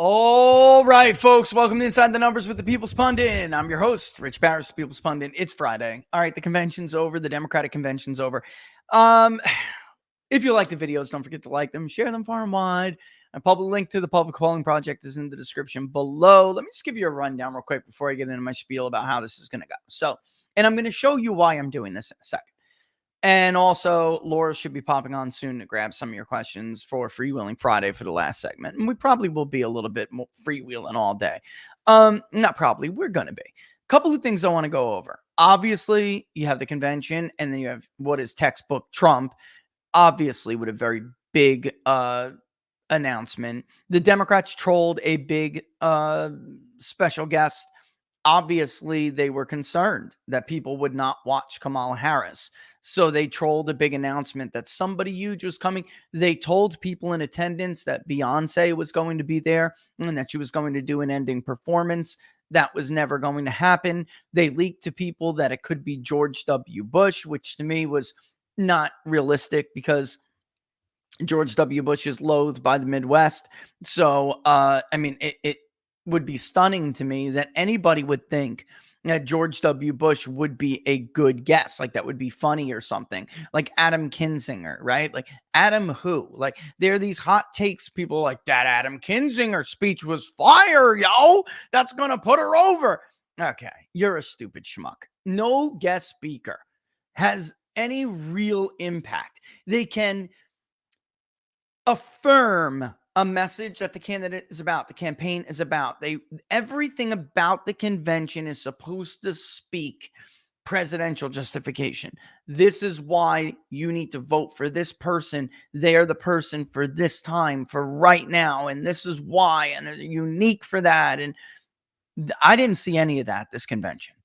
All right, folks, welcome to Inside the Numbers with the People's Pundit. I'm your host, Rich Barris, the People's Pundit. It's Friday. All right, the convention's over. The Democratic convention's over. If you like the videos, don't forget to like them, share them far and wide. A public link to the Public Polling Project is in the description below. Let me just give you a rundown real quick before I get into my spiel about how this is going to go. And I'm going to show you why I'm doing this in a second. And also, Laura should be popping on soon to grab some of your questions for Freewheeling Friday for the last segment. And we probably will be a little bit more freewheeling all day. Not probably, we're going to be. A couple of things I want to go over. Obviously, you have the convention, and then you have what is textbook Trump, obviously with a very big announcement. The Democrats trolled a big special guest. Obviously, they were concerned that people would not watch Kamala Harris. So they trolled a big announcement that somebody huge was coming. They told people in attendance that Beyonce was going to be there and that she was going to do an ending performance. That was never going to happen. They leaked to people that it could be George W. Bush, which to me was not realistic because George W. Bush is loathed by the Midwest. So, it would be stunning to me that anybody would think that George W. Bush would be a good guest. Like that would be funny or something. Like Adam Kinzinger, right? Like Adam who? Like there are these hot takes. People like that Adam Kinzinger speech was fire, yo. That's going to put her over. Okay, you're a stupid schmuck. No guest speaker has any real impact. They can affirm a message that the candidate is about, the campaign is about. Everything about the convention is supposed to speak presidential justification. This is why you need to vote for this person. They are the person for this time, for right now, and this is why, and they're unique for that. And I didn't see any of that this convention.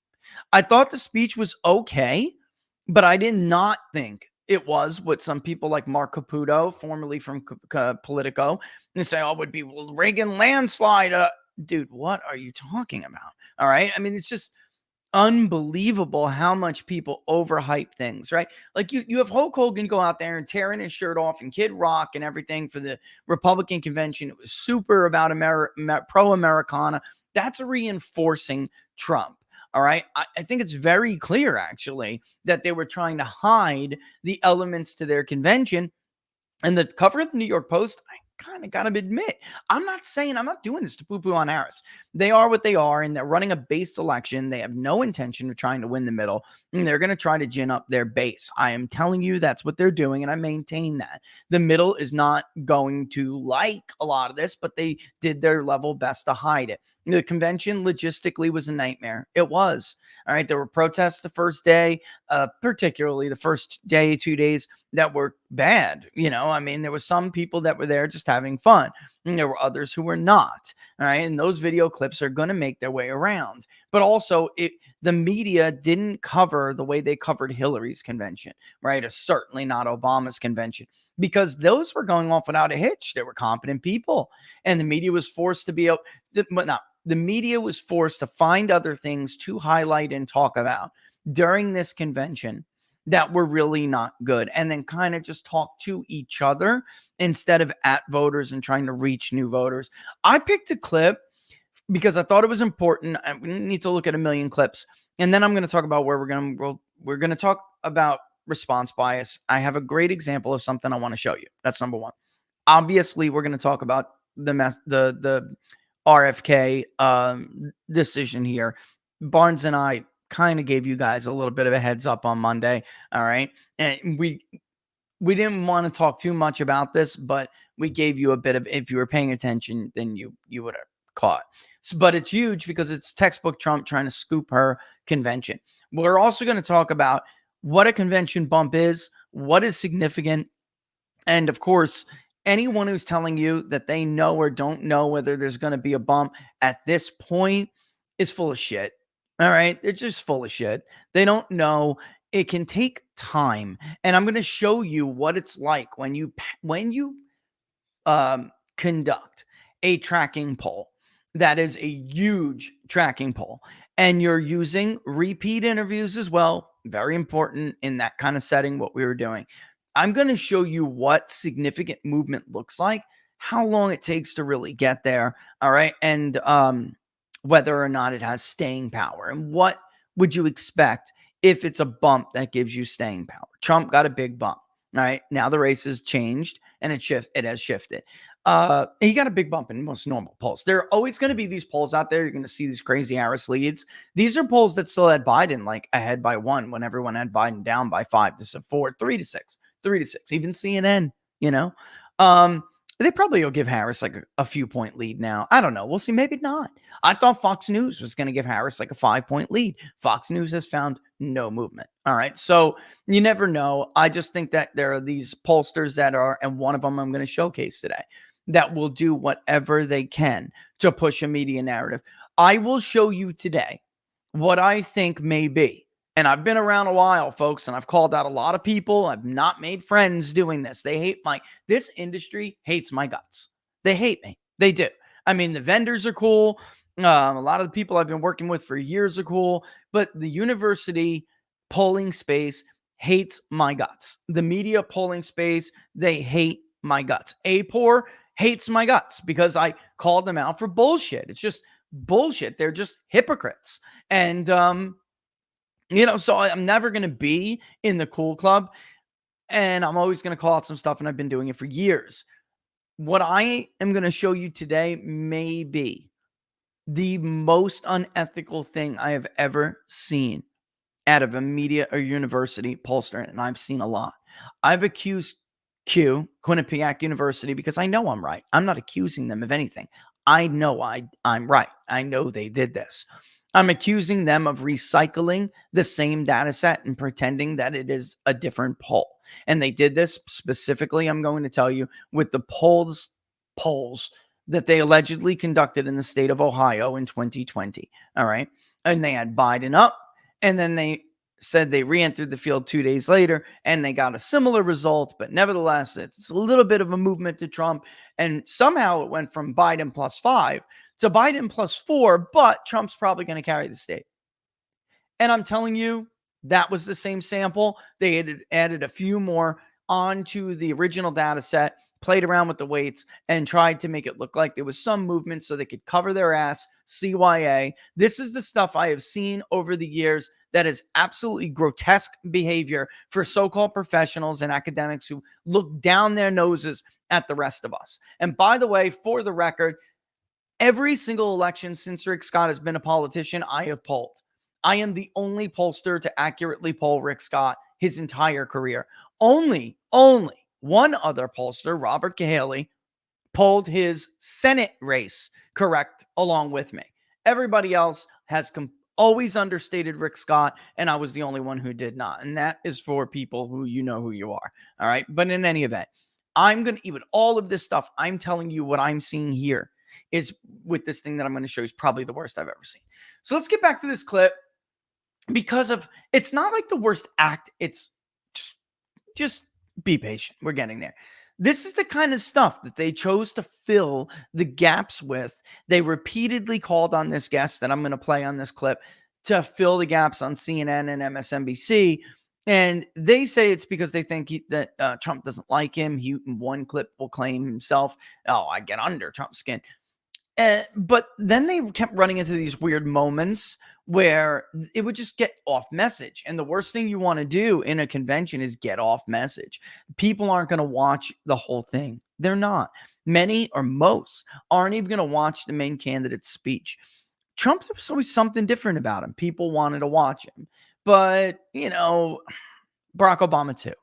I thought the speech was okay, but I did not think it was what some people like Mark Caputo, formerly from Politico, and say, oh, it would be Reagan landslide. Dude, what are you talking about? All right. I mean, it's just unbelievable how much people overhype things, right? Like you have Hulk Hogan go out there and tearing his shirt off and Kid Rock and everything for the Republican convention. It was super about pro-Americana. That's reinforcing Trump. All right. I think it's very clear, actually, that they were trying to hide the elements to their convention. And the cover of the New York Post, I kind of got to admit, I'm not doing this to poo-poo on Harris. They are what they are, and they're running a base election. They have no intention of trying to win the middle, and they're going to try to gin up their base. I am telling you that's what they're doing, and I maintain that. The middle is not going to like a lot of this, but they did their level best to hide it. The convention logistically was a nightmare. It was. All right. There were protests the first day, particularly the first day, 2 days that were bad. There were some people that were there just having fun. And there were others who were not. All right. And those video clips are going to make their way around. But also, the media didn't cover the way they covered Hillary's convention, right? Certainly not Obama's convention, because those were going off without a hitch. They were competent people. And the media was forced to be able, the media was forced to find other things to highlight and talk about during this convention that were really not good, and then kind of just talk to each other instead of at voters and trying to reach new voters. I picked a clip because I thought it was important. We need to look at a million clips, and then I'm going to talk about where we're going to talk about response bias. I have a great example of something I want to show you. That's number one. Obviously, we're going to talk about the RFK decision here. Barnes and I kind of gave you guys a little bit of a heads up on Monday. All right. And we didn't want to talk too much about this, but we gave you a bit of, if you were paying attention, then you would have caught. But it's huge because it's textbook Trump trying to scoop her convention. We're also going to talk about what a convention bump is, what is significant, and of course, anyone who's telling you that they know or don't know whether there's going to be a bump at this point is full of shit. All right. They're just full of shit. They don't know. It can take time. And I'm going to show you what it's like when you conduct a tracking poll. That is a huge tracking poll. And you're using repeat interviews as well. Very important in that kind of setting, what we were doing. I'm going to show you what significant movement looks like, how long it takes to really get there. All right. And whether or not it has staying power. And what would you expect if it's a bump that gives you staying power? Trump got a big bump. All right. Now the race has changed and it has shifted. He got a big bump in most normal polls. There are always going to be these polls out there. You're going to see these crazy Harris leads. These are polls that still had Biden like ahead by 1 when everyone had Biden down by 5 to 4, 3 to 6, 3 to 6. Even CNN, you know, they probably will give Harris like a few point lead now. I don't know. We'll see. Maybe not. I thought Fox News was going to give Harris like a 5-point lead. Fox News has found no movement. All right. So you never know. I just think that there are these pollsters that are, and one of them I'm going to showcase today, that will do whatever they can to push a media narrative. I will show you today what I think may be. And I've been around a while, folks, and I've called out a lot of people. I've not made friends doing this. They hate this industry hates my guts. They hate me. They do. I mean, the vendors are cool. A lot of the people I've been working with for years are cool, but the university polling space hates my guts. The media polling space, they hate my guts. APOR hates my guts because I called them out for bullshit. It's just bullshit. They're just hypocrites. And, so I'm never going to be in the cool club, and I'm always going to call out some stuff, and I've been doing it for years. What I am going to show you today may be the most unethical thing I have ever seen out of a media or university pollster, and I've seen a lot. I've accused Quinnipiac University, because I know I'm right. I'm not accusing them of anything. I know I'm right. I know they did this. I'm accusing them of recycling the same data set and pretending that it is a different poll. And they did this specifically, I'm going to tell you, with the polls that they allegedly conducted in the state of Ohio in 2020. All right. And they had Biden up, and then they said they re-entered the field 2 days later and they got a similar result, but nevertheless, it's a little bit of a movement to Trump. And somehow it went from Biden +5 to Biden +4, but Trump's probably going to carry the state. And I'm telling you, that was the same sample. They had added a few more onto the original data set, played around with the weights, and tried to make it look like there was some movement so they could cover their ass, CYA. This is the stuff I have seen over the years that is absolutely grotesque behavior for so-called professionals and academics who look down their noses at the rest of us. And by the way, for the record, every single election since Rick Scott has been a politician, I have polled. I am the only pollster to accurately poll Rick Scott his entire career. Only one other pollster, Robert Cahaley, polled his Senate race correct along with me. Everybody else has always understated Rick Scott, and I was the only one who did not. And that is for people who you know who you are. All right. But in any event, I'm going to, even all of this stuff, I'm telling you what I'm seeing here is with this thing that I'm going to show you is probably the worst I've ever seen. So let's get back to this clip, because it's not like the worst act. It's just be patient. We're getting there. This is the kind of stuff that they chose to fill the gaps with. They repeatedly called on this guest that I'm going to play on this clip to fill the gaps on CNN and MSNBC. And they say it's because they think that Trump doesn't like him. He, in one clip, will claim himself, "Oh, I get under Trump's skin." But then they kept running into these weird moments where it would just get off message. And the worst thing you want to do in a convention is get off message. People aren't going to watch the whole thing. They're not. Many or most aren't even going to watch the main candidate's speech. Trump's always something different about him. People wanted to watch him. But, Barack Obama too.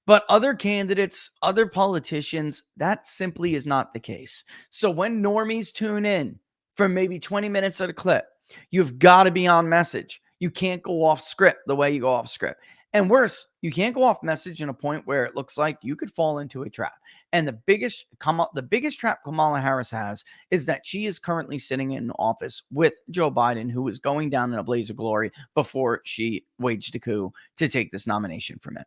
But other candidates, other politicians, that simply is not the case. So when normies tune in for maybe 20 minutes at a clip, you've got to be on message. You can't go off script the way you go off script. And worse, you can't go off message in a point where it looks like you could fall into a trap. And the biggest trap Kamala Harris has is that she is currently sitting in office with Joe Biden, who is going down in a blaze of glory before she waged a coup to take this nomination from him.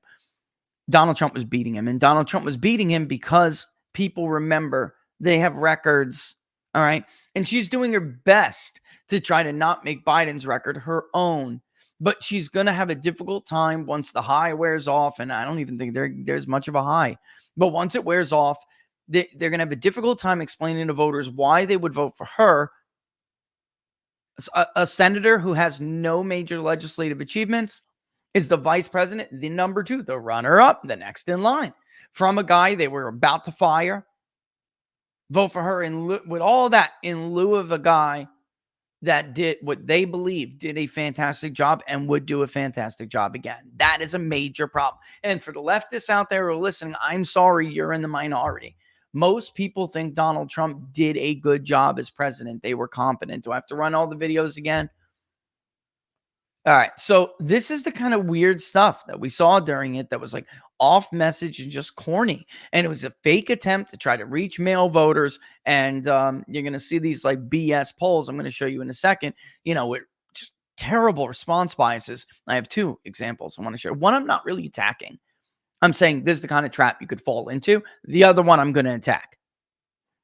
Donald Trump was beating him, and Donald Trump was beating him because people remember they have records. All right. And she's doing her best to try to not make Biden's record her own, but she's going to have a difficult time once the high wears off. And I don't even think there's much of a high, but once it wears off, they're going to have a difficult time explaining to voters why they would vote for her, a senator who has no major legislative achievements, is the vice president, the number two, the runner-up, the next in line, from a guy they were about to fire. Vote for her with all that in lieu of a guy that did what they believe did a fantastic job and would do a fantastic job again. That is a major problem. And for the leftists out there who are listening, I'm sorry, you're in the minority. Most people think Donald Trump did a good job as president. They were competent. Do I have to run all the videos again? All right. So this is the kind of weird stuff that we saw during it that was like off message and just corny. And it was a fake attempt to try to reach male voters. And you're going to see these like BS polls I'm going to show you in a second, with just terrible response biases. I have two examples I want to share. One, I'm not really attacking. I'm saying this is the kind of trap you could fall into. The other one I'm going to attack.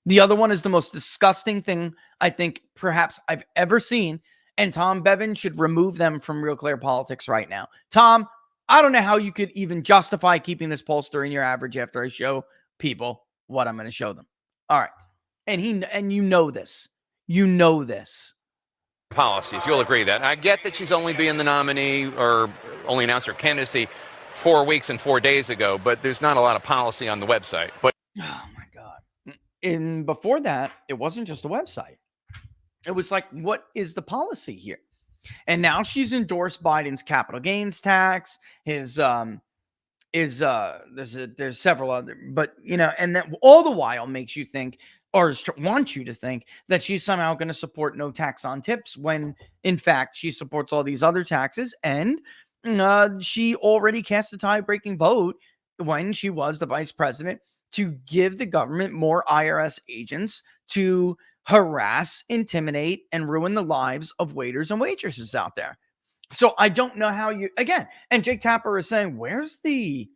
The other one is the most disgusting thing I think perhaps I've ever seen. And Tom Bevan should remove them from Real Clear Politics right now. Tom, I don't know how you could even justify keeping this pollster in your average after I show people what I'm going to show them. All right. And you know this. You know this. Policies. You'll agree that. I get that she's only being the nominee or only announced her candidacy 4 weeks and 4 days ago, but there's not a lot of policy on the website. But oh my God. And before that, it wasn't just a website. It was like, what is the policy here? And now she's endorsed Biden's capital gains tax, there's several other, but and that all the while makes you think or wants you to think that she's somehow going to support no tax on tips when in fact she supports all these other taxes. And she already cast a tie-breaking vote when she was the vice president to give the government more IRS agents to harass, intimidate, and ruin the lives of waiters and waitresses out there. So I don't know how and Jake Tapper is saying, where's the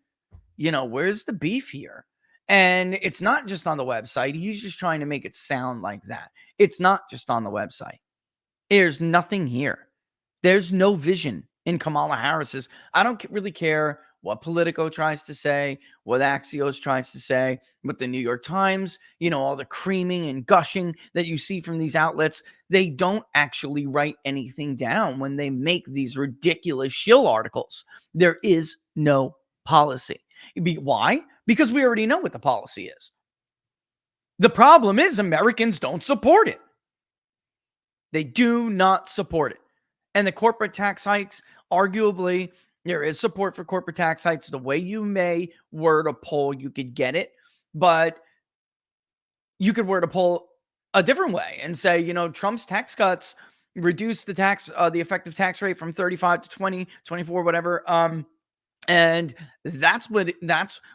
beef here? And it's not just on the website. He's just trying to make it sound like that. It's not just on the website. There's nothing here. There's no vision in Kamala Harris's. I don't really care what Politico tries to say, what Axios tries to say, what the New York Times, all the creaming and gushing that you see from these outlets. They don't actually write anything down when they make these ridiculous shill articles. There is no policy. Why? Because we already know what the policy is. The problem is Americans don't support it. They do not support it. And the corporate tax hikes, arguably, there is support for corporate tax hikes. The way you may word a poll, you could get it, but you could word a poll a different way and say, Trump's tax cuts reduce the effective tax rate from 35 to 20, 24, whatever. And that's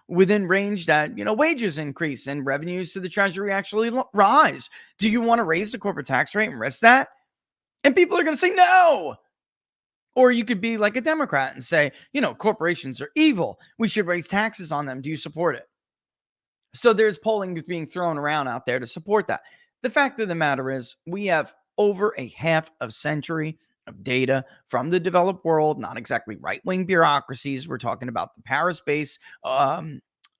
within range that, wages increase and revenues to the Treasury actually rise. Do you want to raise the corporate tax rate and risk that? And people are going to say no. Or you could be like a Democrat and say, corporations are evil. We should raise taxes on them. Do you support it? So there's polling that's being thrown around out there to support that. The fact of the matter is we have over a half a century of data from the developed world, not exactly right-wing bureaucracies. We're talking about the Paris-based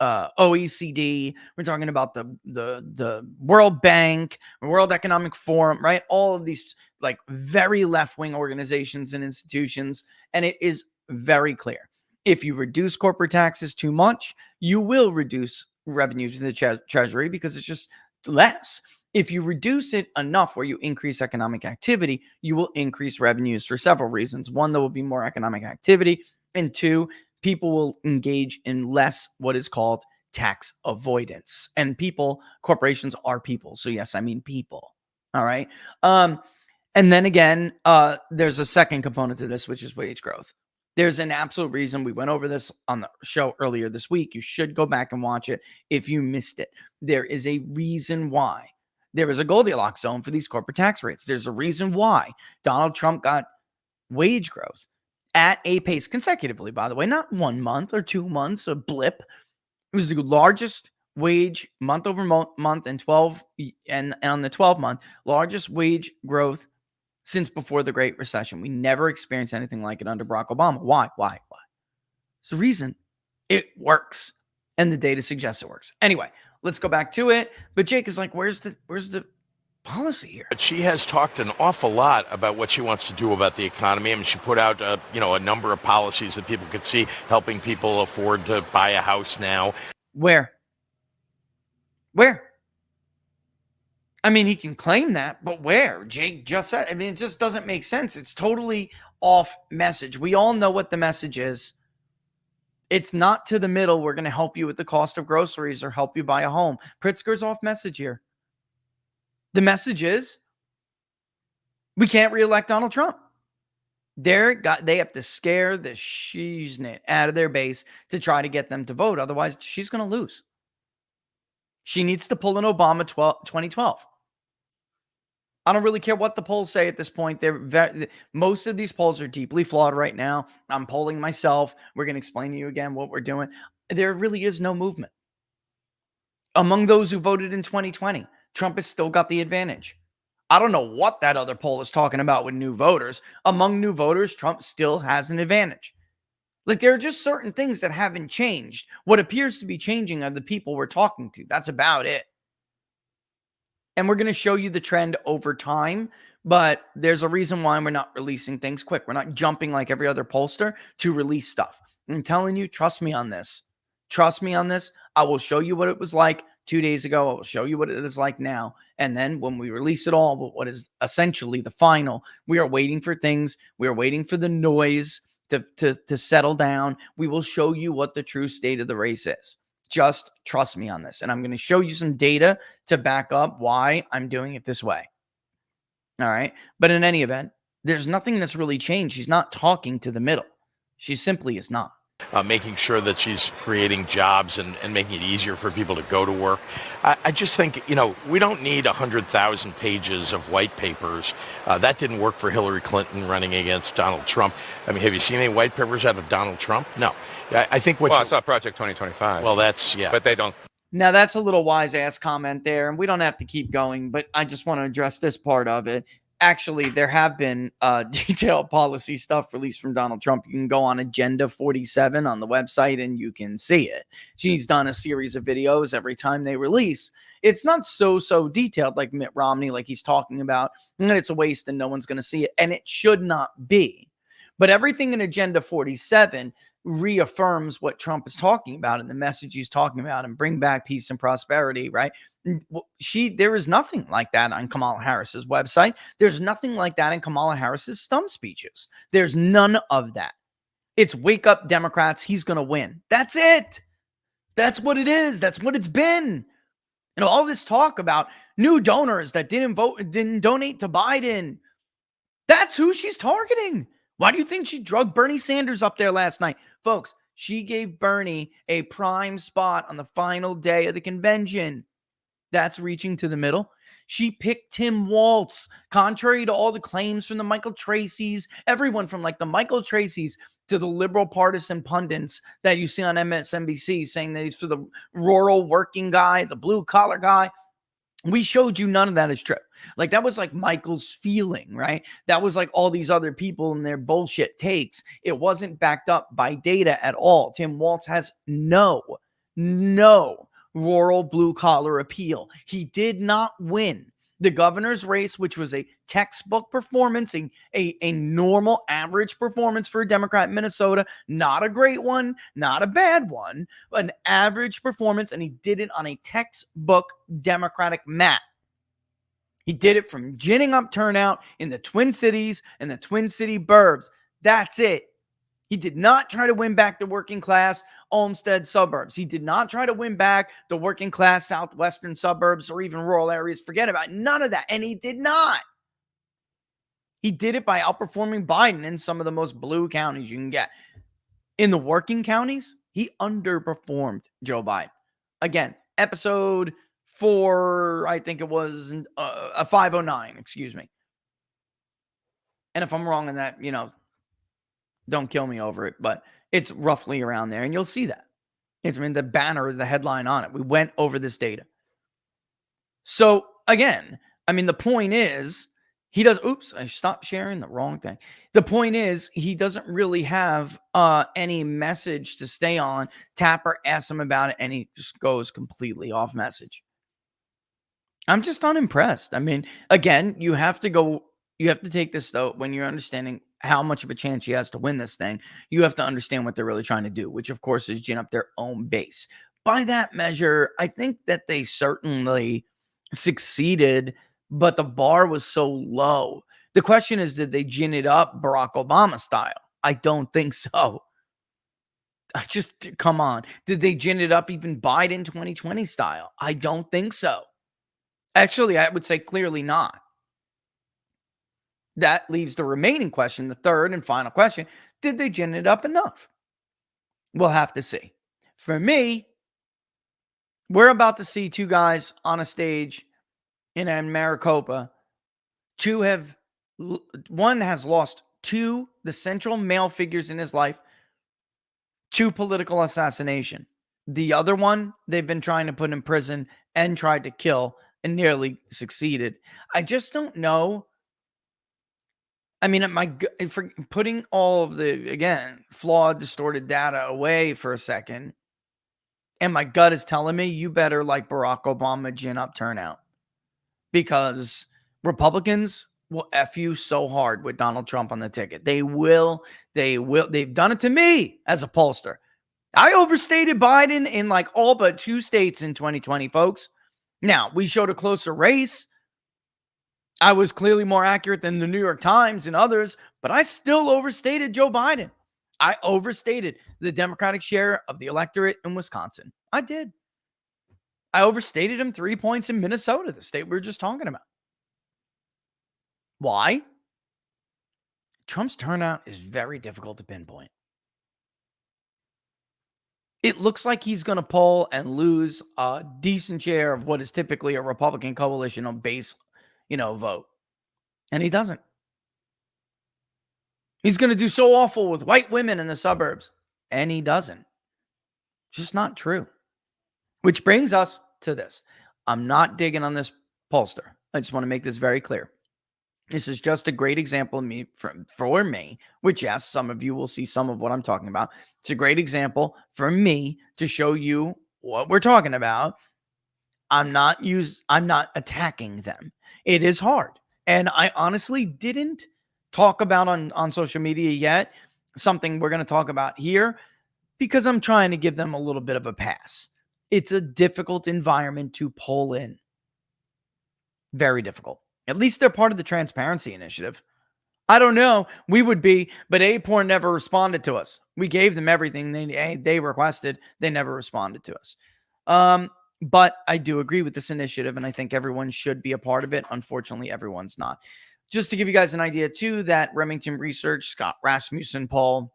OECD. We're talking about the World Bank, World Economic Forum, right? All of these like very left-wing organizations and institutions. And it is very clear. If you reduce corporate taxes too much, you will reduce revenues to the Treasury because it's just less. If you reduce it enough where you increase economic activity, you will increase revenues for several reasons. One, there will be more economic activity. And two, people will engage in less what is called tax avoidance. And corporations are people. So yes, I mean people. All right. And then again, there's a second component to this, which is wage growth. There's an absolute reason. We went over this on the show earlier this week. You should go back and watch it if you missed it. There is a reason why there is a Goldilocks zone for these corporate tax rates. There's a reason why Donald Trump got wage growth at a pace consecutively, by the way, not 1 month or 2 months, a blip. It was the largest wage month over month and on the 12-month, largest wage growth since before the Great Recession. We never experienced anything like it under Barack Obama. Why? It's the reason. It works. And the data suggests it works. Anyway, let's go back to it. But Jake is like, where's the policy here? But she has talked an awful lot about what she wants to do about the economy. I mean, she put out, a number of policies that people could see, helping people afford to buy a house now. Where? I mean, he can claim that, but where? Jake just said, I mean, it just doesn't make sense. It's totally off message. We all know what the message is. It's not to the middle. We're going to help you with the cost of groceries or help you buy a home. Pritzker's off message here. The message is we can't reelect Donald Trump. They have to scare the shiznit out of their base to try to get them to vote. Otherwise, she's going to lose. She needs to pull an Obama 2012. I don't really care what the polls say at this point. Most of these polls are deeply flawed right now. I'm polling myself. We're going to explain to you again what we're doing. There really is no movement. Among those who voted in 2020, Trump has still got the advantage. I don't know what that other poll is talking about with new voters. Among new voters, Trump still has an advantage. Like, there are just certain things that haven't changed. What appears to be changing are the people we're talking to. That's about it. And we're going to show you the trend over time, but there's a reason why we're not releasing things quick. We're not jumping like every other pollster to release stuff. I'm telling you, trust me on this. Trust me on this. I will show you what it was like 2 days ago. I will show you what it is like now. And then when we release it all, what is essentially the final, we are waiting for things. We are waiting for the noise to settle down. We will show you what the true state of the race is. Just trust me on this. And I'm going to show you some data to back up why I'm doing it this way. All right. But in any event, there's nothing that's really changed. She's not talking to the middle. She simply is not. Making sure that she's creating jobs and making it easier for people to go to work. I just think, we don't need 100,000 pages of white papers. That didn't work for Hillary Clinton running against Donald Trump. I mean, have you seen any white papers out of Donald Trump? No. I think I saw Project 2025. Well, yeah. But they don't. Now, that's a little wise-ass comment there, and we don't have to keep going, but I just want to address this part of it. Actually, there have been detailed policy stuff released from Donald Trump. You can go on Agenda 47 on the website and you can see it. She's done a series of videos every time they release. It's not so detailed like Mitt Romney, like he's talking about. And it's a waste and no one's going to see it. And it should not be. But everything in Agenda 47 reaffirms what Trump is talking about and the message he's talking about and bring back peace and prosperity, right? There is nothing like that on Kamala Harris's website. There's nothing like that in Kamala Harris's stump speeches. There's none of that. It's wake up Democrats. He's going to win. That's it. That's what it is. That's what it's been. And all this talk about new donors that didn't donate to Biden. That's who she's targeting. Why do you think she drugged Bernie Sanders up there last night? Folks, she gave Bernie a prime spot on the final day of the convention. That's reaching to the middle. She picked Tim Walz, contrary to all the claims from the Michael Tracys, everyone from like the Michael Tracys to the liberal partisan pundits that you see on MSNBC saying that he's for the rural working guy, the blue collar guy. We showed you none of that is true. Like, that was like Michael's feeling, right? That was like all these other people and their bullshit takes. It wasn't backed up by data at all. Tim Walz has no rural blue collar appeal. He did not win the governor's race, which was a textbook performance, a normal average performance for a Democrat in Minnesota. Not a great one, not a bad one, but an average performance. And he did it on a textbook Democratic map. He did it from ginning up turnout in the Twin Cities and the Twin City burbs. That's it. He did not try to win back the working class Olmsted suburbs. He did not try to win back the working class southwestern suburbs or even rural areas. Forget about it. None of that. And he did not. He did it by outperforming Biden in some of the most blue counties you can get. In the working counties, he underperformed Joe Biden. Again, episode 4, I think it was a 509, excuse me. And if I'm wrong on that, don't kill me over it, but it's roughly around there, and you'll see that. The banner, the headline on it. We went over this data. So, again, the point is, He does. Oops, I stopped sharing the wrong thing. The point is, he doesn't really have any message to stay on. Tapper asks him about it, and he just goes completely off message. I'm just unimpressed. I mean, again, you have to take this though, when you're understanding how much of a chance he has to win this thing, you have to understand what they're really trying to do, which of course is gin up their own base. By that measure, I think that they certainly succeeded, but the bar was so low. The question is, did they gin it up Barack Obama style? I don't think so. Come on. Did they gin it up even Biden 2020 style? I don't think so. Actually, I would say clearly not. That leaves the remaining question, the third and final question. Did they gin it up enough? We'll have to see. For me, we're about to see two guys on a stage in Maricopa. One has lost the central male figures in his life to political assassination. The other one, they've been trying to put in prison and tried to kill and nearly succeeded. I just don't know. I mean, for putting all of the, again, flawed, distorted data away for a second, and my gut is telling me you better, like Barack Obama, gin up turnout, because Republicans will F you so hard with Donald Trump on the ticket. They will. They've done it to me as a pollster. I overstated Biden in like all but 2 states in 2020, folks. Now, we showed a closer race. I was clearly more accurate than the New York Times and others, but I still overstated Joe Biden. I overstated the Democratic share of the electorate in Wisconsin. I did. I overstated him 3 points in Minnesota, the state we were just talking about. Why? Trump's turnout is very difficult to pinpoint. It looks like he's going to poll and lose a decent share of what is typically a Republican coalition on base, vote. And he doesn't. He's going to do so awful with white women in the suburbs. And he doesn't. Just not true. Which brings us to this. I'm not digging on this pollster. I just want to make this very clear. This is just a great example of for me, which, yes, some of you will see some of what I'm talking about. It's a great example for me to show you what we're talking about. I'm not attacking them. It is hard. And I honestly didn't talk about on social media yet, something we're going to talk about here, because I'm trying to give them a little bit of a pass. It's a difficult environment to poll in. Very difficult. At least they're part of the transparency initiative. I don't know. We would be, but APOR never responded to us. We gave them everything they requested. They never responded to us. But I do agree with this initiative, and I think everyone should be a part of it. Unfortunately, everyone's not. Just to give you guys an idea, too, that Remington Research, Scott Rasmussen poll,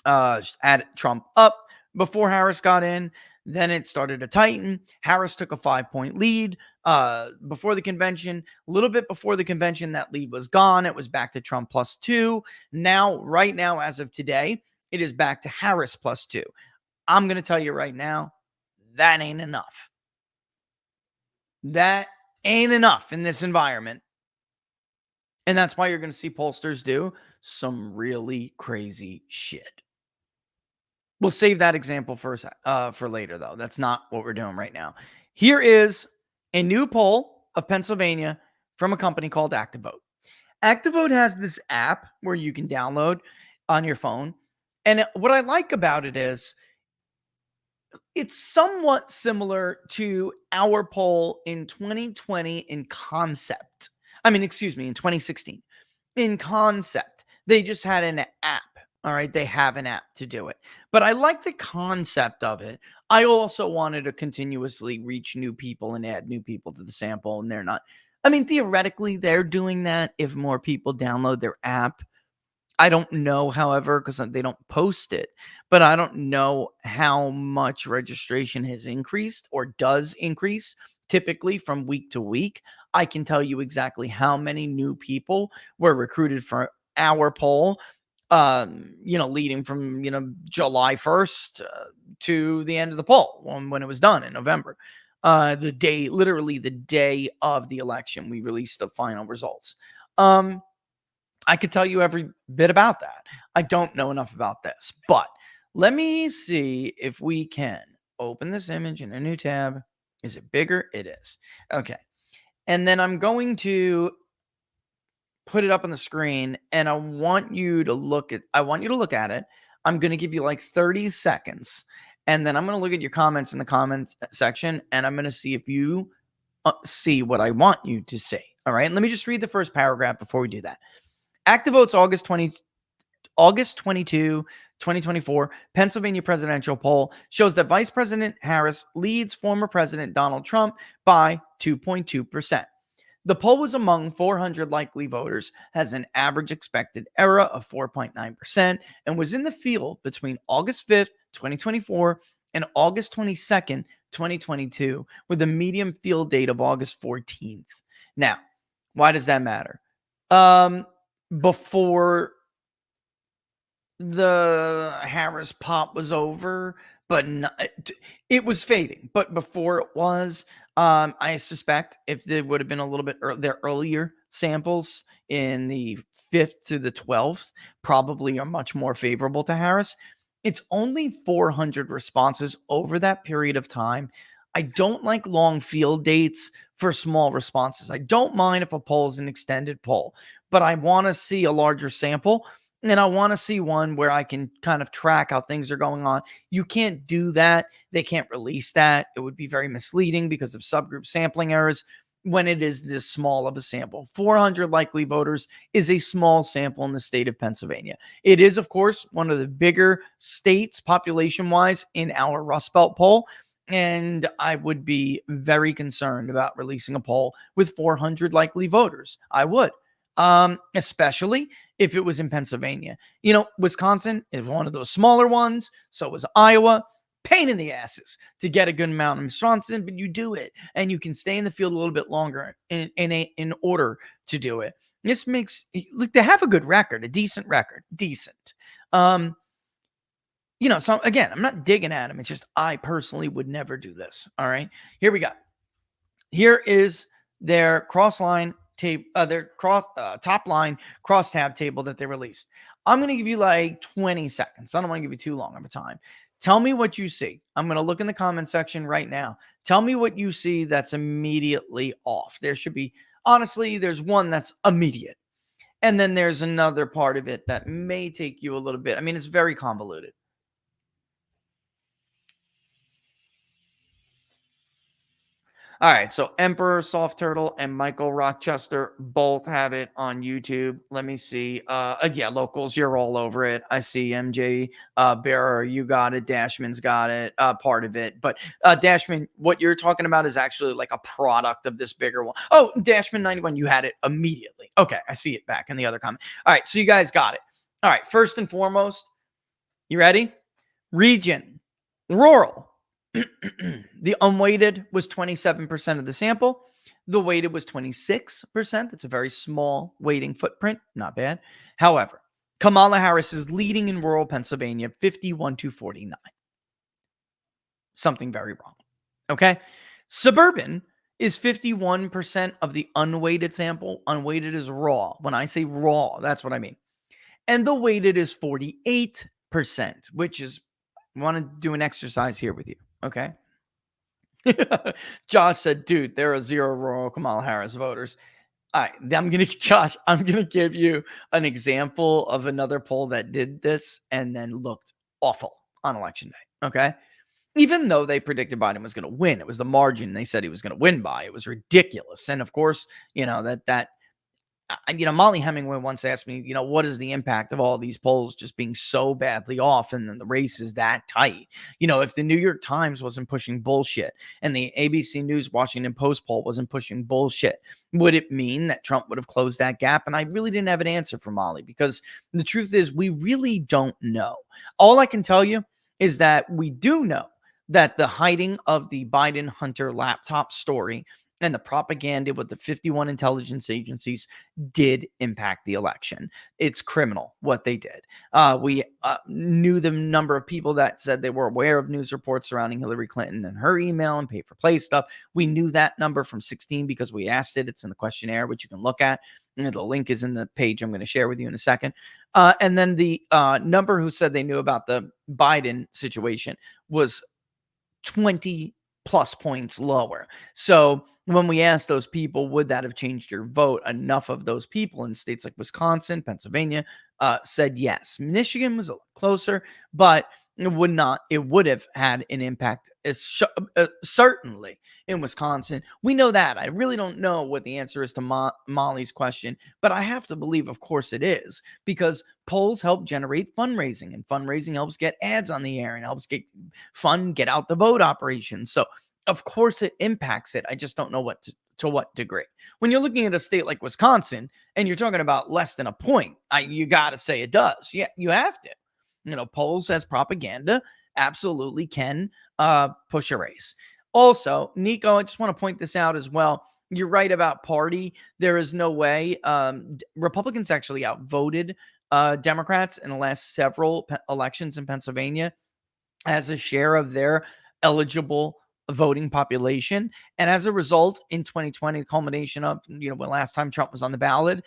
had Trump up before Harris got in. Then it started to tighten. Harris took a 5-point lead before the convention. A little bit before the convention, that lead was gone. It was back to Trump +2. Right now, as of today, it is back to Harris +2. I'm going to tell you right now, that ain't enough. That ain't enough in this environment. And that's why you're going to see pollsters do some really crazy shit. We'll save that example for later, though. That's not what we're doing right now. Here is a new poll of Pennsylvania from a company called ActiveVote. ActiveVote has this app where you can download on your phone. And what I like about it is it's somewhat similar to our poll in 2020 in concept. In 2016. In concept. They just had an app. All right, they have an app to do it. But I like the concept of it. I also wanted to continuously reach new people and add new people to the sample, and they're not. Theoretically, they're doing that if more people download their app. I don't know, however, because they don't post it, but I don't know how much registration has increased or does increase typically from week to week. I can tell you exactly how many new people were recruited for our poll. Leading from, July 1st to the end of the poll when it was done in November. Literally the day of the election, we released the final results. I could tell you every bit about that. I don't know enough about this, but let me see if we can open this image in a new tab. Is it bigger? It is. Okay. And then I'm going to put it up on the screen, and I want you to look at it. I'm going to give you like 30 seconds, and then I'm going to look at your comments in the comments section, and I'm going to see if you see what I want you to see. All right. Let me just read the first paragraph before we do that. ActiVote's August 22, 2024 Pennsylvania presidential poll shows that Vice President Harris leads former President Donald Trump by 2.2%. The poll was among 400 likely voters, has an average expected error of 4.9%, and was in the field between August 5th, 2024 and August 22nd, 2022, with a median field date of August 14th. Now, why does that matter? Before the Harris pop was over, but it was fading. But before it was, I suspect if there would have been a little bit their earlier samples in the 5th to the 12th, probably are much more favorable to Harris. It's only 400 responses over that period of time. I don't like long field dates for small responses. I don't mind if a poll is an extended poll, but I want to see a larger sample, and I want to see one where I can kind of track how things are going on. You can't do that. They can't release that. It would be very misleading because of subgroup sampling errors when it is this small of a sample. 400 likely voters is a small sample in the state of Pennsylvania. It is, of course, one of the bigger states population-wise in our Rust Belt poll, and I would be very concerned about releasing a poll with 400 likely voters. I would, especially if it was in Pennsylvania. You know, Wisconsin is one of those smaller ones. So was Iowa. Pain in the asses to get a good amount of responses, but you do it, and you can stay in the field a little bit longer in order to do it. This makes, look, they have a good record, a decent record, decent. You know, so again, I'm not digging at them. It's just I personally would never do this. All right, here we go. Here is their crossline tape, their top line crosstab table that they released. I'm going to give you like 20 seconds. I don't want to give you too long of a time. Tell me what you see. I'm going to look in the comment section right now. Tell me what you see that's immediately off. There should be, honestly, there's one that's immediate. And then there's another part of it that may take you a little bit. I mean, it's very convoluted. All right, so Emperor Soft Turtle and Michael Rochester both have it on YouTube. Let me see. Yeah, locals, you're all over it. I see MJ Bearer, you got it. Dashman's got it, part of it. But Dashman, what you're talking about is actually like a product of this bigger one. Oh, Dashman 91, you had it immediately. Okay, I see it back in the other comment. All right, so you guys got it. All right, first and foremost, you ready? Region, rural. The unweighted was 27% of the sample. The weighted was 26%. That's a very small weighting footprint. Not bad. However, Kamala Harris is leading in rural Pennsylvania, 51-49. Something very wrong. Okay. Suburban is 51% of the unweighted sample. Unweighted is raw. When I say raw, that's what I mean. And the weighted is 48%, which is, I want to do an exercise here with you. Okay. Josh said, dude, there are 0 rural Kamala Harris voters. All right. I'm going to give you an example of another poll that did this and then looked awful on election day. Okay. Even though they predicted Biden was going to win, it was the margin they said he was going to win by. It was ridiculous. And of course, you know, Molly Hemingway once asked me, you know, what is the impact of all these polls just being so badly off and then the race is that tight? You know, if the New York Times wasn't pushing bullshit and the ABC News Washington Post poll wasn't pushing bullshit, would it mean that Trump would have closed that gap? And I really didn't have an answer for Molly because the truth is we really don't know. All I can tell you is that we do know that the hiding of the Biden Hunter laptop story and the propaganda with the 51 intelligence agencies did impact the election. It's criminal what they did. We knew the number of people that said they were aware of news reports surrounding Hillary Clinton and her email and pay for play stuff. We knew that number from 16 because we asked it. It's in the questionnaire, which you can look at. The link is in the page I'm going to share with you in a second. And then the number who said they knew about the Biden situation was 20 plus points lower. So when we asked those people, would that have changed your vote? Enough of those people in states like Wisconsin, Pennsylvania, said yes. Michigan was a little closer, but it would have had an impact, certainly in Wisconsin. We know that. I really don't know what the answer is to Molly's question, but I have to believe, of course, it is, because polls help generate fundraising, and fundraising helps get ads on the air and helps get out the vote operation. So of course it impacts it. I just don't know to what degree. When you're looking at a state like Wisconsin and you're talking about less than a point, you got to say it does. Yeah, you have to. Polls as propaganda absolutely can push a race. Also, Nico, I just want to point this out as well. You're right about party. There is no way. Republicans actually outvoted Democrats in the last several elections in Pennsylvania as a share of their eligible voting population. And as a result, in 2020, the culmination of, when last time Trump was on the ballot,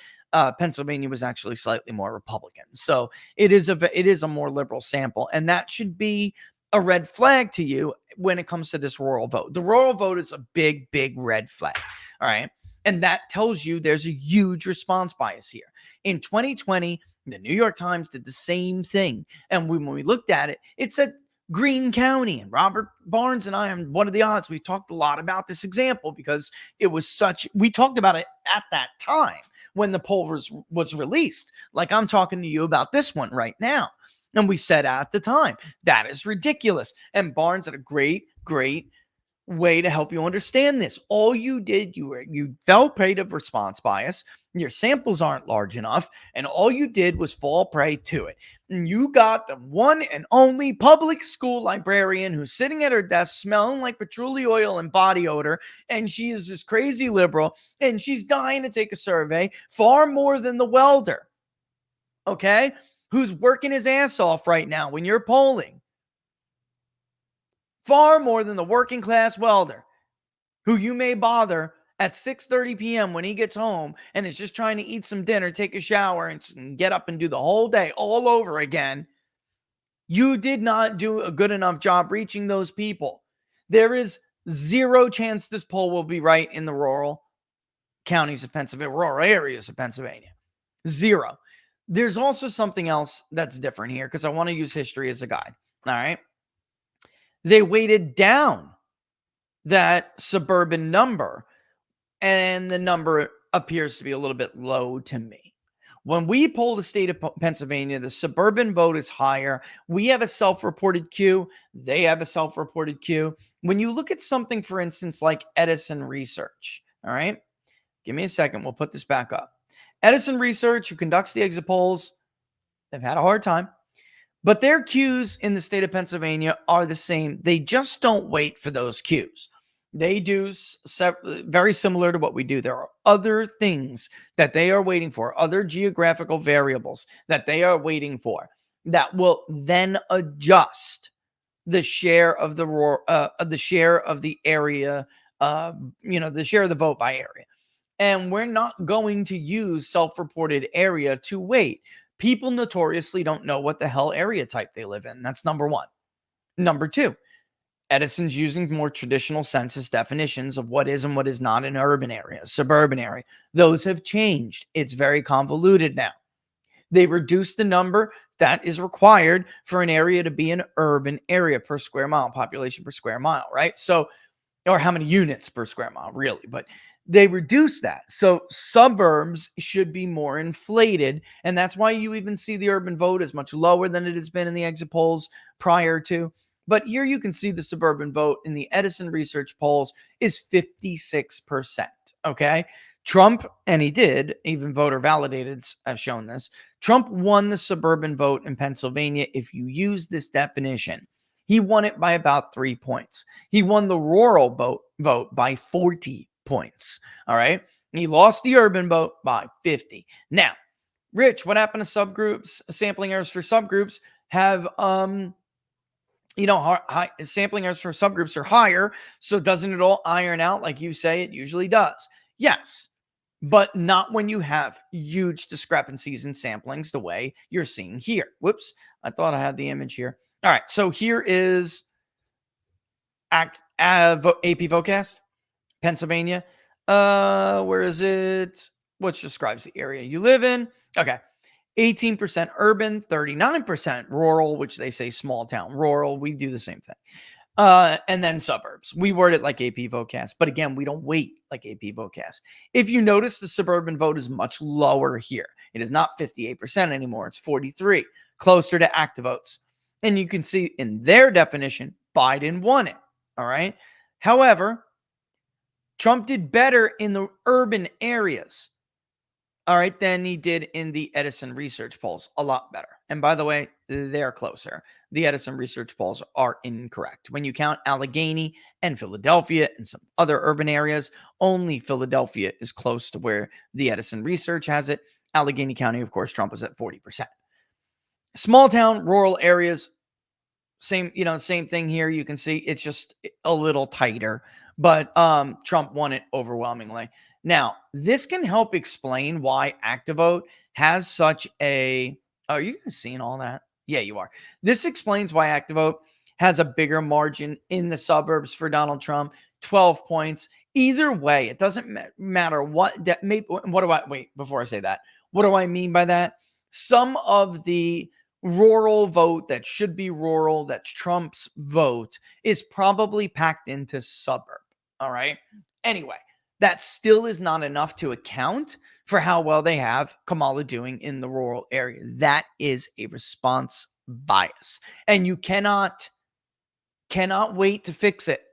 Pennsylvania was actually slightly more Republican. So it is a more liberal sample. And that should be a red flag to you when it comes to this rural vote. The rural vote is a big, big red flag. All right. And that tells you there's a huge response bias here. In 2020, the New York Times did the same thing. And when we looked at it, it said Greene County, and Robert Barnes and I, on What Are the Odds, we talked a lot about this example because it was we talked about it at that time when the poll was released. Like I'm talking to you about this one right now. And we said at the time, that is ridiculous. And Barnes had a great way to help you understand this. All you did, you fell prey to response bias. Your samples aren't large enough, and all you did was fall prey to it. And you got the one and only public school librarian who's sitting at her desk smelling like patchouli oil and body odor, and she is this crazy liberal, and she's dying to take a survey far more than the welder, okay, who's working his ass off right now when you're polling. Far more than the working class welder, who you may bother at 6:30 p.m. when he gets home and is just trying to eat some dinner, take a shower, and get up and do the whole day all over again. You did not do a good enough job reaching those people. There is zero chance this poll will be right in the rural counties of Pennsylvania, rural areas of Pennsylvania. Zero. There's also something else that's different here because I want to use history as a guide. All right. They weighted down that suburban number, and the number appears to be a little bit low to me. When we poll the state of Pennsylvania, the suburban vote is higher. We have a self-reported queue. They have a self-reported queue. When you look at something, for instance, like Edison Research, all right, give me a second. We'll put this back up. Edison Research, who conducts the exit polls, they've had a hard time. But their queues in the state of Pennsylvania are the same. They just don't wait for those queues. They do very similar to what we do. There are other things that they are waiting for, other geographical variables that they are waiting for that will then adjust the share of the area, the share of the vote by area. And we're not going to use self-reported area to wait. People notoriously don't know what the hell area type they live in. That's number one. Number two, Edison's using more traditional census definitions of what is and what is not an urban area, suburban area. Those have changed. It's very convoluted now. They reduced the number that is required for an area to be an urban area per square mile, population per square mile, right? So, or how many units per square mile, really, but they reduce that. So suburbs should be more inflated. And that's why you even see the urban vote is much lower than it has been in the exit polls prior to. But here you can see the suburban vote in the Edison Research polls is 56%. Okay. Trump, and he did, even voter validated have shown this. Trump won the suburban vote in Pennsylvania. If you use this definition, he won it by about 3 points. He won the rural vote by 40 points. All right. He lost the urban vote by 50. Now, Rich, what happened to subgroups? Sampling errors for subgroups have, high sampling errors for subgroups are higher. So doesn't it all iron out like you say it usually does? Yes. but not when you have huge discrepancies in samplings the way you're seeing here. Whoops, I thought I had the image here. All right, so here is AP Vocast, Pennsylvania. Where is it? Which describes the area you live in. Okay. 18% urban, 39% rural, which they say small town rural. We do the same thing. And then suburbs. We word it like AP Vocast, but again, we don't weight like AP Vocast. If you notice, the suburban vote is much lower here. It is not 58% anymore. It's 43, closer to active votes. And you can see in their definition, Biden won it. All right. However, Trump did better in the urban areas, all right, than he did in the Edison research polls. A lot better. And by the way, they're closer. The Edison research polls are incorrect. When you count Allegheny and Philadelphia and some other urban areas, only Philadelphia is close to where the Edison research has it. Allegheny County, of course, Trump was at 40%. Small town, rural areas, same thing here. You can see it's just a little tighter, but Trump won it overwhelmingly. Now, this can help explain why ActiVote has such a... Are you guys seeing all that? Yeah, you are. This explains why ActiVote has a bigger margin in the suburbs for Donald Trump, 12 points. Either way, it doesn't matter what... Wait, before I say that, what do I mean by that? Some of the rural vote that should be rural, that's Trump's vote, is probably packed into suburb. All right. Anyway, that still is not enough to account for how well they have Kamala doing in the rural area. That is a response bias. And you cannot wait to fix it.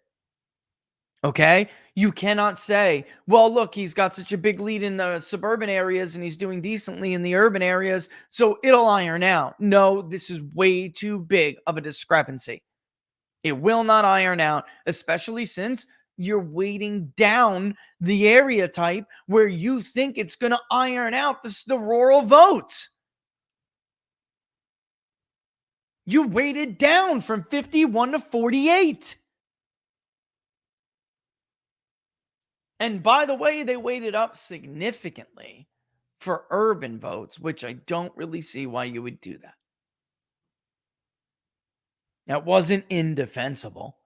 Okay? You cannot say, well, look, he's got such a big lead in the suburban areas and he's doing decently in the urban areas, so it'll iron out. No, this is way too big of a discrepancy. It will not iron out, especially since you're weighting down the area type where you think it's going to iron out the rural votes. You weighted down from 51 to 48. And by the way, they weighted up significantly for urban votes, which I don't really see why you would do that. That wasn't indefensible.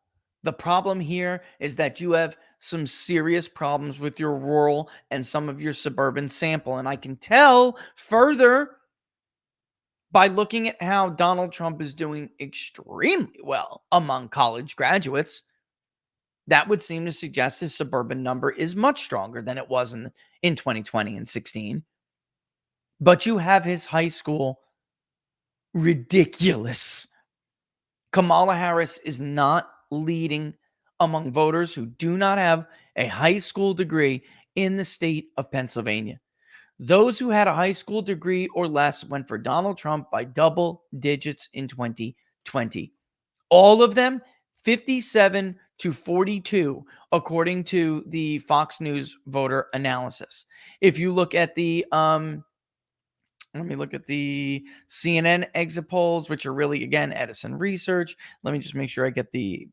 The problem here is that you have some serious problems with your rural and some of your suburban sample. And I can tell further by looking at how Donald Trump is doing extremely well among college graduates. That would seem to suggest his suburban number is much stronger than it was in 2020 and 16. But you have his high school ridiculous. Kamala Harris is not leading among voters who do not have a high school degree in the state of Pennsylvania. Those who had a high school degree or less went for Donald Trump by double digits in 2020. All of them 57 to 42, according to the Fox News voter analysis. If you look at the, let me look at the CNN exit polls, which are really, again, Edison research. Let me just make sure I get the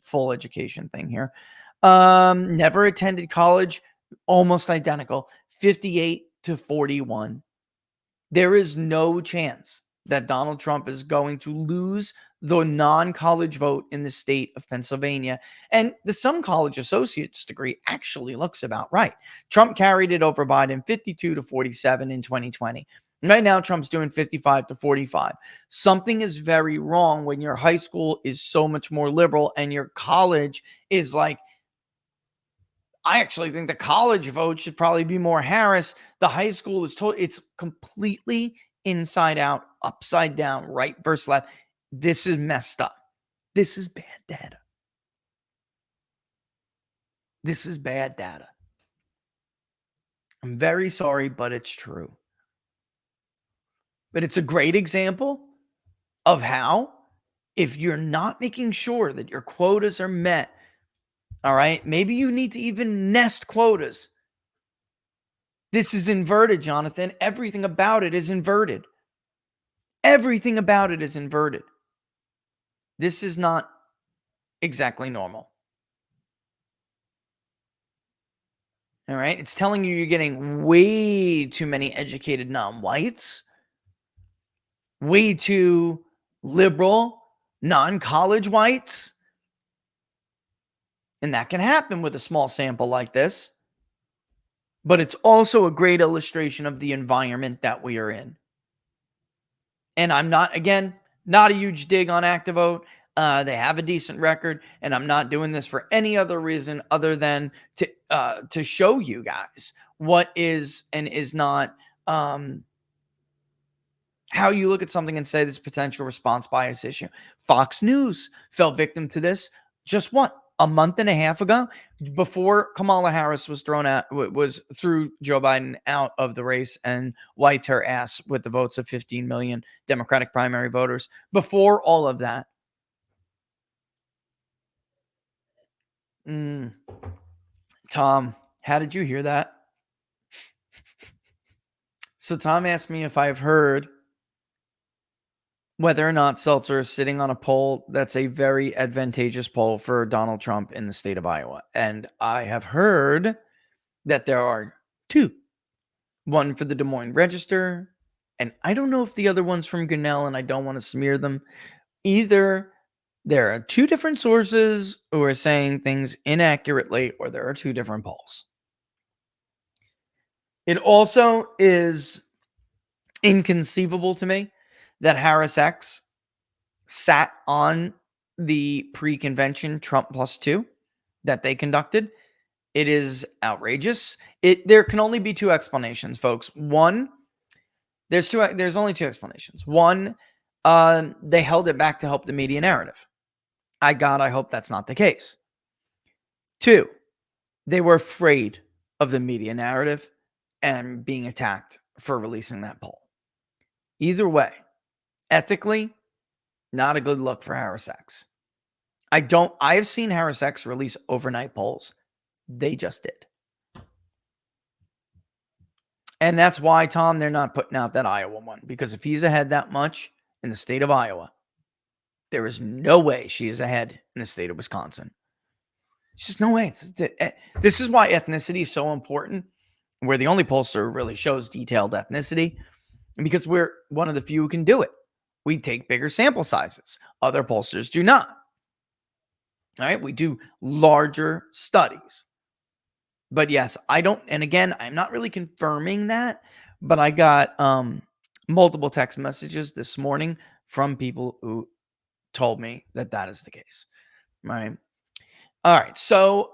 full education thing here. Never attended college, almost identical, 58 to 41. There is no chance that Donald Trump is going to lose the non-college vote in the state of Pennsylvania. And the some college associate's degree actually looks about right. Trump carried it over Biden 52 to 47 in 2020. Right now, Trump's doing 55 to 45. Something is very wrong when your high school is so much more liberal and your college is like, I actually think the college vote should probably be more Harris. The high school is it's completely inside out, upside down, right versus left. This is messed up. This is bad data. This is bad data. I'm very sorry, but it's true. But it's a great example of how, if you're not making sure that your quotas are met, all right, maybe you need to even nest quotas. This is inverted, Jonathan. Everything about it is inverted. Everything about it is inverted. This is not exactly normal. All right. It's telling you you're getting way too many educated non-whites, way too liberal non-college whites. And that can happen with a small sample like this. But it's also a great illustration of the environment that we are in. And I'm not, again, not a huge dig on ActiVote. They have a decent record, and I'm not doing this for any other reason other than to show you guys what is and is not how you look at something and say this potential response bias issue. Fox News fell victim to this just a month and a half ago, before Kamala Harris was threw Joe Biden out of the race and wiped her ass with the votes of 15 million Democratic primary voters. Before all of that, Tom, how did you hear that? So Tom asked me if I've heard whether or not Seltzer is sitting on a poll that's a very advantageous poll for Donald Trump in the state of Iowa. And I have heard that there are two. One for the Des Moines Register, and I don't know if the other one's from Grinnell, and I don't want to smear them. Either there are two different sources who are saying things inaccurately, or there are two different polls. It also is inconceivable to me that Harris X sat on the pre-convention Trump +2 that they conducted. It is outrageous. There can only be two explanations, folks. One, there's only two explanations. One, they held it back to help the media narrative. I hope that's not the case. Two, they were afraid of the media narrative and being attacked for releasing that poll. Either way, ethically, not a good look for Harris X. I have seen Harris X release overnight polls. They just did. And that's why, Tom, they're not putting out that Iowa one. Because if he's ahead that much in the state of Iowa, there is no way she is ahead in the state of Wisconsin. It's just no way. This is why ethnicity is so important. We're the only pollster who really shows detailed ethnicity. And because we're one of the few who can do it. We take bigger sample sizes. Other pollsters do not. All right? We do larger studies. But yes, I don't, and again, I'm not really confirming that, but I got multiple text messages this morning from people who told me that that is the case. Right. All right. So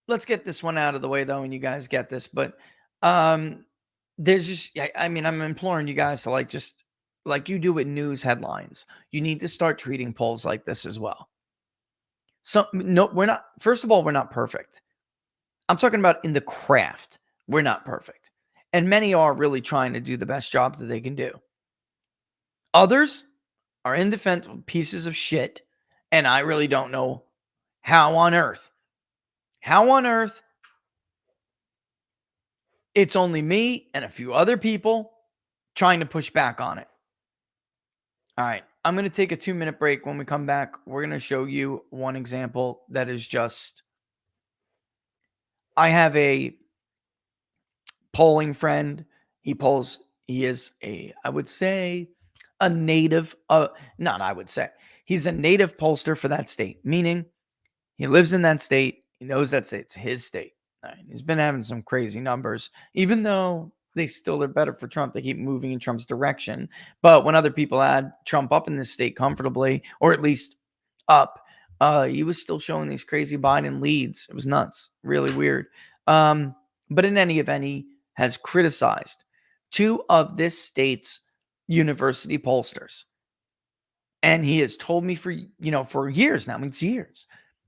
let's get this one out of the way, though, and you guys get this. But there's just, I mean, I'm imploring you guys to just like you do with news headlines, you need to start treating polls like this as well. So no, we're not. First of all, we're not perfect. I'm talking about in the craft. We're not perfect. And many are really trying to do the best job that they can do. Others are indefensible pieces of shit. And I really don't know how on earth it's only me and a few other people trying to push back on it. All right. I'm going to take a 2-minute break. When we come back, we're going to show you one example that is just, I have a polling friend. He is I would say a native, he's a native pollster for that state, meaning he lives in that state. He knows that state's his state. Right. He's been having some crazy numbers, even though they're better for Trump. They keep moving in Trump's direction. But when other people add Trump up in this state comfortably, or at least up, he was still showing these crazy Biden leads. It was nuts. Really weird. But in any event, he has criticized two of this state's university pollsters. And he has told me for years now, it's years,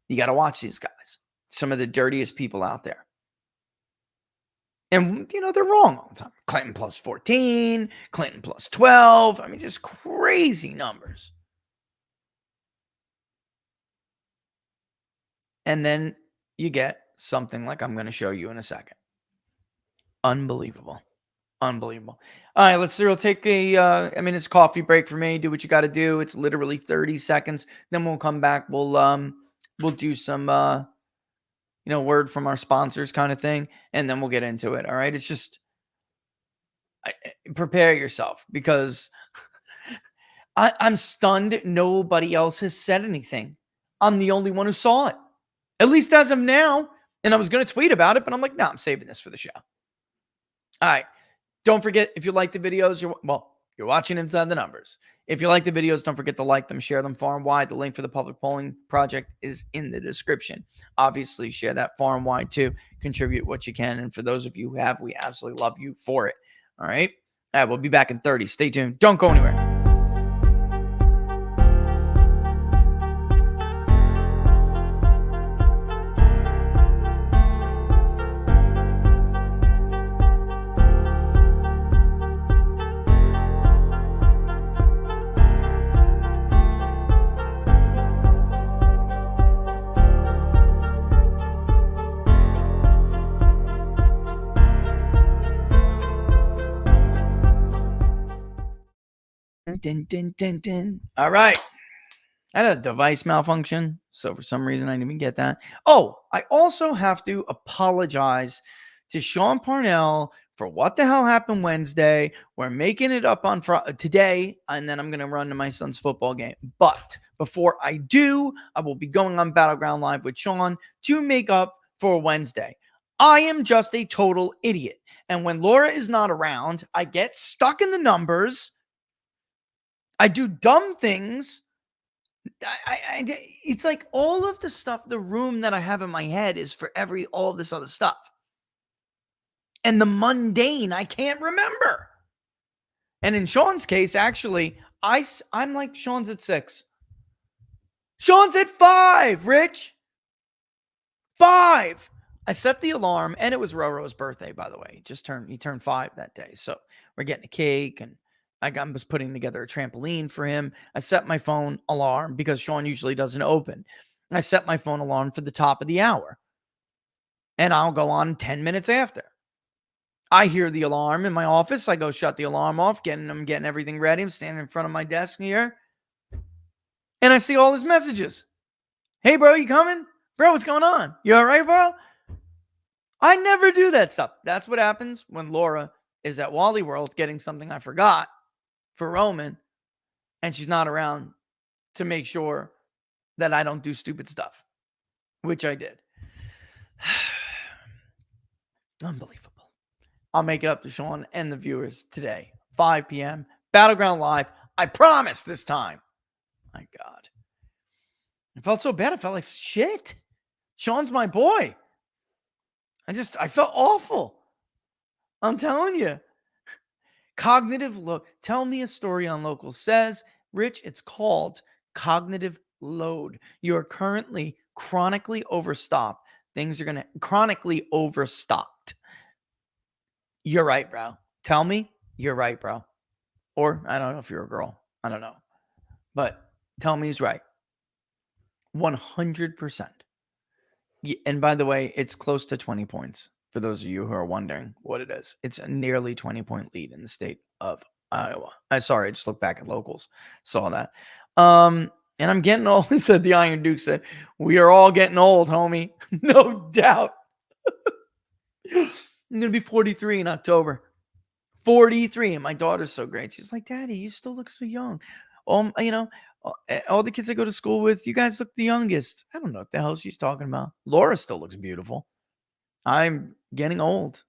you got to watch these guys. Some of the dirtiest people out there. And, they're wrong all the time. Clinton +14, Clinton +12. I mean, just crazy numbers. And then you get something like I'm going to show you in a second. Unbelievable. Unbelievable. All right, we'll take it's a coffee break for me. Do what you got to do. It's literally 30 seconds. Then we'll come back. We'll do some, word from our sponsors kind of thing, and then we'll get into it. All right. It's just prepare yourself, because I'm stunned nobody else has said anything. I'm the only one who saw it, at least as of now. And I was going to tweet about it, but I'm like, no, I'm saving this for the show. All right. Don't forget, if you like the videos, you're watching Inside the Numbers. If you like the videos, don't forget to like them, share them far and wide. The link for the public polling project is in the description. Obviously, share that far and wide too. Contribute what you can. And for those of you who have, we absolutely love you for it. All right. All right. We'll be back in 30. Stay tuned. Don't go anywhere. All right. I had a device malfunction, so for some reason I didn't even get that. Oh, I also have to apologize to Sean Parnell for what the hell happened Wednesday. We're making it up on today, and then I'm going to run to my son's football game. But before I do, I will be going on Battleground Live with Sean to make up for Wednesday. I am just a total idiot. And when Laura is not around, I get stuck in the numbers. I do dumb things. It's like all of the stuff, the room that I have in my head is for all this other stuff. And the mundane, I can't remember. And in Sean's case, actually, I'm like, Sean's at 6. Sean's at 5, Rich. 5. I set the alarm, and it was Roro's birthday, by the way. He turned 5 that day. So we're getting a cake, and I was putting together a trampoline for him. I set my phone alarm because Sean usually doesn't open. I set my phone alarm for the top of the hour, and I'll go on 10 minutes after. I hear the alarm in my office. I go shut the alarm off, I'm getting everything ready. I'm standing in front of my desk here, and I see all his messages. Hey, bro, you coming? Bro, what's going on? You all right, bro? I never do that stuff. That's what happens when Laura is at Wally World getting something I forgot for Roman, and she's not around to make sure that I don't do stupid stuff, which I did. Unbelievable. I'll make it up to Sean and the viewers today, 5 p.m. Battleground Live. I promise this time. My God. I felt so bad. I felt like shit. Sean's my boy. I felt awful. I'm telling you. Cognitive load. Tell me a story on Local says, Rich, it's called cognitive load. You are currently chronically overstocked. Things are going to chronically overstocked. You're right, bro. Tell me you're right, bro. Or I don't know if you're a girl. I don't know. But tell me he's right. 100%. And by the way, it's close to 20 points. For those of you who are wondering what it is, it's a nearly 20-point lead in the state of Iowa. I just looked back at Locals, saw that. And I'm getting old. He said, the Iron Duke said, we are all getting old, homie. No doubt. I'm going to be 43 in October. 43. And my daughter's so great. She's like, Daddy, you still look so young. All the kids I go to school with, you guys look the youngest. I don't know what the hell she's talking about. Laura still looks beautiful. I'm getting old.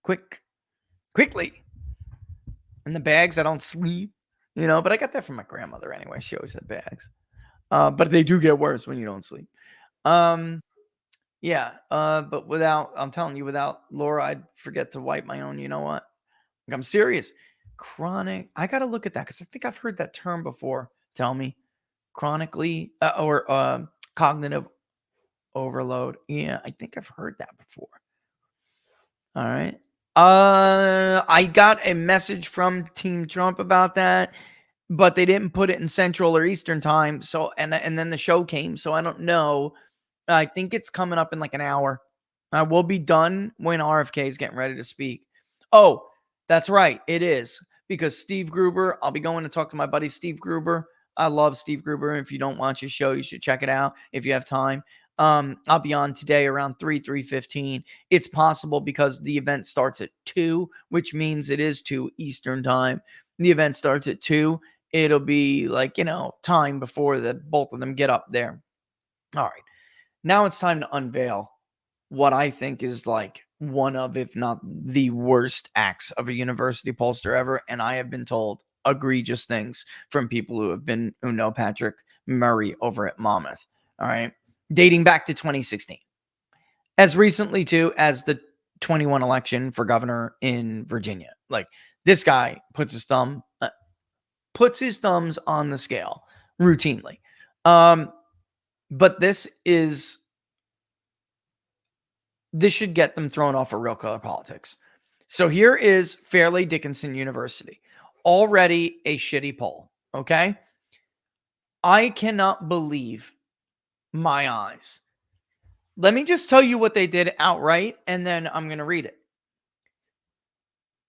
Quickly. And the bags, I don't sleep, but I got that from my grandmother anyway. She always had bags. But they do get worse when you don't sleep. But I'm telling you, without Laura, I'd forget to wipe my own, you know what? Like, I'm serious. Chronic. I got to look at that because I think I've heard that term before. Tell me. Chronically or cognitive overload. Yeah, I think I've heard that before. All right. I got a message from Team Trump about that, but they didn't put it in Central or Eastern time. So, and then the show came. So I don't know. I think it's coming up in like an hour. I will be done when RFK is getting ready to speak. Oh, that's right. It is because Steve Gruber, I'll be going to talk to my buddy, Steve Gruber. I love Steve Gruber. If you don't watch his show, you should check it out if you have time. I'll be on today around 3:15. It's possible because the event starts at 2, which means it is 2 Eastern time. The event starts at 2. It'll be like, time before both of them get up there. All right. Now it's time to unveil what I think is like one of, if not the worst acts of a university pollster ever. And I have been told egregious things from people who know Patrick Murray over at Monmouth. All right. Dating back to 2016. As recently too as the 21 election for governor in Virginia. Like, this guy puts his thumbs on the scale routinely. But this should get them thrown off of real color politics. So here is Fairleigh Dickinson University. Already a shitty poll. Okay. I cannot believe my eyes. Let me just tell you what they did outright, and then I'm going to read it.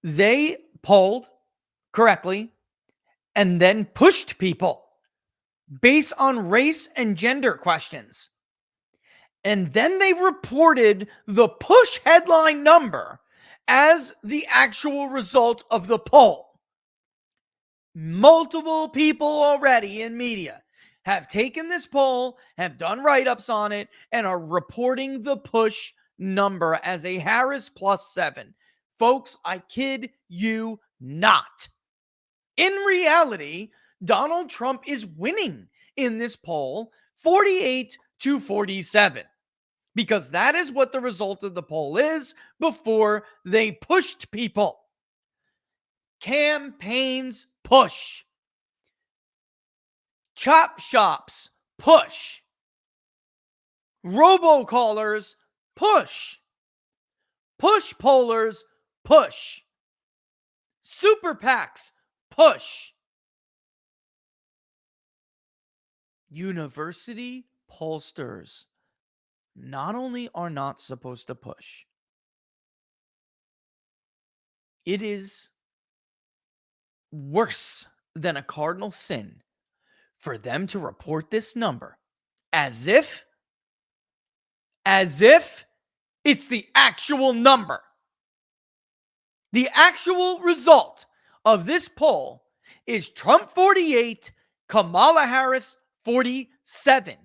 They polled correctly and then pushed people based on race and gender questions. And then they reported the push headline number as the actual result of the poll. Multiple people already in media have taken this poll, have done write-ups on it, and are reporting the push number as a Harris +7. Folks, I kid you not. In reality, Donald Trump is winning in this poll 48-47, because that is what the result of the poll is before they pushed people. Campaigns push. Chop shops push. Robocallers push. Push pollers push. Super PACs push. University pollsters not only are not supposed to push, it is worse than a cardinal sin for them to report this number as if it's the actual number. The actual result of this poll is Trump 48, Kamala Harris 47.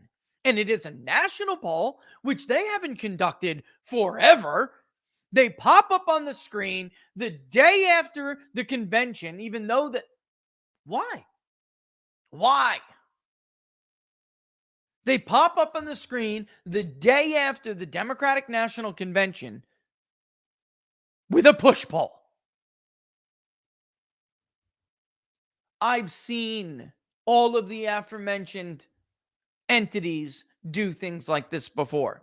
And it is a national poll, which they haven't conducted forever. They pop up on the screen the day after the convention, even though that... Why? They pop up on the screen the day after the Democratic National Convention with a push poll. I've seen all of the aforementioned entities do things like this before.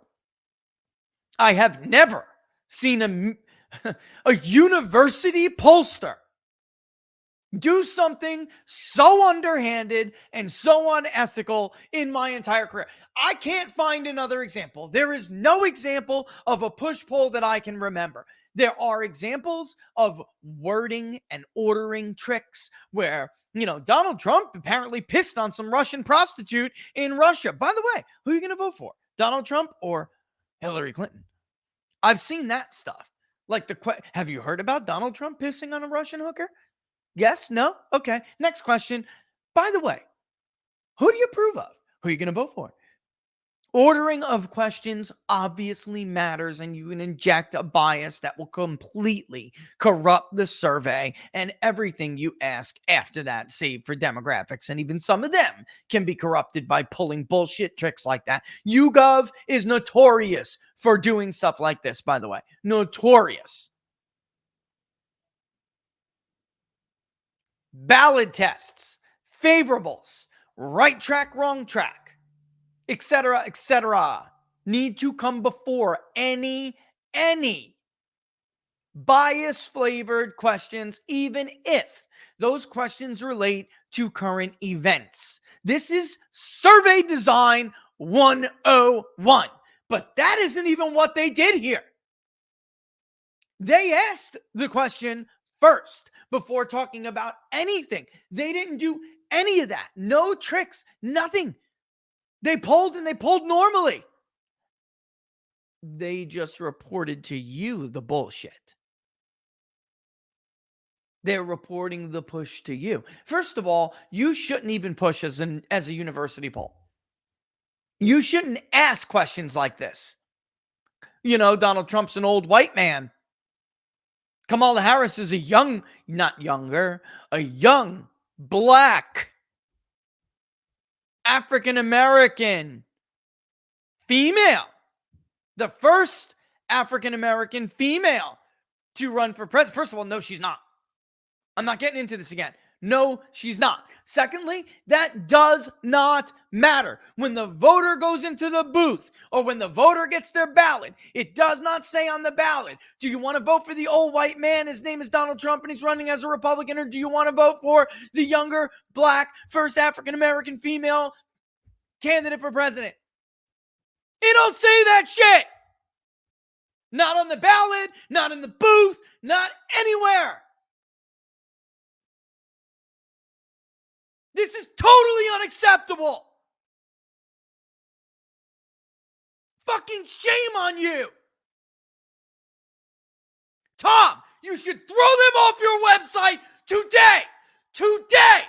I have never seen a university pollster do something so underhanded and so unethical in my entire career. I can't find another example. There is no example of a push poll that I can remember. There are examples of wording and ordering tricks where, Donald Trump apparently pissed on some Russian prostitute in Russia. By the way, who are you going to vote for? Donald Trump or Hillary Clinton? I've seen that stuff. Like have you heard about Donald Trump pissing on a Russian hooker? Yes? No? Okay. Next question. By the way, who do you approve of? Who are you going to vote for? Ordering of questions obviously matters, and you can inject a bias that will completely corrupt the survey and everything you ask after that, save for demographics. And even some of them can be corrupted by pulling bullshit tricks like that. YouGov is notorious for doing stuff like this, by the way. Notorious. Ballot tests, favorables, right track, wrong track, etc., need to come before any bias-flavored questions, even if those questions relate to current events. This is survey design 101. But that isn't even what they did here. They asked the question first before talking about anything. They didn't do any of that. No tricks, nothing. They polled and they polled normally. They just reported to you the bullshit. They're reporting the push to you. First of all, you shouldn't even push as a university poll. You shouldn't ask questions like this. You know, Donald Trump's an old white man. Kamala Harris is a young black African American female. The first African American female to run for president. First of all, no, she's not. I'm not getting into this again. No, she's not. Secondly, that does not matter. When the voter goes into the booth or when the voter gets their ballot, it does not say on the ballot, do you want to vote for the old white man? His name is Donald Trump and he's running as a Republican, or do you want to vote for the younger, black, first African-American female candidate for president? It don't say that shit. Not on the ballot, not in the booth, not anywhere. This is totally unacceptable. Fucking shame on you. Tom, you should throw them off your website today. Today.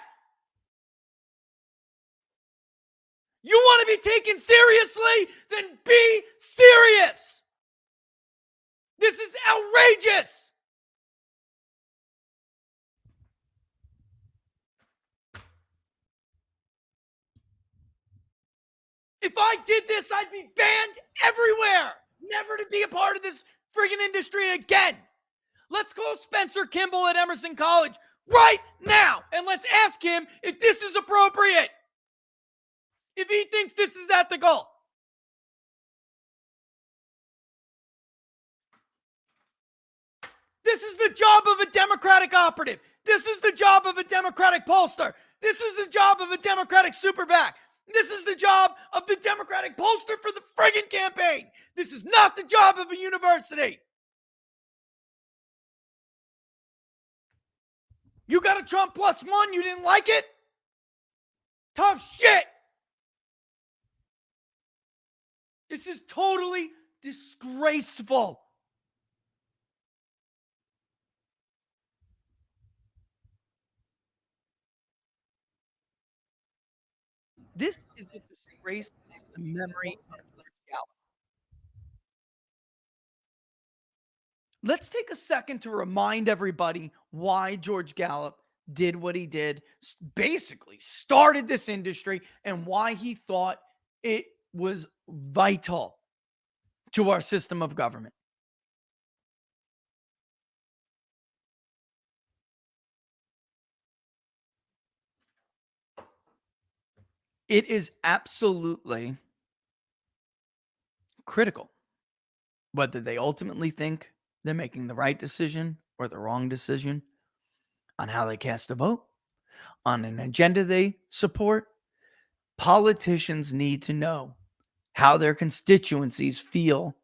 You want to be taken seriously? Then be serious. This is outrageous. If I did this, I'd be banned everywhere. Never to be a part of this friggin' industry again. Let's go Spencer Kimball at Emerson College right now, and let's ask him if this is appropriate. If he thinks this is ethical. This is the job of a Democratic operative. This is the job of a Democratic pollster. This is the job of a Democratic super PAC. This is the job of the Democratic pollster for the friggin' campaign. This is not the job of a university. You got a Trump +1, you didn't like it? Tough shit. This is totally disgraceful. This is a disgrace to the memory of George Gallup. Let's take a second to remind everybody why George Gallup did what he did, basically started this industry, and why he thought it was vital to our system of government. It is absolutely critical whether they ultimately think they're making the right decision or the wrong decision on how they cast a vote, on an agenda they support. Politicians need to know how their constituencies feel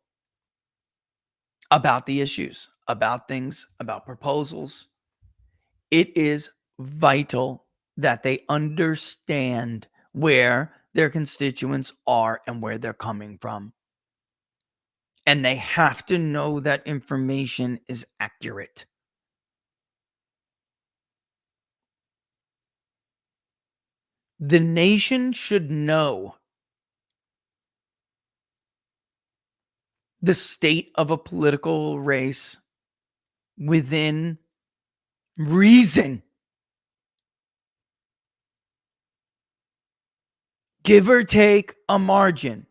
about the issues, about things, about proposals. It is vital that they understand where their constituents are and where they're coming from. And they have to know that information is accurate. The nation should know the state of a political race within reason. Give or take a margin,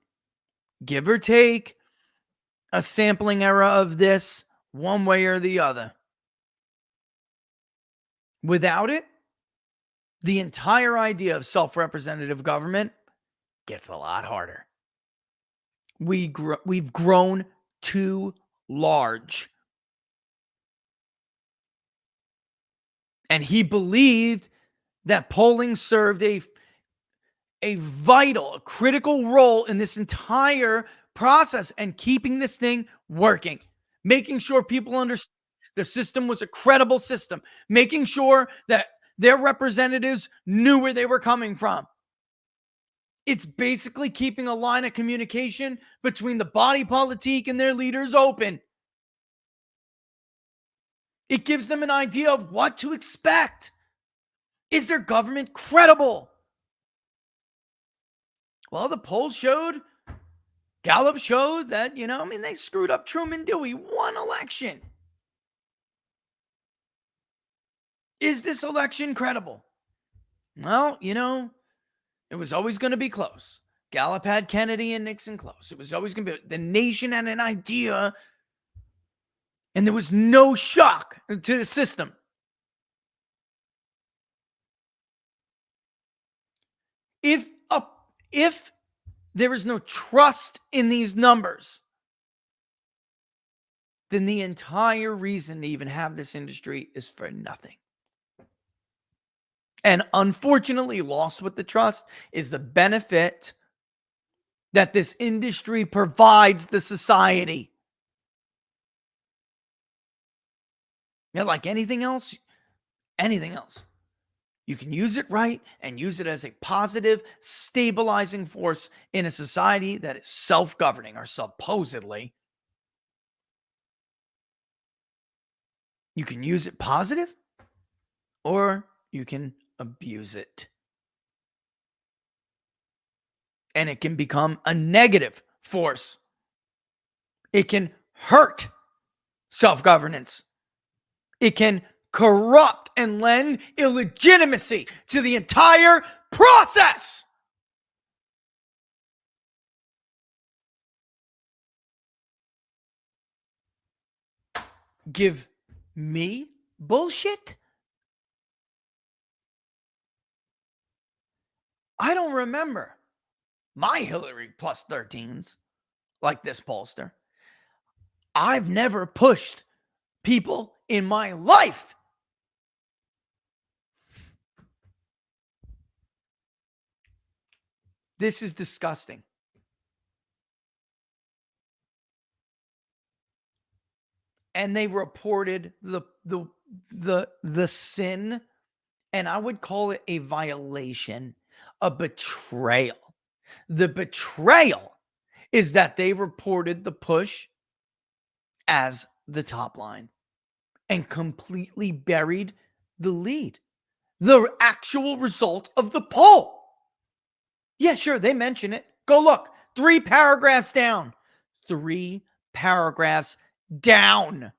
give or take a sampling error of this one way or the other. Without it, the entire idea of self-representative government gets a lot harder. We've grown too large. And he believed that polling served a vital, a critical role in this entire process and keeping this thing working, making sure people understand the system was a credible system, making sure that their representatives knew where they were coming from. It's basically keeping a line of communication between the body politique and their leaders open. It gives them an idea of what to expect. Is their government credible? Well, the polls showed, Gallup showed that, they screwed up Truman Dewey one election. Is this election credible? Well, it was always going to be close. Gallup had Kennedy and Nixon close. It was always going to be, the nation had an idea, and there was no shock to the system. If there is no trust in these numbers, then the entire reason to even have this industry is for nothing. And unfortunately, lost with the trust is the benefit that this industry provides the society. Like anything else, you can use it right and use it as a positive, stabilizing force in a society that is self-governing, or supposedly. You can use it positive, or you can abuse it. And it can become a negative force. It can hurt self-governance. It can corrupt and lend illegitimacy to the entire process. Give me bullshit? I don't remember my Hillary plus 13s like this pollster. I've never pushed people in my life. This is disgusting. And they reported the sin, and I would call it a violation, a betrayal. The betrayal is that they reported the push as the top line and completely buried the lead, the actual result of the poll. Yeah, sure, they mention it. Go look. 3 paragraphs down. 3 paragraphs down.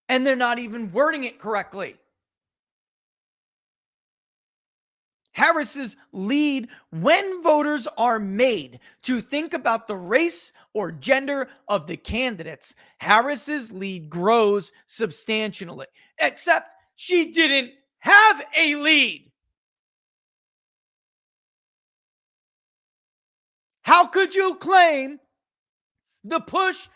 And they're not even wording it correctly. Harris's lead, when voters are made to think about the race or gender of the candidates, Harris's lead grows substantially. Except she didn't have a lead. How could you claim the push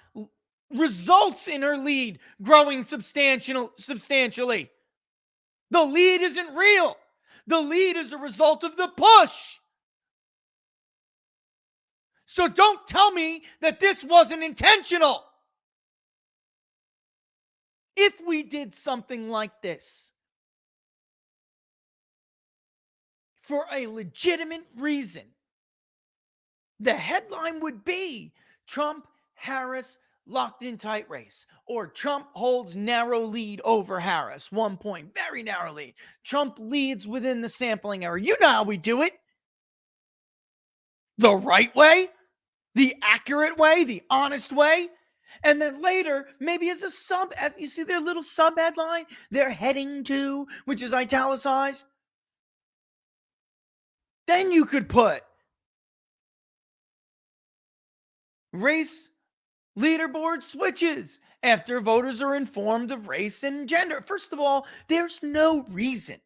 results in her lead growing substantially? The lead isn't real. The lead is a result of the push. So don't tell me that this wasn't intentional. If we did something like this for a legitimate reason, the headline would be Trump-Harris locked in tight race, or Trump holds narrow lead over Harris, 1 point, very narrow lead. Trump leads within the sampling error. You know how we do it. The right way, the accurate way, the honest way. And then later, maybe as a sub, you see their little sub headline they're heading to, which is italicized. Then you could put race leaderboard switches after voters are informed of race and gender. First of all, there's no legitimate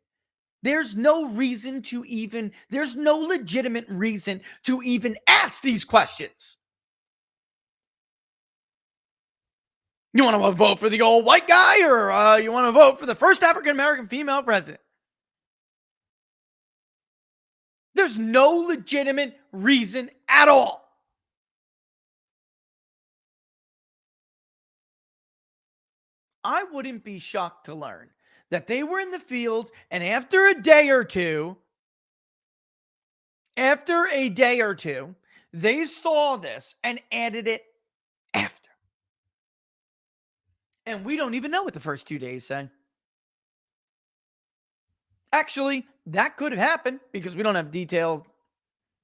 reason to even ask these questions. You want to vote for the old white guy, or you want to vote for the first African-American female president? There's no legitimate reason at all. I wouldn't be shocked to learn that they were in the field, and after a day or two, After a day or two, they saw this and added it after. And we don't even know what the first 2 days say. Actually, that could have happened because we don't have detailed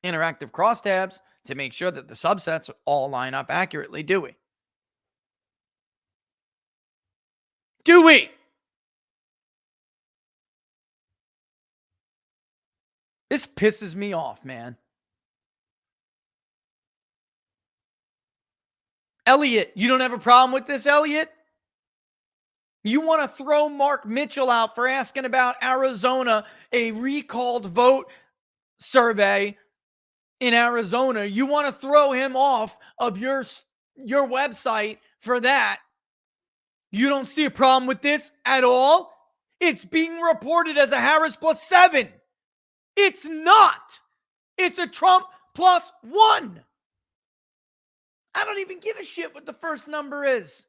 interactive crosstabs to make sure that the subsets all line up accurately, do we? Do we? This pisses me off, man. Elliot, you don't have a problem with this, Elliot? You want to throw Mark Mitchell out for asking about Arizona, a recalled vote survey in Arizona. You want to throw him off of your website for that. You don't see a problem with this at all? It's being reported as a Harris +7. It's not. It's a Trump +1. I don't even give a shit what the first number is.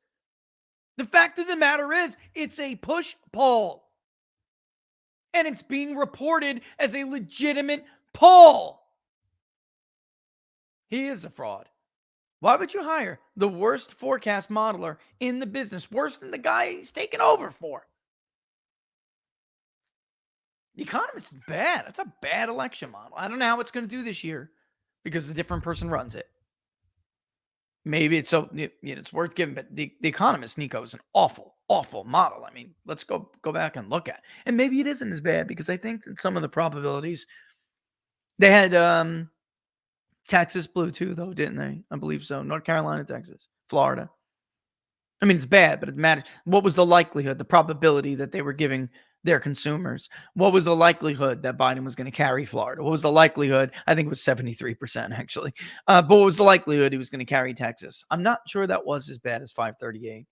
The fact of the matter is, it's a push poll. And it's being reported as a legitimate poll. He is a fraud. Why would you hire the worst forecast modeler in the business, worse than the guy he's taken over for? The Economist is bad. That's a bad election model. I don't know how it's going to do this year because a different person runs it. Maybe it's it's worth giving, but the Economist, Nico, is an awful, awful model. I mean, let's go back and look at it. And maybe it isn't as bad because I think that some of the probabilities, they had Texas blew too, though, didn't they? I believe so. North Carolina, Texas, Florida. I mean, it's bad, but it matters. What was the likelihood, the probability that they were giving their consumers? What was the likelihood that Biden was going to carry Florida? What was the likelihood? I think it was 73%, actually. But what was the likelihood he was going to carry Texas? I'm not sure that was as bad as 538.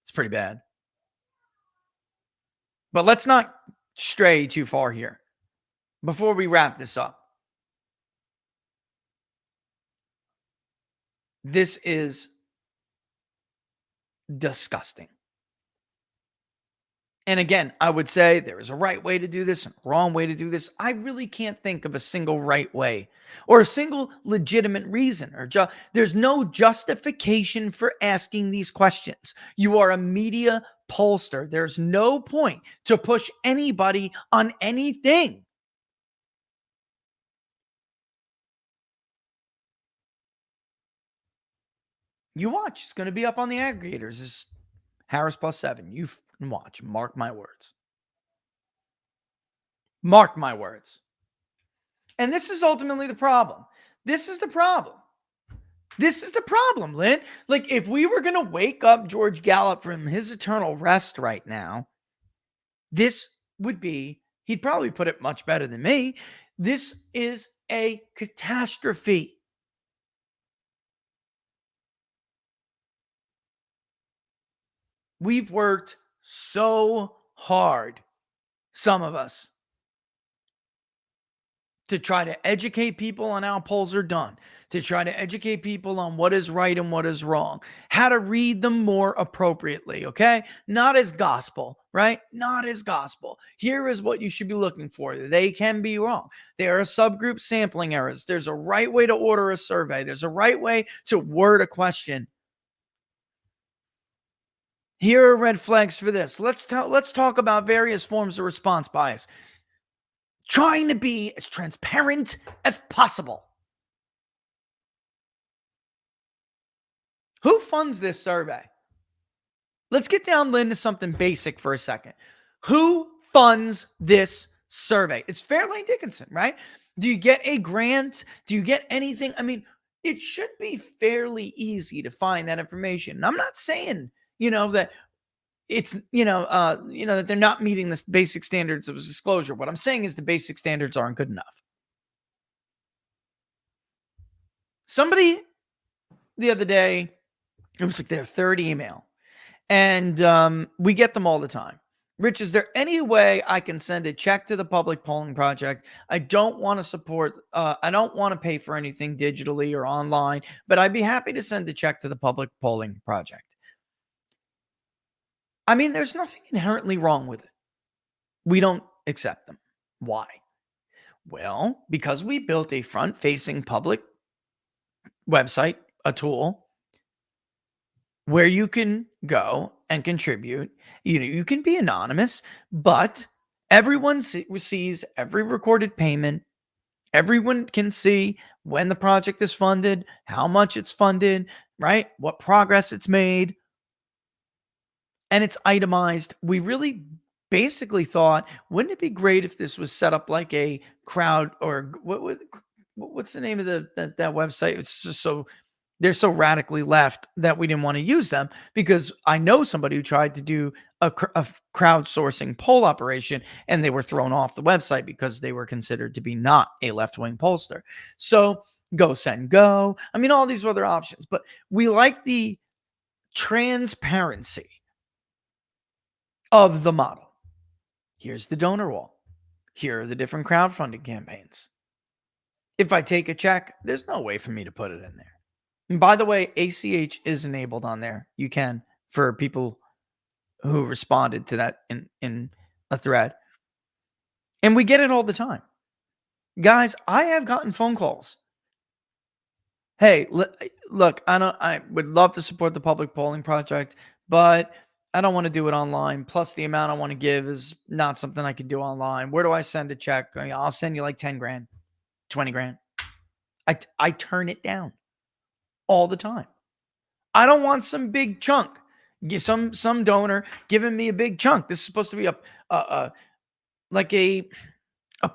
It's pretty bad. But let's not stray too far here before we wrap this up. This is disgusting. And again, I would say there is a right way to do this and a wrong way to do this. I really can't think of a single right way or a single legitimate reason. There's no justification for asking these questions. You are a media pollster. There's no point to push anybody on anything. You watch. It's going to be up on the aggregators. It's Harris +7. You watch. Mark my words. Mark my words. And this is ultimately the problem. This is the problem. This is the problem, Lynn. Like, if we were going to wake up George Gallup from his eternal rest right now, this would be, he'd probably put it much better than me. This is a catastrophe. We've worked so hard, some of us, to try to educate people on how polls are done, to try to educate people on what is right and what is wrong, how to read them more appropriately, okay? Not as gospel, right? Not as gospel. Here is what you should be looking for. They can be wrong. There are subgroup sampling errors. There's a right way to order a survey. There's a right way to word a question. Here are red flags for this. Let's talk about various forms of response bias. Trying to be as transparent as possible. Who funds this survey? Let's get down, Lynn, to something basic for a second. Who funds this survey? It's Fairlane Dickinson, right? Do you get a grant? Do you get anything? I mean, it should be fairly easy to find that information. And I'm not saying, that it's, that they're not meeting the basic standards of disclosure. What I'm saying is the basic standards aren't good enough. Somebody the other day, it was like their third email, and we get them all the time. Rich, is there any way I can send a check to the Public Polling Project? I don't want to support, I don't want to pay for anything digitally or online, but I'd be happy to send a check to the Public Polling Project. I mean, there's nothing inherently wrong with it. We don't accept them. Why? Well, because we built a front-facing public website, a tool where you can go and contribute. You can be anonymous, but everyone sees every recorded payment. Everyone can see when the project is funded, how much it's funded, right? What progress it's made, and it's itemized. We really basically thought, wouldn't it be great if this was set up like a crowd or what's the name of that website? It's just so they're so radically left that we didn't want to use them, because I know somebody who tried to do a crowdsourcing poll operation and they were thrown off the website because they were considered to be not a left-wing pollster. So Go Send Go. I mean, all these other options, but we like the transparency of the model. Here's the donor wall. Here are the different crowdfunding campaigns. If I take a check, there's no way for me to put it in there. And by the way, ACH is enabled on there. You can, for people who responded to that in a thread. And we get it all the time. Guys, I have gotten phone calls. Hey, look, I would love to support the public polling project, but I don't want to do it online. Plus, the amount I want to give is not something I could do online. Where do I send a check? I'll send you like 10 grand, 20 grand. I turn it down all the time. I don't want some big chunk. Some donor giving me a big chunk. This is supposed to be a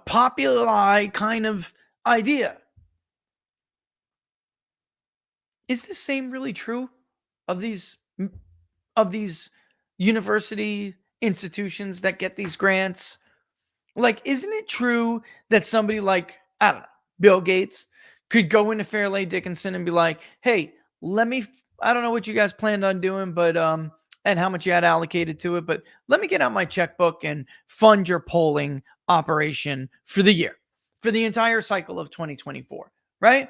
popular kind of idea. Is the same really true of these university institutions that get these grants? Like, isn't it true that somebody like, I don't know, Bill Gates could go into Fairleigh Dickinson and be like, hey, I don't know what you guys planned on doing, but and how much you had allocated to it, but let me get out my checkbook and fund your polling operation for the year, for the entire cycle of 2024, right?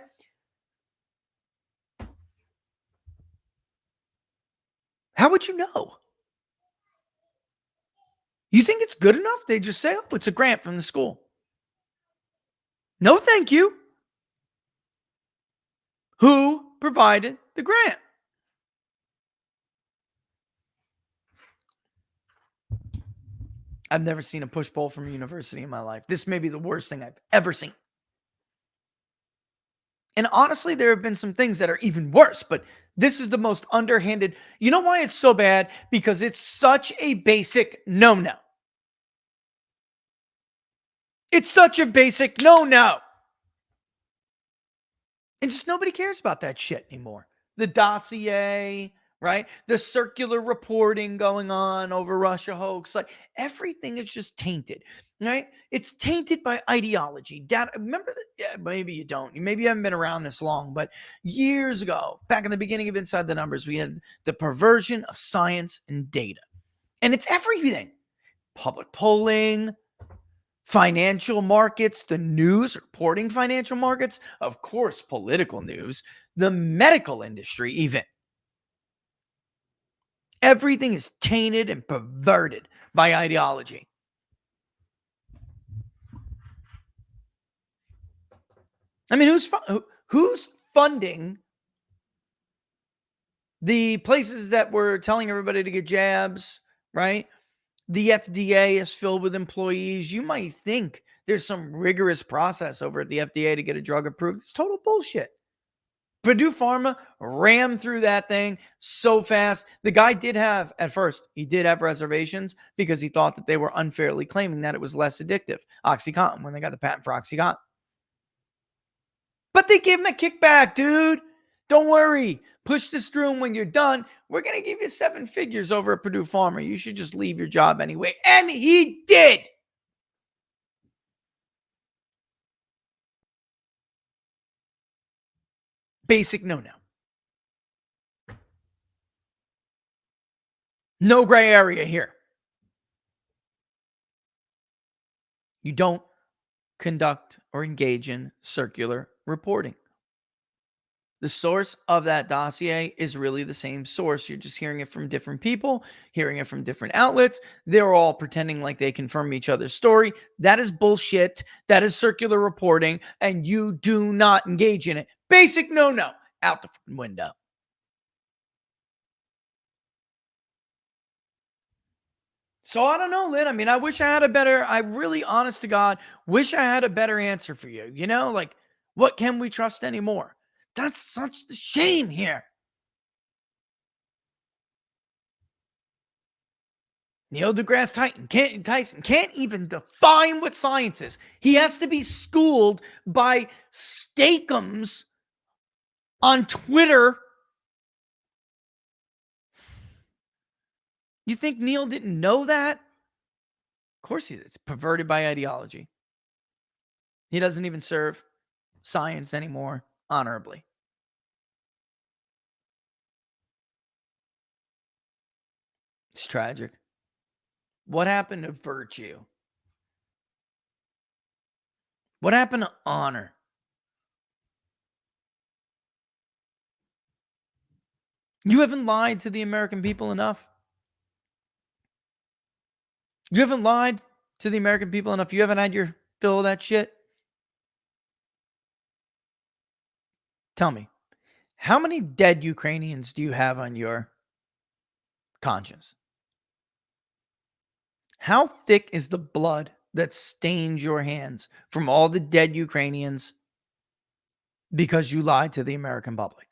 How would you know? You think it's good enough? They just say, oh, it's a grant from the school. No, thank you. Who provided the grant? I've never seen a push poll from a university in my life. This may be the worst thing I've ever seen. And honestly, there have been some things that are even worse, but this is the most underhanded. You know why it's so bad? Because it's such a basic no-no. It's such a basic no-no. And just nobody cares about that shit anymore. The dossier, right? The circular reporting going on over Russia hoax. Like, everything is just tainted, right? It's tainted by ideology. Data. Remember that? Yeah, maybe you don't. Maybe you haven't been around this long, but years ago, back in the beginning of Inside the Numbers, we had the perversion of science and data. And it's everything. Public polling, financial markets, the news reporting financial markets, of course, political news, the medical industry, even. Everything is tainted and perverted by ideology. I mean, who's funding the places that were telling everybody to get jabs, right? The FDA is filled with employees. You might think there's some rigorous process over at the FDA to get a drug approved. It's total bullshit. Purdue Pharma rammed through that thing so fast. The guy did have, at first, he did have reservations because he thought that they were unfairly claiming that it was less addictive. OxyContin, when they got the patent for OxyContin. But they gave him a kickback, dude. Don't worry. Push this through, and when you're done, we're going to give you 7 figures over at Purdue Pharma. You should just leave your job anyway. And he did. Basic no-no. No gray area here. You don't conduct or engage in circular reporting. The source of that dossier is really the same source. You're just hearing it from different people, hearing it from different outlets. They're all pretending like they confirm each other's story. That is bullshit. That is circular reporting, and you do not engage in it. Basic no-no. Out the window. So I don't know, Lynn. I mean, I wish I had a better, I really, honest to God, wish I had a better answer for you. You know, like, what can we trust anymore? That's such the shame here. Neil deGrasse Tyson can't even define what science is. He has to be schooled by Steakums on Twitter. You think Neil didn't know that? Of course he did. It's perverted by ideology. He doesn't even serve science anymore honorably. It's tragic. What happened to virtue? What happened to honor? You haven't lied to the American people enough. You haven't lied to the American people enough. You haven't had your fill of that shit. Tell me, how many dead Ukrainians do you have on your conscience? How thick is the blood that stains your hands from all the dead Ukrainians because you lied to the American public?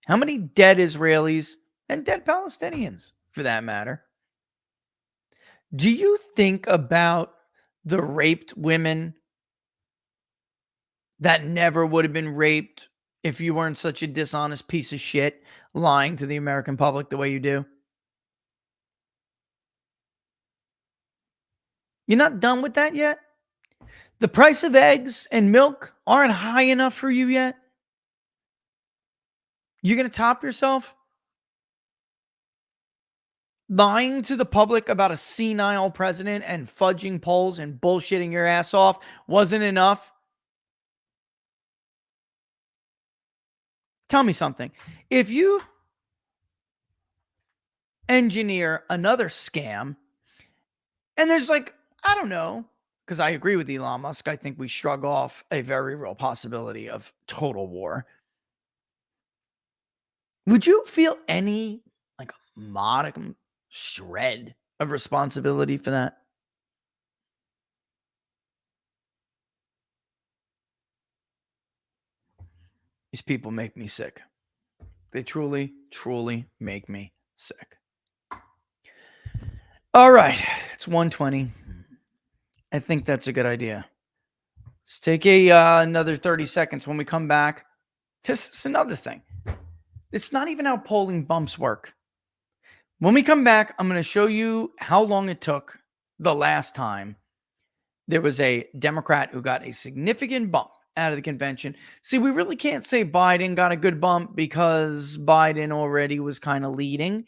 How many dead Israelis and dead Palestinians, for that matter, do you think about the raped women that never would have been raped if you weren't such a dishonest piece of shit lying to the American public the way you do? You're not done with that yet? The price of eggs and milk aren't high enough for you yet? You're going to top yourself? Lying to the public about a senile president and fudging polls and bullshitting your ass off wasn't enough? Tell me something. If you engineer another scam, and there's like, I don't know, because I agree with Elon Musk, I think we shrug off a very real possibility of total war. Would you feel any like modicum shred of responsibility for that? These people make me sick. They truly, truly make me sick. All right. It's 1:20. I think that's a good idea. Let's take another 30 seconds. When we come back, this is another thing. It's not even how polling bumps work. When we come back, I'm going to show you how long it took the last time there was a Democrat who got a significant bump out of the convention. See, we really can't say Biden got a good bump because Biden already was kind of leading.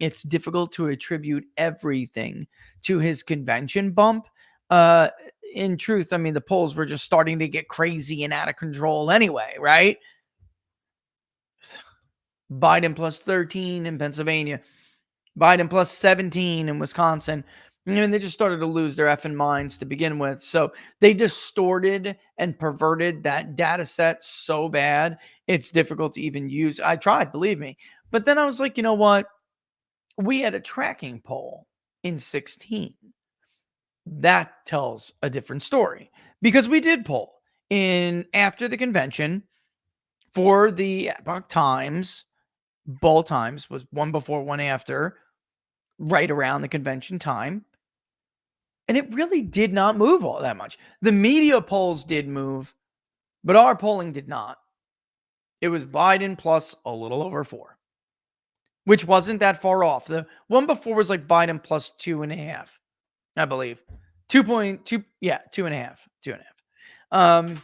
It's difficult to attribute everything to his convention bump. In truth, I mean, the polls were just starting to get crazy and out of control anyway, right? Biden plus 13 in Pennsylvania, Biden plus 17 in Wisconsin. I mean, they just started to lose their effing minds to begin with. So they distorted and perverted that data set so bad, it's difficult to even use. I tried, believe me. But then I was like, you know what? We had a tracking poll in 16. That tells a different story because we did poll in after the convention for the Epoch Times. Both times was one before, one after, right around the convention time. And it really did not move all that much. The media polls did move, but our polling did not. It was Biden plus a little over 4, which wasn't that far off. The one before was like Biden plus 2.5, I believe. 2.2, yeah, 2.5, 2.5.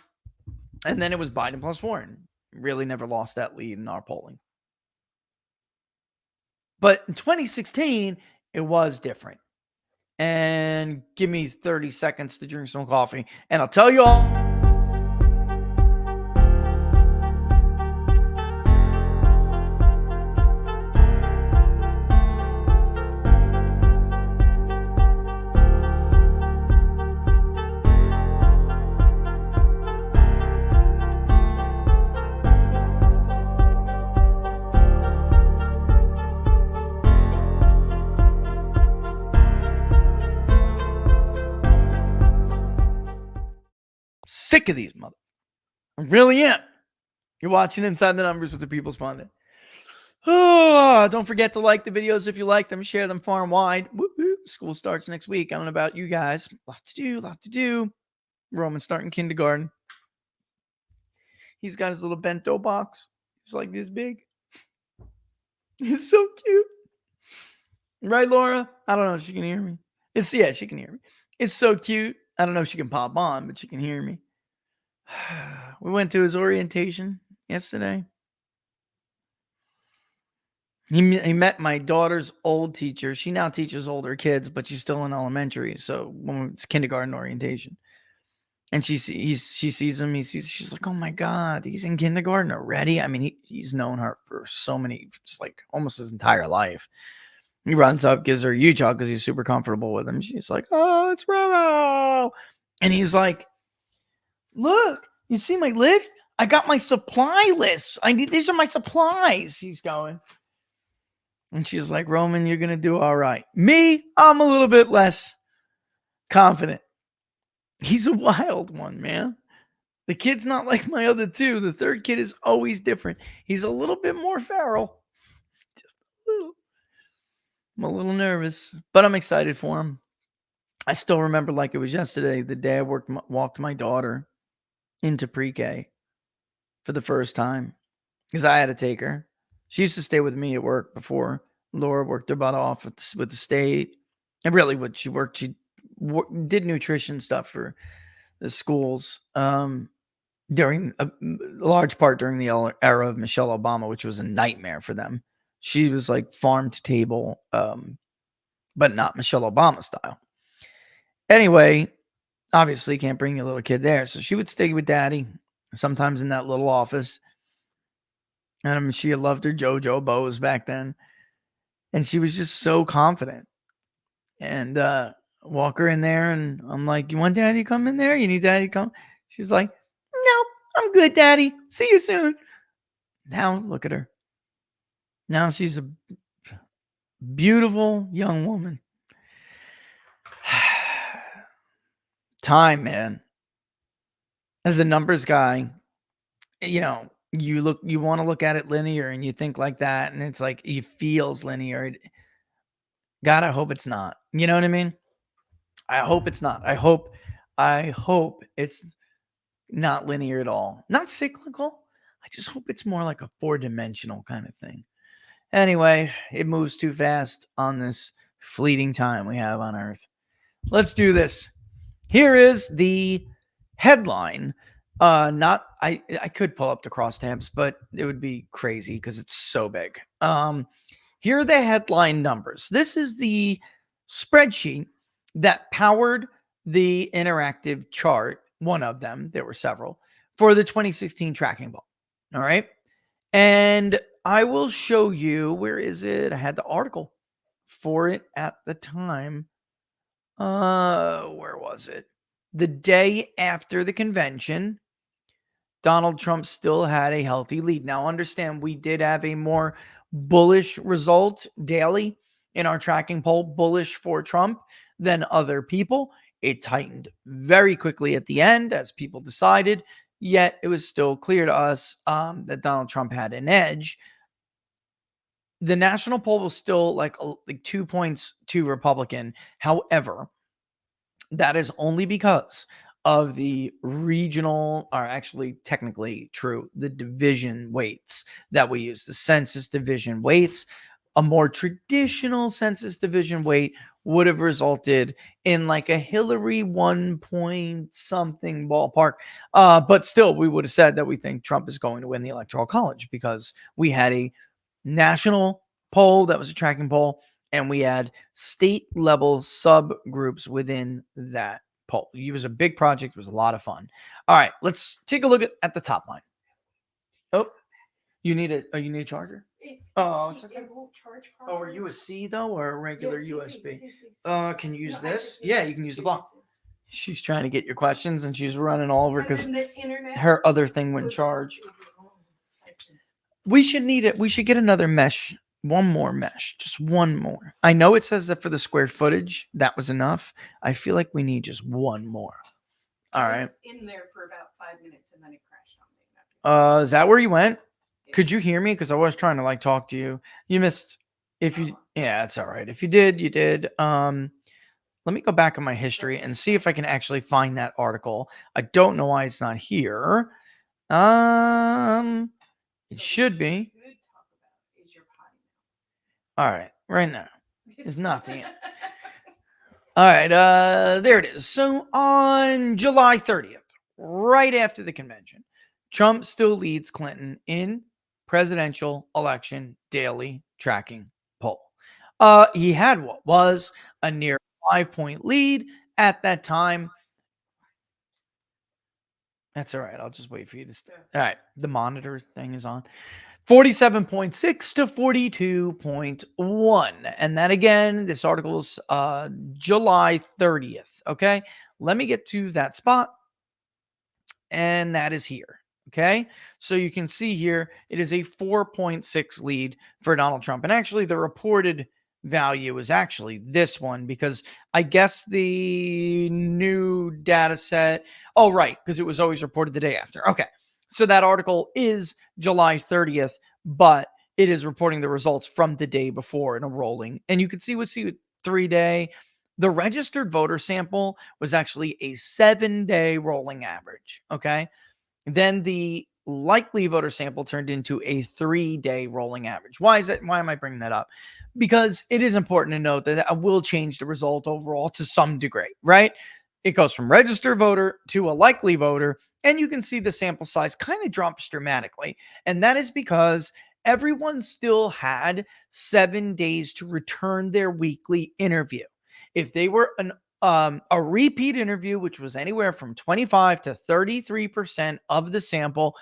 And then it was Biden plus 4, and really never lost that lead in our polling. But in 2016, it was different. And give me 30 seconds to drink some coffee, and I'll tell you all. sick of these mother. I really am. You're watching Inside the Numbers with the People's Pundit. Oh, don't forget to like the videos if you like them. Share them far and wide. Woo-hoo. School starts next week. I don't know about you guys. Lot to do. Roman's starting kindergarten. He's got his little bento box. It's like this big. It's so cute. Right, Laura? I don't know if she can hear me. Yeah, she can hear me. It's so cute. I don't know if she can pop on, but she can hear me. We went to his orientation yesterday. He met my daughter's old teacher. She now teaches older kids, but she's still in elementary. So when it's kindergarten orientation. And she sees him. She's like, oh my God, he's in kindergarten already. I mean, he's known her for so many, just like almost his entire life. He runs up, gives her a huge hug because he's super comfortable with him. She's like, oh, it's Romo. And he's like, look, you see my list? I got my supply list. These are my supplies. He's going. And she's like, Roman, you're going to do all right. Me, I'm a little bit less confident. He's a wild one, man. The kid's not like my other two. The third kid is always different. He's a little bit more feral. Just a little. I'm a little nervous, but I'm excited for him. I still remember like it was yesterday, the day I walked my daughter into pre-K for the first time because I had to take her. She used to stay with me at work before. Laura worked her butt off with the state. And really what she worked, she did nutrition stuff for the schools during a large part during the era of Michelle Obama, which was a nightmare for them. She was like farm to table, but not Michelle Obama style. Anyway, obviously can't bring your little kid there. So she would stay with daddy, sometimes in that little office. And she had loved her JoJo bows back then. And she was just so confident. And walk her in there, and I'm like, you want daddy to come in there? You need daddy to come? She's like, no, I'm good, daddy. See you soon. Now look at her. Now she's a beautiful young woman. Time, man. As a numbers guy, you know, you want to look at it linear and you think like that, and it's like it feels linear. God, I hope it's not. You know what I mean? I hope it's not. I hope it's not linear at all. Not cyclical. I just hope it's more like a 4-dimensional kind of thing. Anyway, it moves too fast on this fleeting time we have on Earth. Let's do this. Here is the headline. I could pull up the crosstabs, but it would be crazy because it's so big. Here are the headline numbers. This is the spreadsheet that powered the interactive chart. One of them, there were several, for the 2016 tracking ball. All right. And I will show you, where is it? I had the article for it at the time. Where was it? The day after the convention, Donald Trump still had a healthy lead. Now, understand, we did have a more bullish result daily in our tracking poll, bullish for Trump than other people. It tightened very quickly at the end as people decided, yet it was still clear to us that Donald Trump had an edge. The national poll was still like 2 points to Republican. However, that is only because of the regional, or actually technically true, the division weights that we use, the census division weights. A more traditional census division weight would have resulted in like a Hillary 1 point something ballpark. But still, we would have said that we think Trump is going to win the Electoral College because we had a national poll that was a tracking poll, and we had state level subgroups within that poll. It was a big project. It was a lot of fun. All right, let's take a look at the top line. Oh, you need a charger? Oh, it's okay. It won't charge Oh, or properly. USB though, or a regular Yeah, USB? CC. Can you use No, I this? just Yeah, use you can use the CC. block. She's trying to get your questions, and she's running all over And because then the internet her other thing wouldn't goes charge. over all types of- We should need it. We should get another mesh. One more mesh. Just one more. I know it says that for the square footage, that was enough. I feel like we need just one more. All I right. was in there for about 5 minutes and then it crashed on me. Is that where you went? Yeah. Could you hear me? Because I was trying to like talk to you. You missed. If you, yeah, it's all right. If you did, you did. Let me go back in my history and see if I can actually find that article. I don't know why it's not here. It So should what be. you could talk about is your potty All right, right now. mouth. There's nothing. All right, there it is. So on July 30th, right after the convention, Trump still leads Clinton in presidential election daily tracking poll. He had what was a near 5-point lead at that time. That's all right. I'll just wait for you to stay. All right, the monitor thing is on. 47.6 to 42.1. And that again, this article's July 30th. Okay. Let me get to that spot. And that is here. Okay. So you can see here, it is a 4.6 lead for Donald Trump. And actually, the reported value is actually this one because I guess the new data set. Oh, right. Because it was always reported the day after. Okay. So that article is July 30th, but it is reporting the results from the day before in a rolling. And you can see with 3-day, the registered voter sample was actually a 7-day rolling average. Okay. Then the likely voter sample turned into a 3-day rolling average. Why is that? Why am I bringing that up? Because it is important to note that that will change the result overall to some degree, right? It goes from registered voter to a likely voter. And you can see the sample size kind of drops dramatically. And that is because everyone still had 7 days to return their weekly interview. If they were a repeat interview, which was anywhere from 25 to 33% of the sample,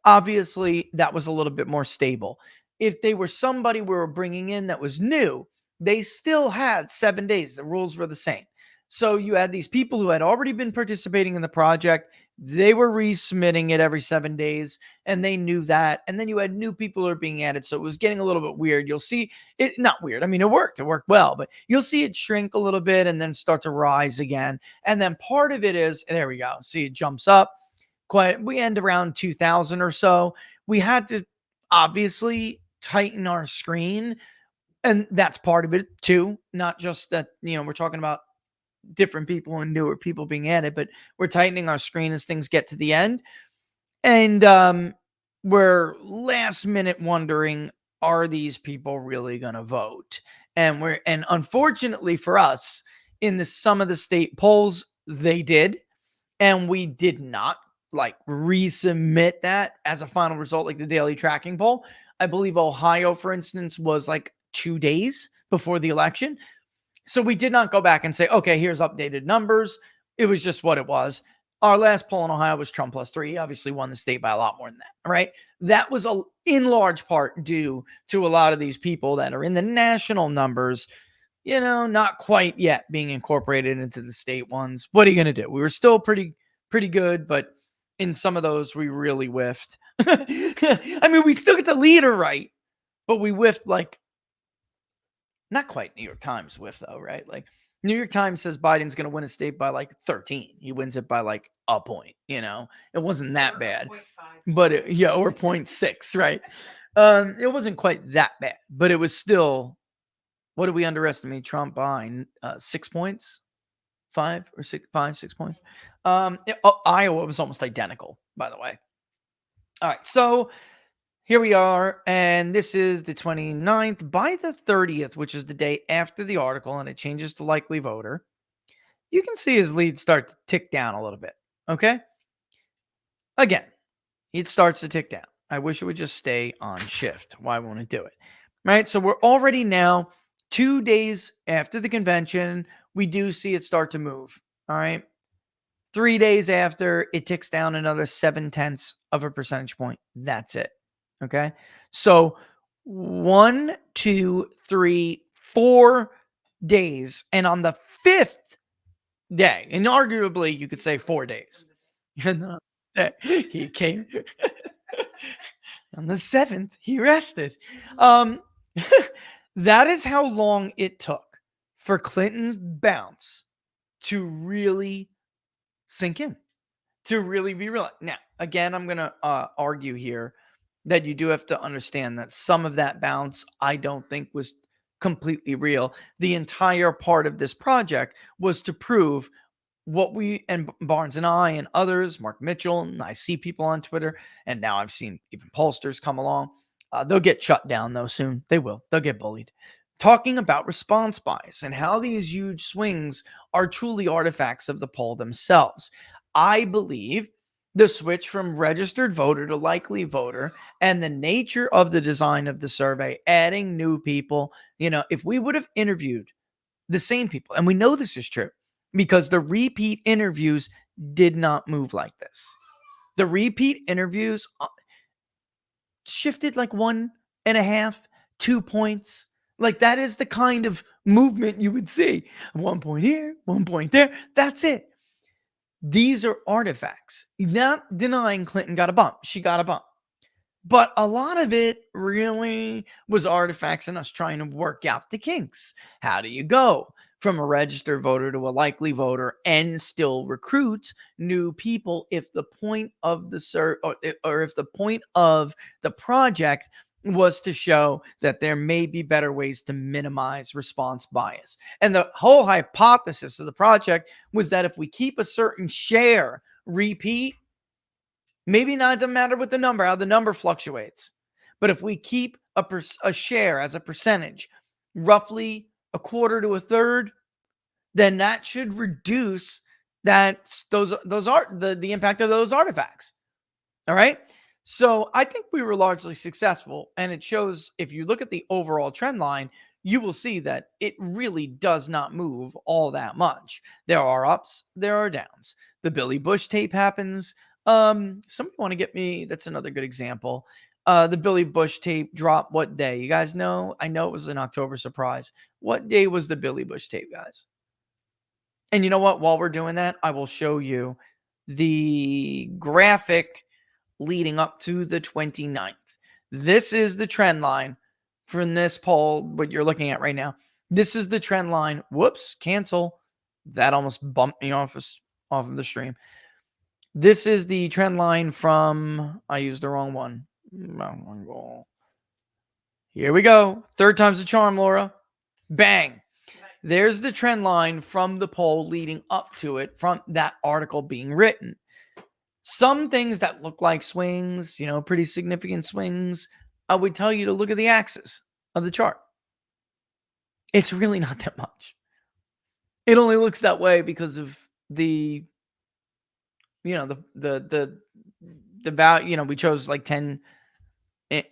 obviously that was a little bit more stable. If they were somebody we were bringing in that was new, they still had 7 days. The rules were the same. So you had these people who had already been participating in the project. They were resubmitting it every 7 days, and they knew that. And then you had new people who are being added. So it was getting a little bit weird. You'll see it, not weird. I mean, it worked well, but you'll see it shrink a little bit and then start to rise again. And then part of it is, there we go. See, it jumps up. We end around 2000 or so. We had to obviously tighten our screen. And that's part of it too. Not just that, we're talking about different people and newer people being added, but we're tightening our screen as things get to the end. And we're last minute wondering, are these people really going to vote? And unfortunately for us, in some of the state polls, they did. And we did not resubmit that as a final result, like the daily tracking poll. I believe Ohio, for instance, was like 2 days before the election. So we did not go back and say, okay, here's updated numbers. It was just what it was. Our last poll in Ohio was Trump +3. He obviously won the state by a lot more than that, right? That was in large part due to a lot of these people that are in the national numbers, not quite yet being incorporated into the state ones. What are you going to do? We were still pretty good, but in some of those, we really whiffed. I mean, we still get the leader right, but we whiffed not quite New York Times whiff though, right? Like New York Times says Biden's going to win a state by 13. He wins it by a point, It wasn't that bad. 0.5. But or 0.6, right? It wasn't quite that bad, but it was still, what did we underestimate Trump by? 6 points? 5 or 6 points. Iowa was almost identical, by the way. All right. So here we are, and this is the 29th. By the 30th, which is the day after the article, and it changes to likely voter, you can see his lead start to tick down a little bit, okay? Again, it starts to tick down. I wish it would just stay on shift. Why won't it do it? Right? So we're already now 2 days after the convention. We do see it start to move, all right? 3 days after, it ticks down another 0.7 of a percentage point. That's it. Okay. So 1, 2, 3, 4 days. And on the 5th day, and arguably you could say 4 days, he came on the 7th, he rested. That is how long it took for Clinton's bounce to really sink in, to really be real. Now, again, I'm going to argue here that you do have to understand that some of that bounce I don't think was completely real. The entire part of this project was to prove what we and Barnes and I and others, Mark Mitchell, and I see people on Twitter, and now I've seen even pollsters come along. They'll get shut down though soon. They will. They'll get bullied. Talking about response bias and how these huge swings are truly artifacts of the poll themselves. I believe the switch from registered voter to likely voter and the nature of the design of the survey, adding new people, if we would have interviewed the same people, and we know this is true because the repeat interviews did not move like this. The repeat interviews shifted like 1.5, 2 points. Like that is the kind of movement you would see. 1 point here, 1 point there. That's it. These are artifacts. Not denying Clinton got a bump. She got a bump. But a lot of it really was artifacts and us trying to work out the kinks. How do you go from a registered voter to a likely voter and still recruit new people if the point of the or if the point of the project was to show that there may be better ways to minimize response bias? And the whole hypothesis of the project was that if we keep a certain share repeat, maybe not, it doesn't matter what the number, how the number fluctuates. But if we keep a share as a percentage, roughly a quarter to a third, then that should reduce the impact of those artifacts. All right. So I think we were largely successful. And it shows, if you look at the overall trend line, you will see that it really does not move all that much. There are ups, there are downs. The Billy Bush tape happens. Somebody want to get me, that's another good example. The Billy Bush tape dropped what day? You guys know? I know it was an October surprise. What day was the Billy Bush tape, guys? And you know what? While we're doing that, I will show you the graphic leading up to the 29th. This is the trend line from this poll, what you're looking at right now. This is the trend line. Whoops, cancel. That almost bumped me off of the stream. This is the trend line from, I used the wrong one. Here we go. Third time's the charm, Laura. Bang. There's the trend line from the poll leading up to it, from that article being written. Some things that look like swings, pretty significant swings, I would tell you to look at the axis of the chart. It's really not that much. It only looks that way because of the value, we chose like 10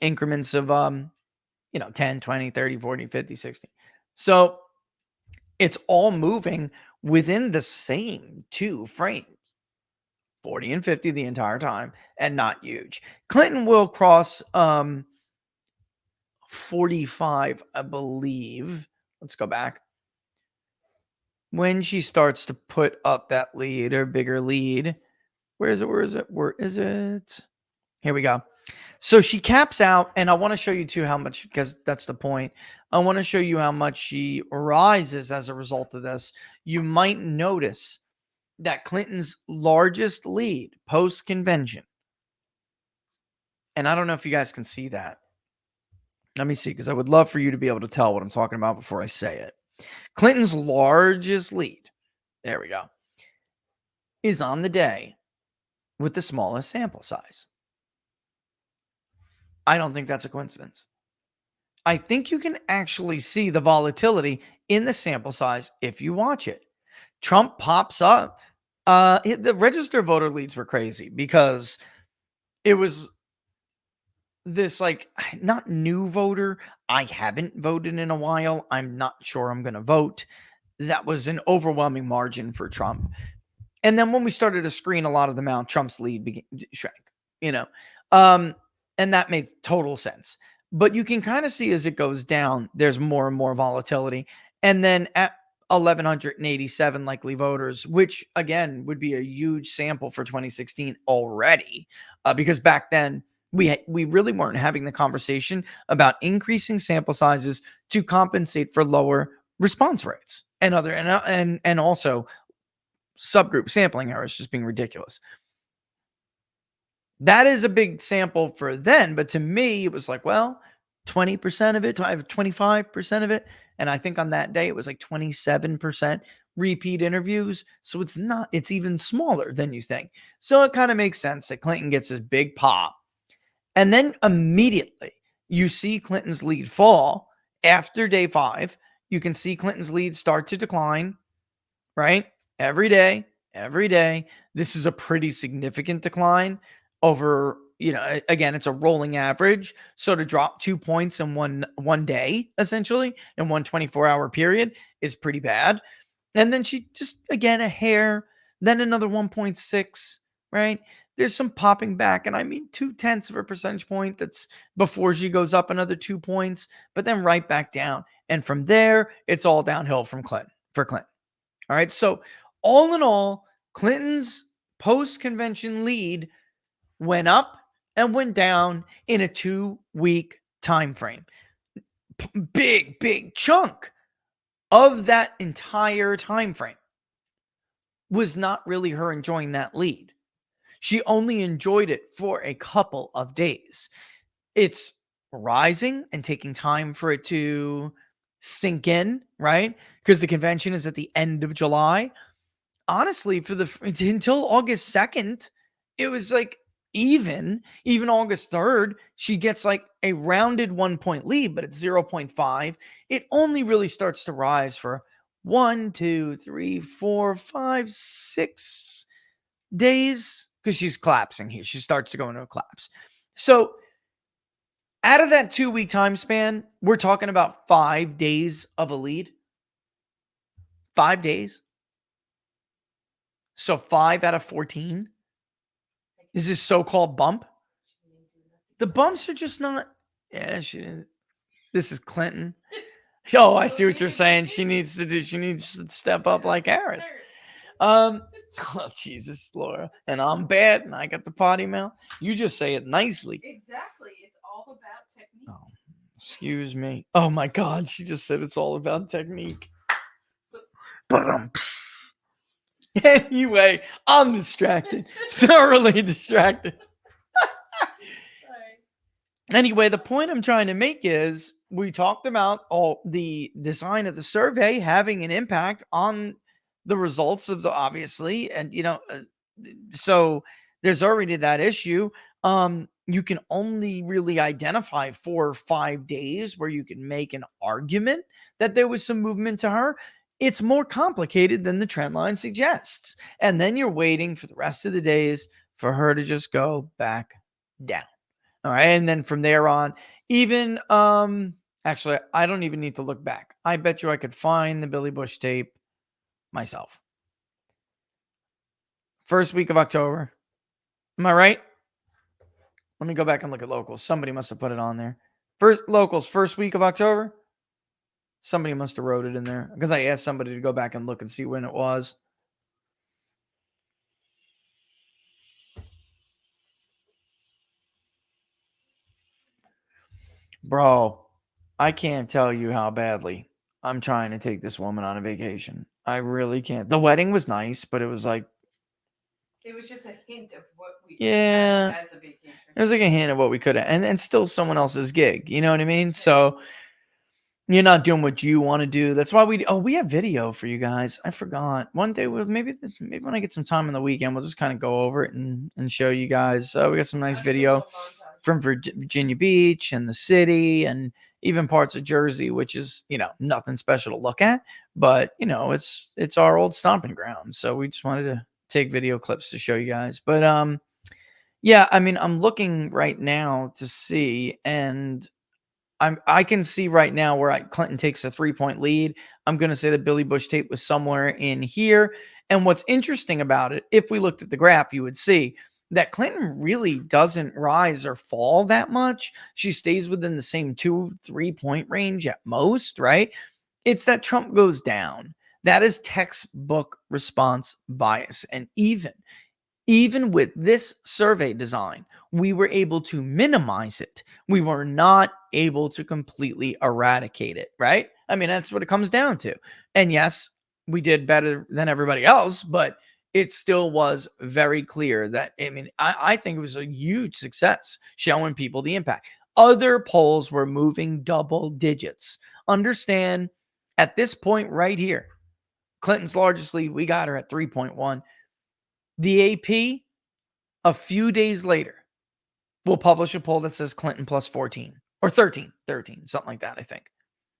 increments of 10, 20, 30, 40, 50, 60. So it's all moving within the same two frames, 40 and 50 the entire time, and not huge. Clinton will cross 45, I believe. Let's go back. When she starts to put up that lead or bigger lead, where is it? Here we go. So she caps out, and I want to show you too how much, because that's the point. I want to show you how much she rises as a result of this. You might notice that Clinton's largest lead post-convention, and I don't know if you guys can see that. Let me see, because I would love for you to be able to tell what I'm talking about before I say it. Clinton's largest lead, there we go, is on the day with the smallest sample size. I don't think that's a coincidence. I think you can actually see the volatility in the sample size if you watch it. Trump pops up. The registered voter leads were crazy because it was this not new voter. I haven't voted in a while. I'm not sure I'm going to vote. That was an overwhelming margin for Trump. And then when we started to screen a lot of them out, Trump's lead shrank, and that made total sense. But you can kind of see as it goes down, there's more and more volatility. And then at 1,187 likely voters, which again would be a huge sample for 2016 already, because back then we really weren't having the conversation about increasing sample sizes to compensate for lower response rates and also subgroup sampling error is just being ridiculous. That is a big sample for then, but to me, it was like, well, 20% of it, I have 25% of it. And I think on that day, it was like 27% repeat interviews. So it's even smaller than you think. So it kind of makes sense that Clinton gets this big pop. And then immediately you see Clinton's lead fall after day 5. You can see Clinton's lead start to decline, right? Every day. This is a pretty significant decline over, again, it's a rolling average. So to drop 2 points in one day, essentially, in one 24-hour period is pretty bad. And then she just, again, a hair, then another 1.6, right? There's some popping back. And I mean, 0.2 of a percentage point. That's before she goes up another 2 points, but then right back down. And from there, it's all downhill for Clinton. All right. So all in all, Clinton's post-convention lead went up and went down in a 2-week time frame. Big chunk of that entire time frame was not really her enjoying that lead. She only enjoyed it for a couple of days. It's rising and taking time for it to sink in, right? Because the convention is at the end of July. Honestly, until August 2nd, it was like even August 3rd, she gets like a rounded 1 point lead, but it's 0.5. It only really starts to rise for 1, 2, 3, 4, 5, 6 days because she's collapsing here. She starts to go into a collapse. So out of that 2-week time span, we're talking about 5 days of a lead. 5 days. So 5 out of 14 is this so-called bump. The bumps are just not. Yeah, she didn't. This is Clinton. Oh, I see what you're saying. She needs to step up like Harris. Oh, Jesus, Laura. And I'm bad and I got the potty mouth. You just say it nicely. Exactly. It's all about technique. Oh, excuse me. Oh my God. She just said it's all about technique. But anyway, I'm distracted. Thoroughly distracted. Anyway, the point I'm trying to make is we talked about all the design of the survey having an impact on the results of the obviously, and so there's already that issue. You can only really identify 4 or 5 days where you can make an argument that there was some movement to her. It's more complicated than the trend line suggests. And then you're waiting for the rest of the days for her to just go back down. All right. And then from there on, even actually, I don't even need to look back. I bet you I could find the Billy Bush tape myself. First week of October. Am I right? Let me go back and look at locals. Somebody must have put it on there. First week of October. Somebody must have wrote it in there because I asked somebody to go back and look and see when it was. Bro, I can't tell you how badly I'm trying to take this woman on a vacation. I really can't. The wedding was nice, but it was like. It was just a hint of what we Yeah. had as a vacation. It was like a hint of what we could have. And still someone else's gig. You know what I mean? So you're not doing what you want to do. That's why we have video for you guys. I forgot. One day, maybe when I get some time on the weekend, we'll just kind of go over it and show you guys. We got some nice video from Virginia Beach and the city and even parts of Jersey, which is, nothing special to look at, but it's our old stomping ground. So we just wanted to take video clips to show you guys. But yeah, I mean, I'm looking right now to see, and I can see right now where Clinton takes a 3-point lead. I'm going to say that Billy Bush tape was somewhere in here. And what's interesting about it, if we looked at the graph, you would see that Clinton really doesn't rise or fall that much. She stays within the same 2-3 point range at most, right? It's that Trump goes down. That is textbook response bias. And even with this survey design, we were able to minimize it. We were not able to completely eradicate it, right? I mean, that's what it comes down to. And yes, we did better than everybody else, but it still was very clear that, I mean, I think it was a huge success showing people the impact. Other polls were moving double digits. Understand, at this point right here, Clinton's largest lead, we got her at 3.1. The AP, a few days later, will publish a poll that says Clinton plus 14 or 13, something like that, I think.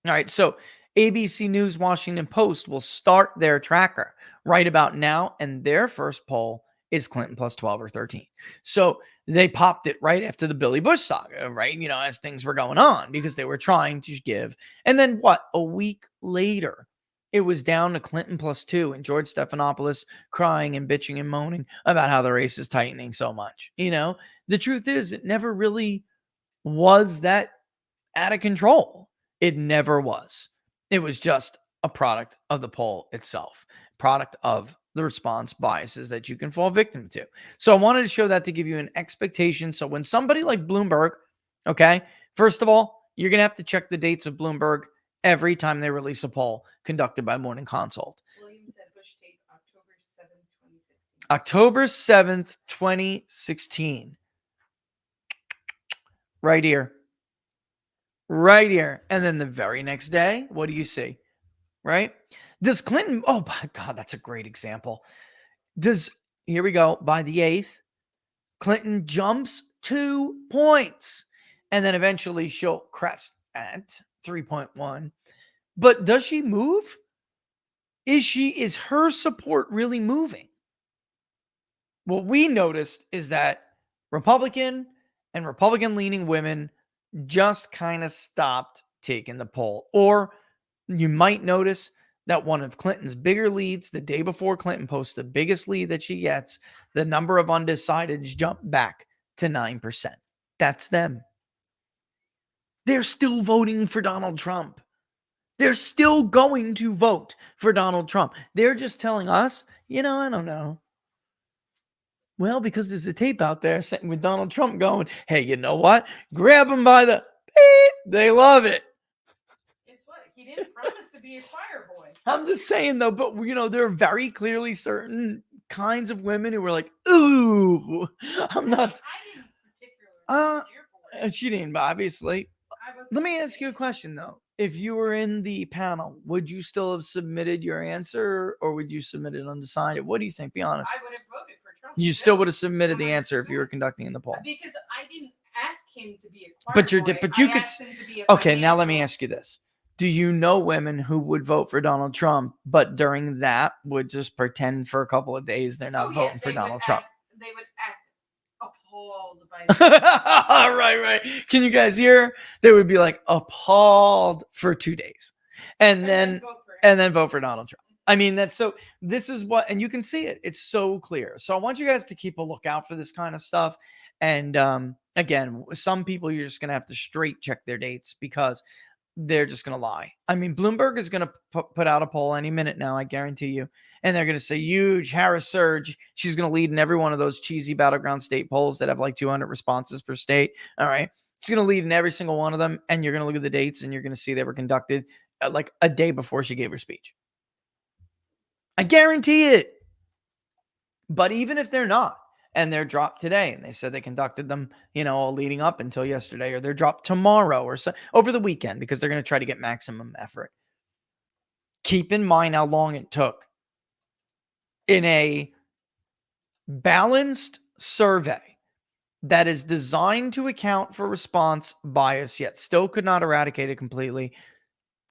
All right, so ABC News, Washington Post will start their tracker right about now, and their first poll is Clinton plus 12 or 13. So they popped it right after the Billy Bush saga, right? You know, as things were going on, because they were trying to give. And then what? A week later, it was down to Clinton plus 2, and George Stephanopoulos crying and bitching and moaning about how the race is tightening so much. You know, the truth is, it never really was that out of control. It never was. It was just a product of the poll itself, product of the response biases that you can fall victim to. So I wanted to show that to give you an expectation. So when somebody like Bloomberg, okay, first of all, you're going to have to check the dates of Bloomberg every time they release a poll conducted by Morning Consult. William said Bush tape October 7th, 2016. October 7th, 2016. Right here. Right here. And then the very next day, what do you see? Right? Does Clinton, oh my God, that's a great example. Here we go, by the 8th, Clinton jumps 2 points. And then eventually she'll crest at 3.1. But does she move? Is her support really moving? What we noticed is that Republican and Republican-leaning women just kind of stopped taking the poll. Or you might notice that one of Clinton's bigger leads, the day before Clinton posts the biggest lead that she gets, the number of undecideds jumped back to 9%. That's them. They're still voting for Donald Trump. They're still going to vote for Donald Trump. They're just telling us, I don't know. Well, because there's a tape out there sitting with Donald Trump going, hey, you know what? Grab him by the beep. They love it. Guess what? He didn't promise to be a choir boy. I'm just saying, though, but, there are very clearly certain kinds of women who were like, ooh, I'm not. I didn't particularly cheer for it. She didn't, obviously. Let me ask you a question, though. If you were in the panel, would you still have submitted your answer, or would you submit it undecided? What do you think? Be honest. I would have voted for Trump. You still would have submitted the answer if you were conducting in the poll. Because I didn't ask him to be a choir boy. But you I could. asked him to be a Okay, now let me financial- ask you this: do you know women who would vote for Donald Trump, but during that would just pretend for a couple of days they're not voting for Donald Trump? They would act appalled by right. Can you guys hear? They would be like appalled for 2 days, and then vote for Donald Trump. I mean, this is what, and you can see it. It's so clear. So I want you guys to keep a lookout for this kind of stuff. And again, some people you're just going to have to straight check their dates because they're just going to lie. I mean, Bloomberg is going to put out a poll any minute now, I guarantee you. And they're going to say huge Harris surge. She's going to lead in every one of those cheesy battleground state polls that have like 200 responses per state. All right. She's going to lead in every single one of them. And you're going to look at the dates and you're going to see they were conducted like a day before she gave her speech. I guarantee it. But even if they're not, and they're dropped today, and they said they conducted them, all leading up until yesterday, or they're dropped tomorrow or so over the weekend because they're going to try to get maximum effort. Keep in mind how long it took in a balanced survey that is designed to account for response bias, yet still could not eradicate it completely.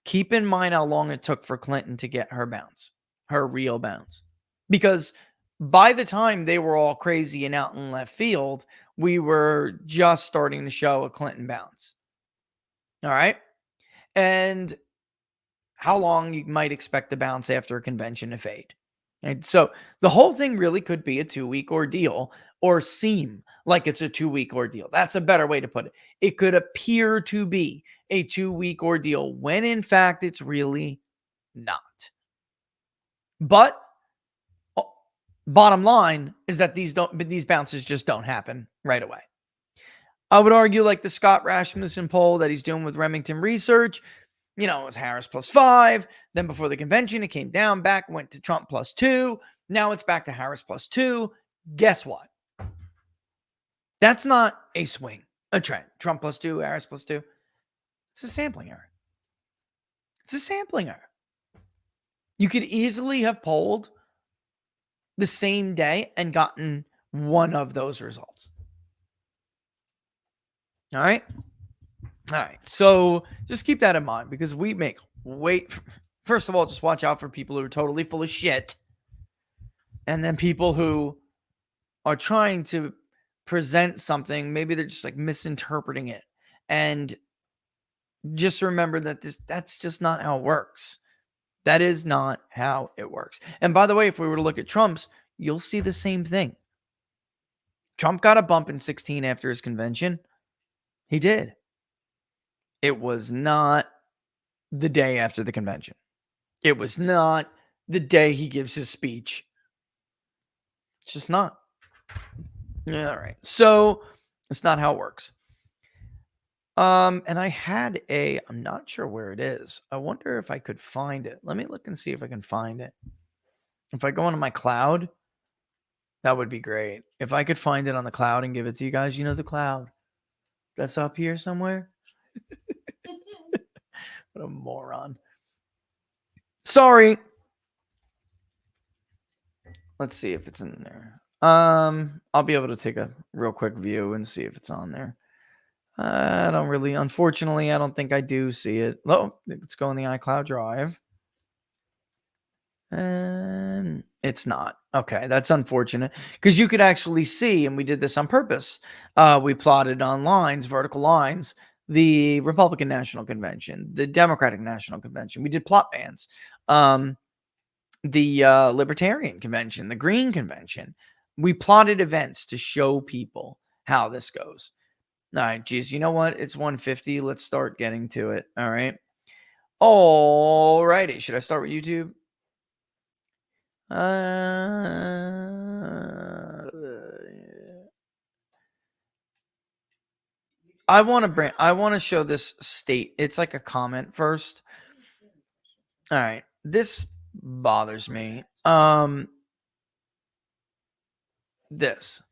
Keep in mind how long it took for Clinton to get her bounce, her real bounce. Because by the time they were all crazy and out in left field, we were just starting to show a Clinton bounce. All right. And how long you might expect the bounce after a convention to fade. And so the whole thing really could be a 2-week ordeal or seem like it's a 2-week ordeal. That's a better way to put it. It could appear to be a 2-week ordeal when in fact it's really not. But bottom line is that these bounces just don't happen right away. I would argue like the Scott Rasmussen poll that he's doing with Remington Research, it was Harris +5. Then before the convention, it came down back, went to Trump +2. Now it's back to Harris +2. Guess what? That's not a swing, a trend. Trump +2, Harris +2. It's a sampling error. It's a sampling error. You could easily have polled the same day and gotten one of those results. All right. All right. So just keep that in mind because we make first of all, just watch out for people who are totally full of shit. And then people who are trying to present something, maybe they're just like misinterpreting it. And just remember that that's just not how it works. That is not how it works. And by the way, if we were to look at Trump's, you'll see the same thing. Trump got a bump in 2016 after his convention. He did. It was not the day after the convention. It was not the day he gives his speech. It's just not. Yeah, all right. So it's not how it works. And I had I'm not sure where it is. I wonder if I could find it. Let me look and see if I can find it. If I go onto my cloud, that would be great. If I could find it on the cloud and give it to you guys, the cloud that's up here somewhere. What a moron. Sorry. Let's see if it's in there. I'll be able to take a real quick view and see if it's on there. Unfortunately, I don't think I do see it. Oh, let's go in the iCloud Drive. And it's not. Okay, that's unfortunate because you could actually see, and we did this on purpose. We plotted on lines, vertical lines, the Republican National Convention, the Democratic National Convention. We did plot bands. The Libertarian Convention, the Green Convention. We plotted events to show people how this goes. All right, geez, you know what? It's 1:50. Let's start getting to it. All right. All righty. Should I start with YouTube? I want to show this state. It's like a comment first. All right. This bothers me. This.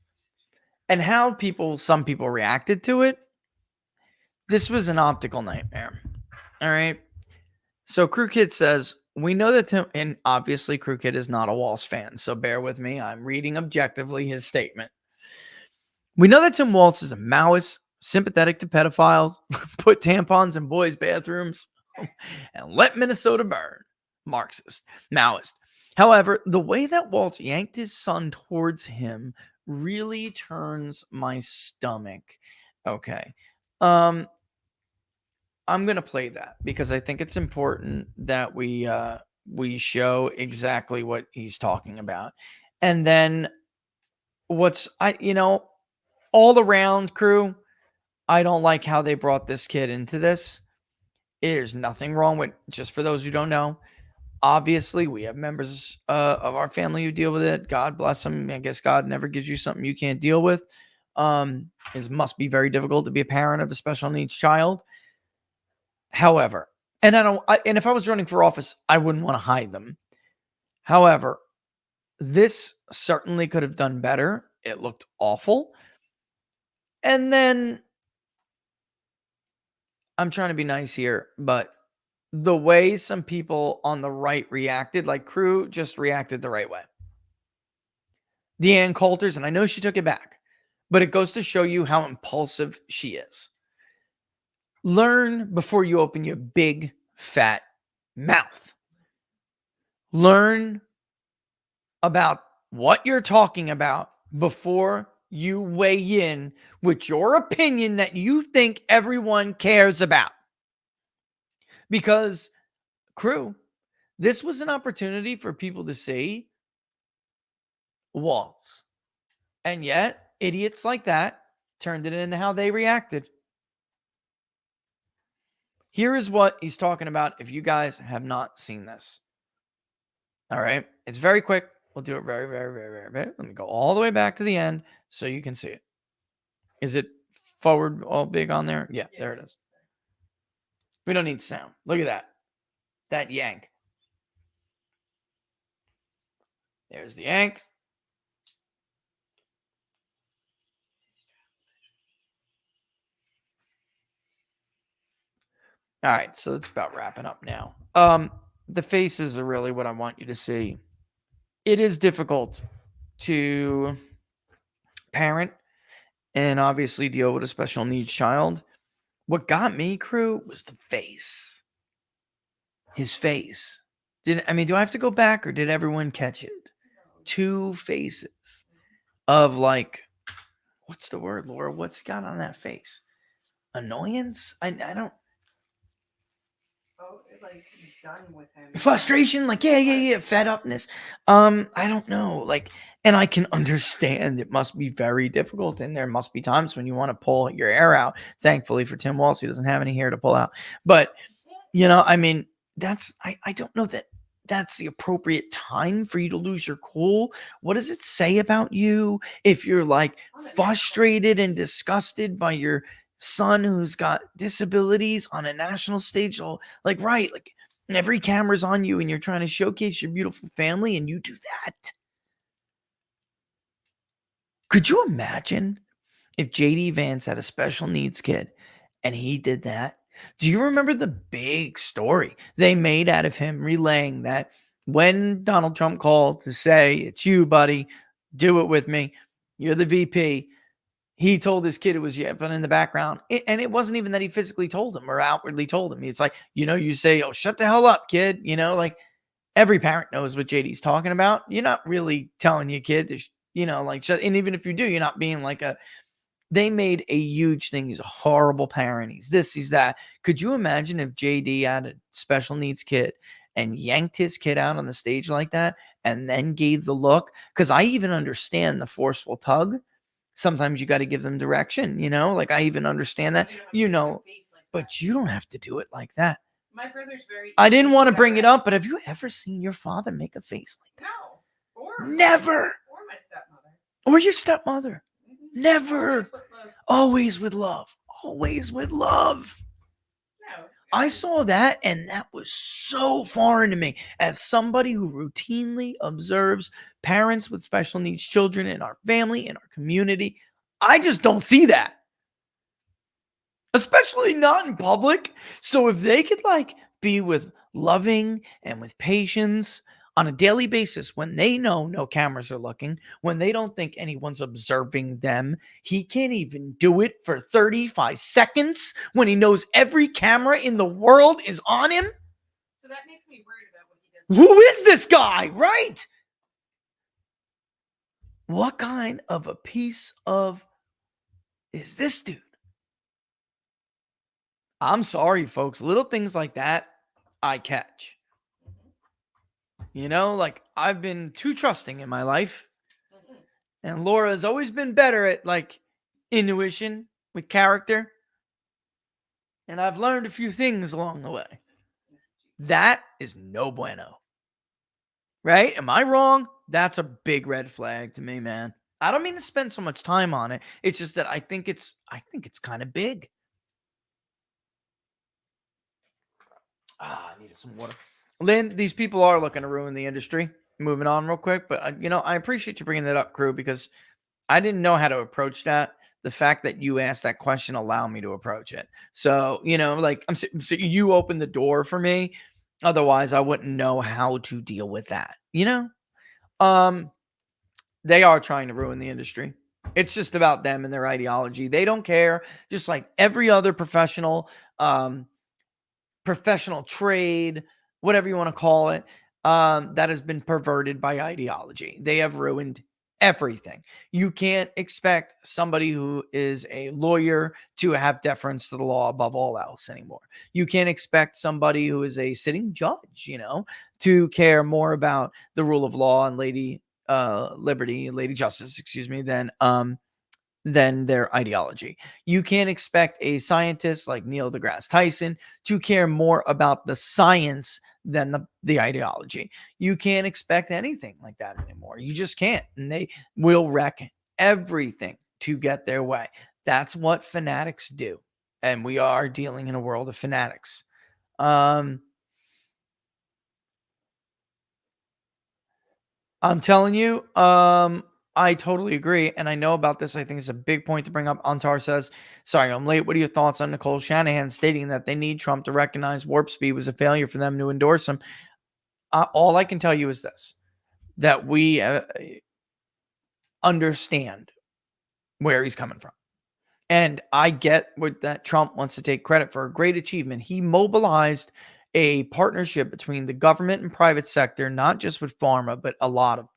And how some people reacted to it. This was an optical nightmare. All right. So Crew Kid says, we know that Tim, and obviously Crew Kid is not a Walz fan, so bear with me. I'm reading objectively his statement. We know that Tim Walz is a Maoist, sympathetic to pedophiles, put tampons in boys' bathrooms, and let Minnesota burn. Marxist, Maoist. However, the way that Walz yanked his son towards him really turns my stomach. Okay. I'm going to play that because I think it's important that we show exactly what he's talking about. And then all around crew, I don't like how they brought this kid into this. There's nothing wrong with, just for those who don't know, obviously we have members of our family who deal with it. God bless them. I guess God never gives you something you can't deal with. It must be very difficult to be a parent of a special needs child. However, and if I was running for office, I wouldn't want to hide them. However, this certainly could have done better. It looked awful. And then I'm trying to be nice here, but the way some people on the right reacted, like Crew just reacted the right way. Deanne Coulter's, and I know she took it back, but it goes to show you how impulsive she is. Learn before you open your big, fat mouth. Learn about what you're talking about before you weigh in with your opinion that you think everyone cares about. Because, crew, this was an opportunity for people to see Walz. And yet, idiots like that turned it into how they reacted. Here is what he's talking about if you guys have not seen this. All right. It's very quick. We'll do it very, very, very, very, very. Let me go all the way back to the end so you can see it. Is it forward all big on there? Yeah, there it is. We don't need sound. Look at that. That yank. There's the yank. All right, so it's about wrapping up now. The faces are really what I want you to see. It is difficult to parent and obviously deal with a special needs child. What got me, crew, was the face. His face. Do I have to go back or did everyone catch it? Two faces of like, what's the word, Laura? What's got on that face? Annoyance? I don't. Oh, like done with him. Frustration, like yeah, fed upness. I don't know, like, and I can understand it must be very difficult, and there must be times when you want to pull your hair out. Thankfully for Tim Walsh, he doesn't have any hair to pull out, but that's I don't know that that's the appropriate time for you to lose your cool. What does it say about you if you're like frustrated and disgusted by your son who's got disabilities on a national stage? Oh, like, right, like, and every camera's on you and you're trying to showcase your beautiful family and you do that. Could you imagine if JD Vance had a special needs kid and he did that? Do you remember the big story they made out of him relaying that when Donald Trump called to say, it's you, buddy, do it with me, you're the VP, he told his kid it was yapping in the background. And it wasn't even that he physically told him or outwardly told him. It's like, you say, oh, shut the hell up, kid. Like every parent knows what JD's talking about. You're not really telling your kid to, like, shut. And even if you do, you're not being like they made a huge thing. He's a horrible parent. He's this, he's that. Could you imagine if JD had a special needs kid and yanked his kid out on the stage like that and then gave the look? Because I even understand the forceful tug. Sometimes you got to give them direction, like I even understand that, but you don't have to do it like that. My brother's very. I didn't want to bring it up, but have you ever seen your father make a face like that? No. Never. Or my stepmother. Or your stepmother. Mm-hmm. Never. Always with love. Always with love. No. I saw that, and that was so foreign to me as somebody who routinely observes parents with special needs children in our family, in our community. I just don't see that, especially not in public. So if they could be with loving and with patience on a daily basis when they know no cameras are looking, when they don't think anyone's observing them, he can't even do it for 35 seconds when he knows every camera in the world is on him. So that makes me worried about what he does. Who is this guy, right? What kind of a piece of is this dude? I'm sorry, folks. Little things like that, I catch. I've been too trusting in my life. And Laura has always been better at intuition with character. And I've learned a few things along the way. That is no bueno. Right? Am I wrong? That's a big red flag to me, man. I don't mean to spend so much time on it. It's just that I think it's kind of big. I needed some water. Lynn, these people are looking to ruin the industry. Moving on real quick, but I appreciate you bringing that up, crew, because I didn't know how to approach that. The fact that you asked that question allowed me to approach it. So, so you opened the door for me. Otherwise, I wouldn't know how to deal with that. They are trying to ruin the industry. It's just about them and their ideology. They don't care. Just like every other professional trade, whatever you want to call it, that has been perverted by ideology. They have ruined everything. You can't expect somebody who is a lawyer to have deference to the law above all else anymore. You can't expect somebody who is a sitting judge, to care more about the rule of law and lady justice, than their ideology. You can't expect a scientist like Neil deGrasse Tyson to care more about the science than the ideology. You can't expect anything like that anymore. You just can't. And they will wreck everything to get their way. That's what fanatics do. And we are dealing in a world of fanatics. I'm telling you, I totally agree. And I know about this. I think it's a big point to bring up. Antar says, sorry, I'm late. What are your thoughts on Nicole Shanahan stating that they need Trump to recognize Warp Speed was a failure for them to endorse him? All I can tell you is this, that we understand where he's coming from. And I get that Trump wants to take credit for a great achievement. He mobilized a partnership between the government and private sector, not just with pharma, but a lot of,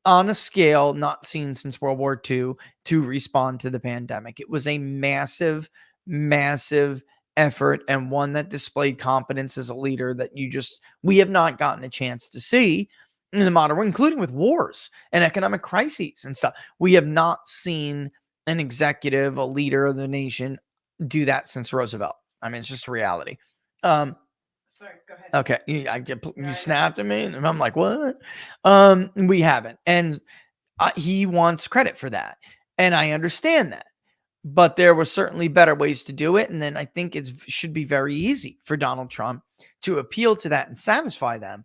on a scale not seen since World War II, to respond to the pandemic. It was a massive, massive effort, and one that displayed competence as a leader that we have not gotten a chance to see in the modern world, including with wars and economic crises and stuff. We have not seen an executive, a leader of the nation, do that since Roosevelt. I mean, it's just a reality. Sorry, go ahead. Okay, you snapped at me, and I'm like, what? We haven't, and he wants credit for that, and I understand that. But there were certainly better ways to do it, and then I think it should be very easy for Donald Trump to appeal to that and satisfy them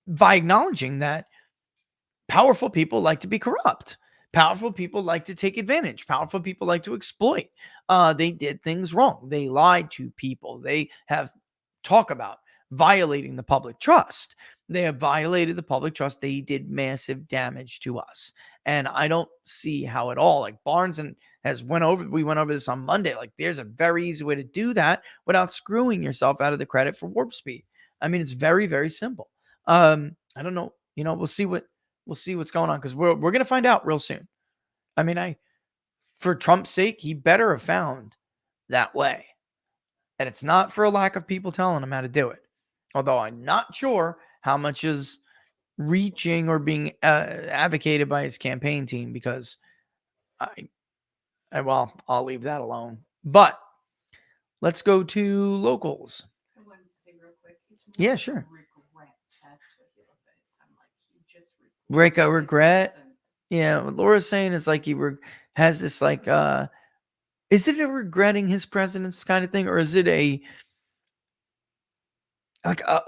by acknowledging that powerful people like to be corrupt. Powerful people like to take advantage. Powerful people like to exploit. They did things wrong. They lied to people. They have talk about violating the public trust. They have violated the public trust. They did massive damage to us. And I don't see how at all, like Barnes and we went over this on Monday. Like there's a very easy way to do that without screwing yourself out of the credit for Warp Speed. I mean, it's very, very simple. I don't know. We'll see what's going on, because we're going to find out real soon. I mean, for Trump's sake, he better have found that way. And it's not for a lack of people telling him how to do it. Although I'm not sure how much is reaching or being advocated by his campaign team, because I'll leave that alone. But let's go to locals. I wanted to say real quick. Yeah, sure. Regret. That's what he says. I'm like, he just Regret. Yeah, what Laura's saying is like he has this like, is it a regretting his president's kind of thing, or is it a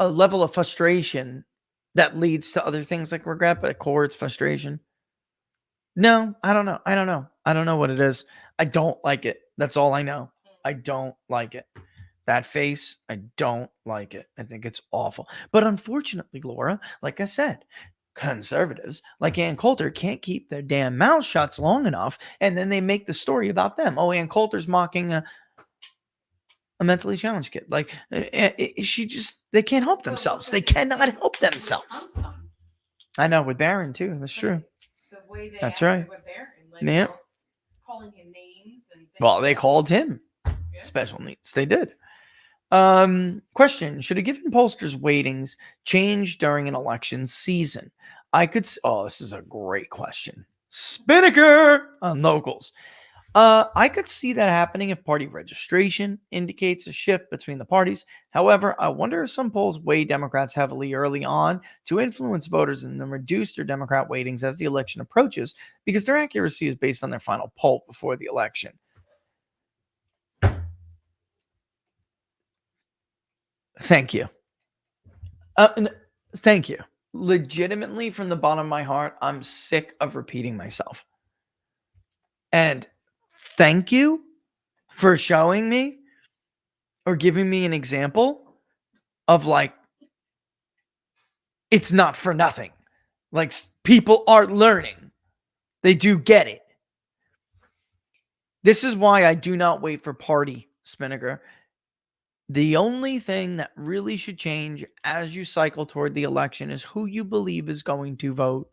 level of frustration that leads to other things like regret, but at core it's frustration? No, I don't know. I don't know what it is. I don't like it. That's all I know. I don't like it. That face, I don't like it. I think it's awful. But unfortunately, Laura, like I said, conservatives like Ann Coulter can't keep their damn mouth shut long enough, and then they make the story about them. Oh, Ann Coulter's mocking a mentally challenged kid. Like they can't help themselves. They cannot help themselves. I know, with Barron too. That's true. The way That's right. With Barron, like, yeah. Calling him names and things. Well, they called him special needs. They did. Question: should a given pollster's weightings change during an election season? This is a great question. Spinnaker on locals. I could see that happening if party registration indicates a shift between the parties. However, I wonder if some polls weigh Democrats heavily early on to influence voters and then reduce their Democrat weightings as the election approaches, because their accuracy is based on their final poll before the election. Thank you. Thank you. Legitimately, from the bottom of my heart, I'm sick of repeating myself. And thank you for showing me or giving me an example of like, it's not for nothing. Like, people are learning. They do get it. This is why I do not wait for party, Spinnaker. The only thing that really should change as you cycle toward the election is who you believe is going to vote.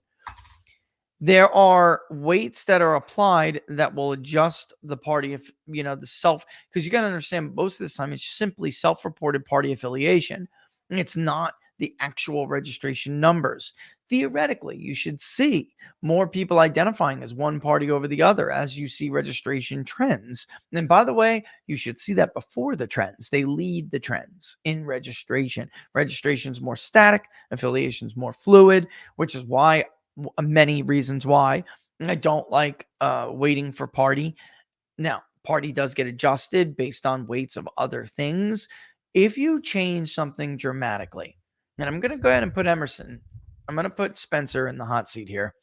There are weights that are applied that will adjust the party, if because you got to understand, most of this time it's simply self-reported party affiliation. And it's not the actual registration numbers. Theoretically, you should see more people identifying as one party over the other as you see registration trends. And by the way, you should see that before the trends. They lead the trends in registration. Registration's more static, affiliation's more fluid, which is why, many reasons why, I don't like waiting for party. Now, party does get adjusted based on weights of other things. If you change something dramatically, and I'm going to go ahead and put Emerson I'm going to put Spencer in the hot seat here.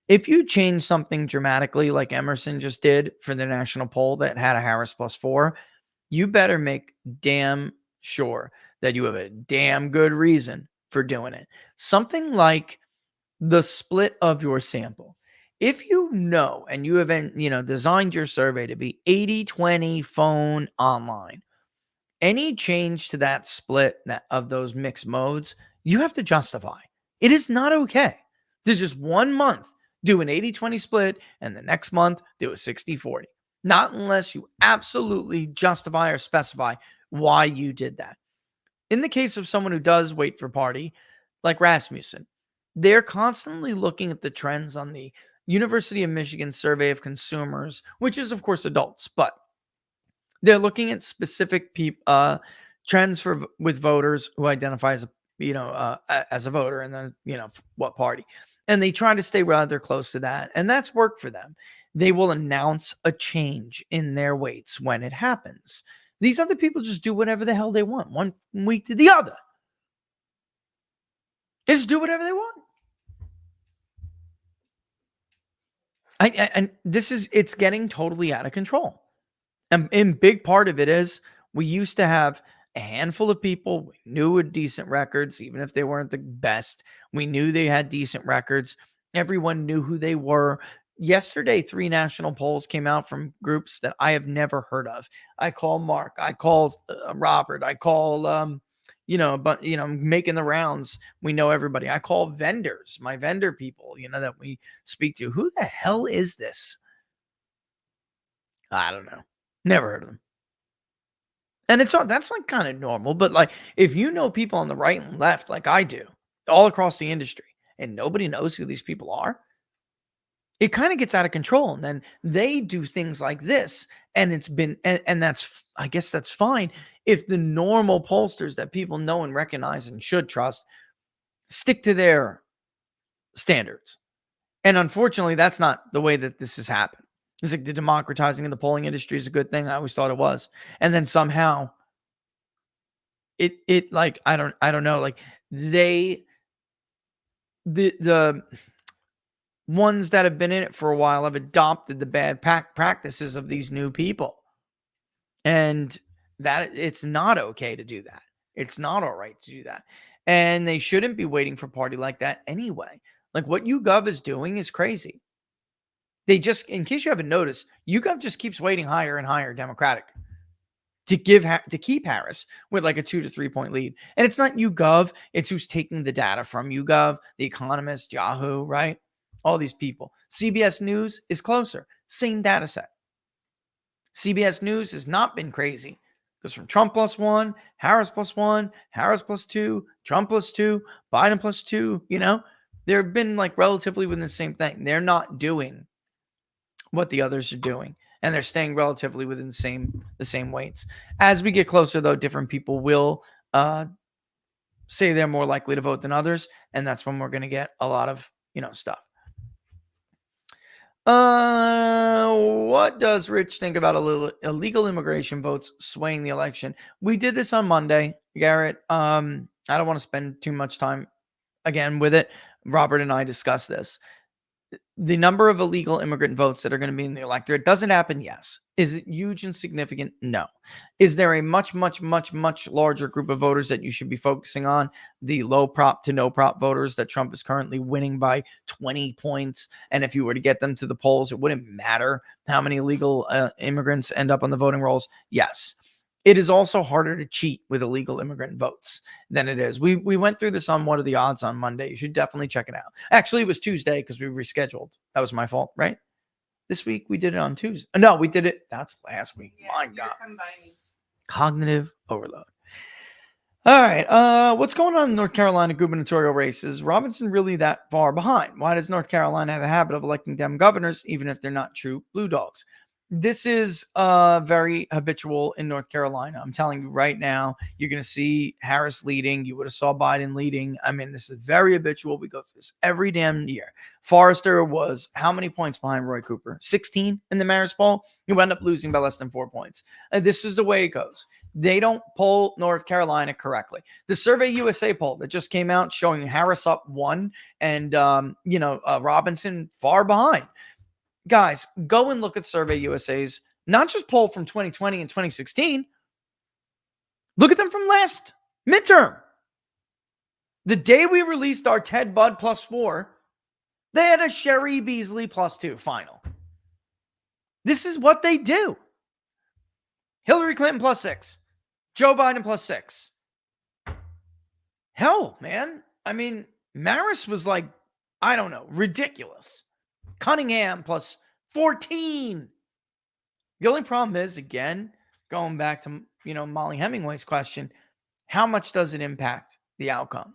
If you change something dramatically like Emerson just did for the national poll that had a Harris +4, you better make damn sure that you have a damn good reason for doing it. Something like the split of your sample. If you know, and you have, designed your survey to be 80-20 phone online, any change to that split of those mixed modes, you have to justify. It is not okay to just 1 month do an 80-20 split and the next month do a 60-40. Not unless you absolutely justify or specify why you did that. In the case of someone who does wait for party, like Rasmussen, they're constantly looking at the trends on the University of Michigan Survey of Consumers, which is, of course, adults, but they're looking at specific trends with voters who identify as a voter, and then what party, and they try to stay rather close to that, and that's worked for them. They will announce a change in their weights when it happens. These other people just do whatever the hell they want, one week to the other. They just do whatever they want. And it's getting totally out of control. And big part of it is we used to have a handful of people we knew with decent records, even if they weren't the best. We knew they had decent records. Everyone knew who they were. Yesterday, 3 national polls came out from groups that I have never heard of. I call Mark. I call Robert. I call, making the rounds. We know everybody. I call vendors, my vendor people, that we speak to. Who the hell is this? I don't know. Never heard of them. And that's like kind of normal, but like if you know people on the right and left, like I do, all across the industry, and nobody knows who these people are, it kind of gets out of control. And then they do things like this, and I guess that's fine if the normal pollsters that people know and recognize and should trust stick to their standards. And unfortunately, that's not the way that this has happened. It's like the democratizing of the polling industry is a good thing. I always thought it was. And then somehow it like, I don't know, like the ones that have been in it for a while have adopted the bad practices of these new people. And that it's not okay to do that. It's not all right to do that. And they shouldn't be waiting for a party like that anyway. Like what YouGov is doing is crazy. They just, in case you haven't noticed, YouGov just keeps weighting higher and higher Democratic to keep Harris with like a 2 to 3 point lead. And it's not YouGov, it's who's taking the data from YouGov, The Economist, Yahoo, right? All these people. CBS News is closer, same data set. CBS News has not been crazy because from Trump +1, Harris +1, Harris +2, Trump +2, Biden +2, they've been like relatively within the same thing. They're not doing what the others are doing, and they're staying relatively within the same weights. As we get closer, though, different people will say they're more likely to vote than others, and that's when we're going to get a lot of stuff. What does Rich think about illegal immigration votes swaying the election? We did this on Monday, Garrett. I don't want to spend too much time again with it. Robert and I discussed this. The number of illegal immigrant votes that are going to be in the electorate doesn't happen. Yes. Is it huge and significant? No. Is there a much, much, much, much larger group of voters that you should be focusing on? The low prop to no prop voters that Trump is currently winning by 20 points. And if you were to get them to the polls, it wouldn't matter how many illegal immigrants end up on the voting rolls. Yes. It is also harder to cheat with illegal immigrant votes than it is. We went through this on What Are the Odds on Monday. You should definitely check it out. Actually, it was Tuesday because we rescheduled. That was my fault, right? This week we did it on Tuesday. No, we did it. That's last week. Yeah, My God. Combining. Cognitive overload. All right. What's going on in North Carolina gubernatorial race? Is Robinson really that far behind? Why does North Carolina have a habit of electing Dem governors, even if they're not true blue dogs? This is very habitual in North Carolina. I'm telling you right now, you're going to see Harris leading. You would have saw Biden leading. I mean, this is very habitual. We go through this every damn year. Forrester was how many points behind Roy Cooper? 16 in the Marist poll. He wound up losing by less than 4 points. And this is the way it goes. They don't poll North Carolina correctly. The Survey USA poll that just came out showing Harris up 1 and, Robinson far behind. Guys, go and look at Survey USA's, not just poll from 2020 and 2016. Look at them from last midterm. The day we released our Ted Budd +4, they had a Sherry Beasley +2 final. This is what they do. Hillary Clinton +6. Joe Biden +6. Hell, man. I mean, Maris was like, I don't know, ridiculous. Cunningham +14. The only problem is, again, going back to, Molly Hemingway's question, how much does it impact the outcome?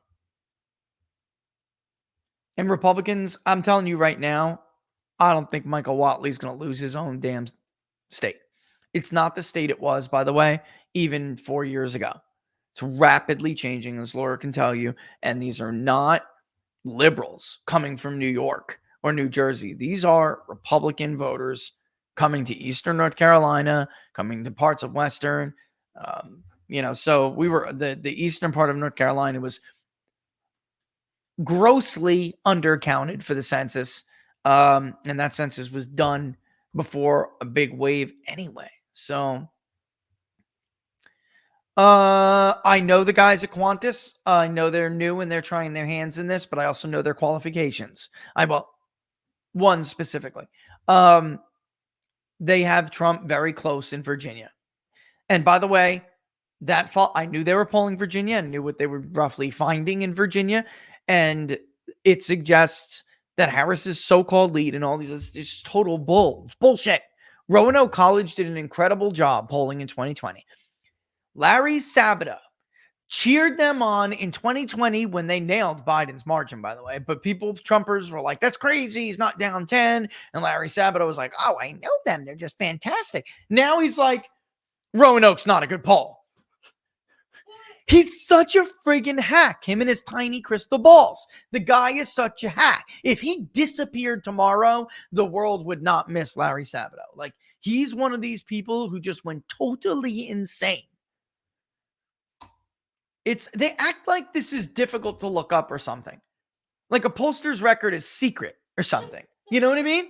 And Republicans, I'm telling you right now, I don't think Michael Whatley's going to lose his own damn state. It's not the state it was, by the way, even 4 years ago. It's rapidly changing, as Laura can tell you. And these are not liberals coming from New York or New Jersey. These are Republican voters coming to Eastern North Carolina, coming to parts of Western. So we were the eastern part of North Carolina was grossly undercounted for the census. And that census was done before a big wave anyway. So I know the guys at Qantas. I know they're new and they're trying their hands in this, but I also know their qualifications. One specifically. They have Trump very close in Virginia. And by the way, that fall, I knew they were polling Virginia and knew what they were roughly finding in Virginia. And it suggests that Harris's so-called lead and all these is total bullshit. Roanoke College did an incredible job polling in 2020. Larry Sabato cheered them on in 2020 when they nailed Biden's margin, by the way. But Trumpers were like, that's crazy. He's not down 10. And Larry Sabato was like, oh, I know them. They're just fantastic. Now he's like, Roanoke's not a good poll. He's such a friggin' hack, him and his tiny crystal balls. The guy is such a hack. If he disappeared tomorrow, the world would not miss Larry Sabato. Like, he's one of these people who just went totally insane. They act like this is difficult to look up or something. Like a pollster's record is secret or something. You know what I mean?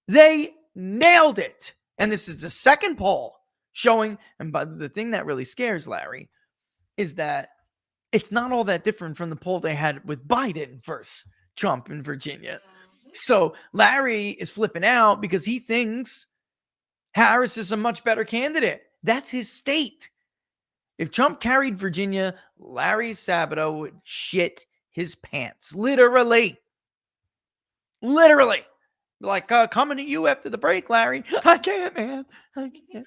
They nailed it. And this is the second poll showing, and but the thing that really scares Larry is that it's not all that different from the poll they had with Biden versus Trump in Virginia. So Larry is flipping out because he thinks Harris is a much better candidate. That's his state. If Trump carried Virginia, Larry Sabato would shit his pants. Literally. Like, coming to you after the break, Larry. I can't, man. I can't.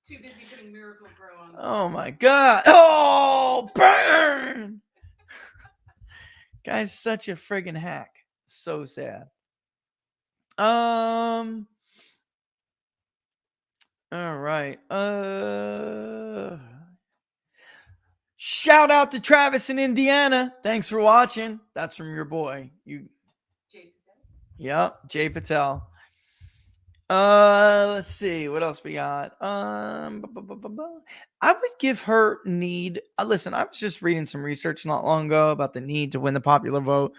Too busy putting Miracle Grow on. Oh, my God. Oh, burn. Guy's such a friggin' hack. So sad. All right. Shout out to Travis in Indiana. Thanks for watching. That's from your boy. Jay Patel. Yep, Jay Patel. Let's see what else we got. I would give her need. Listen, I was just reading some research not long ago about the need to win the popular vote,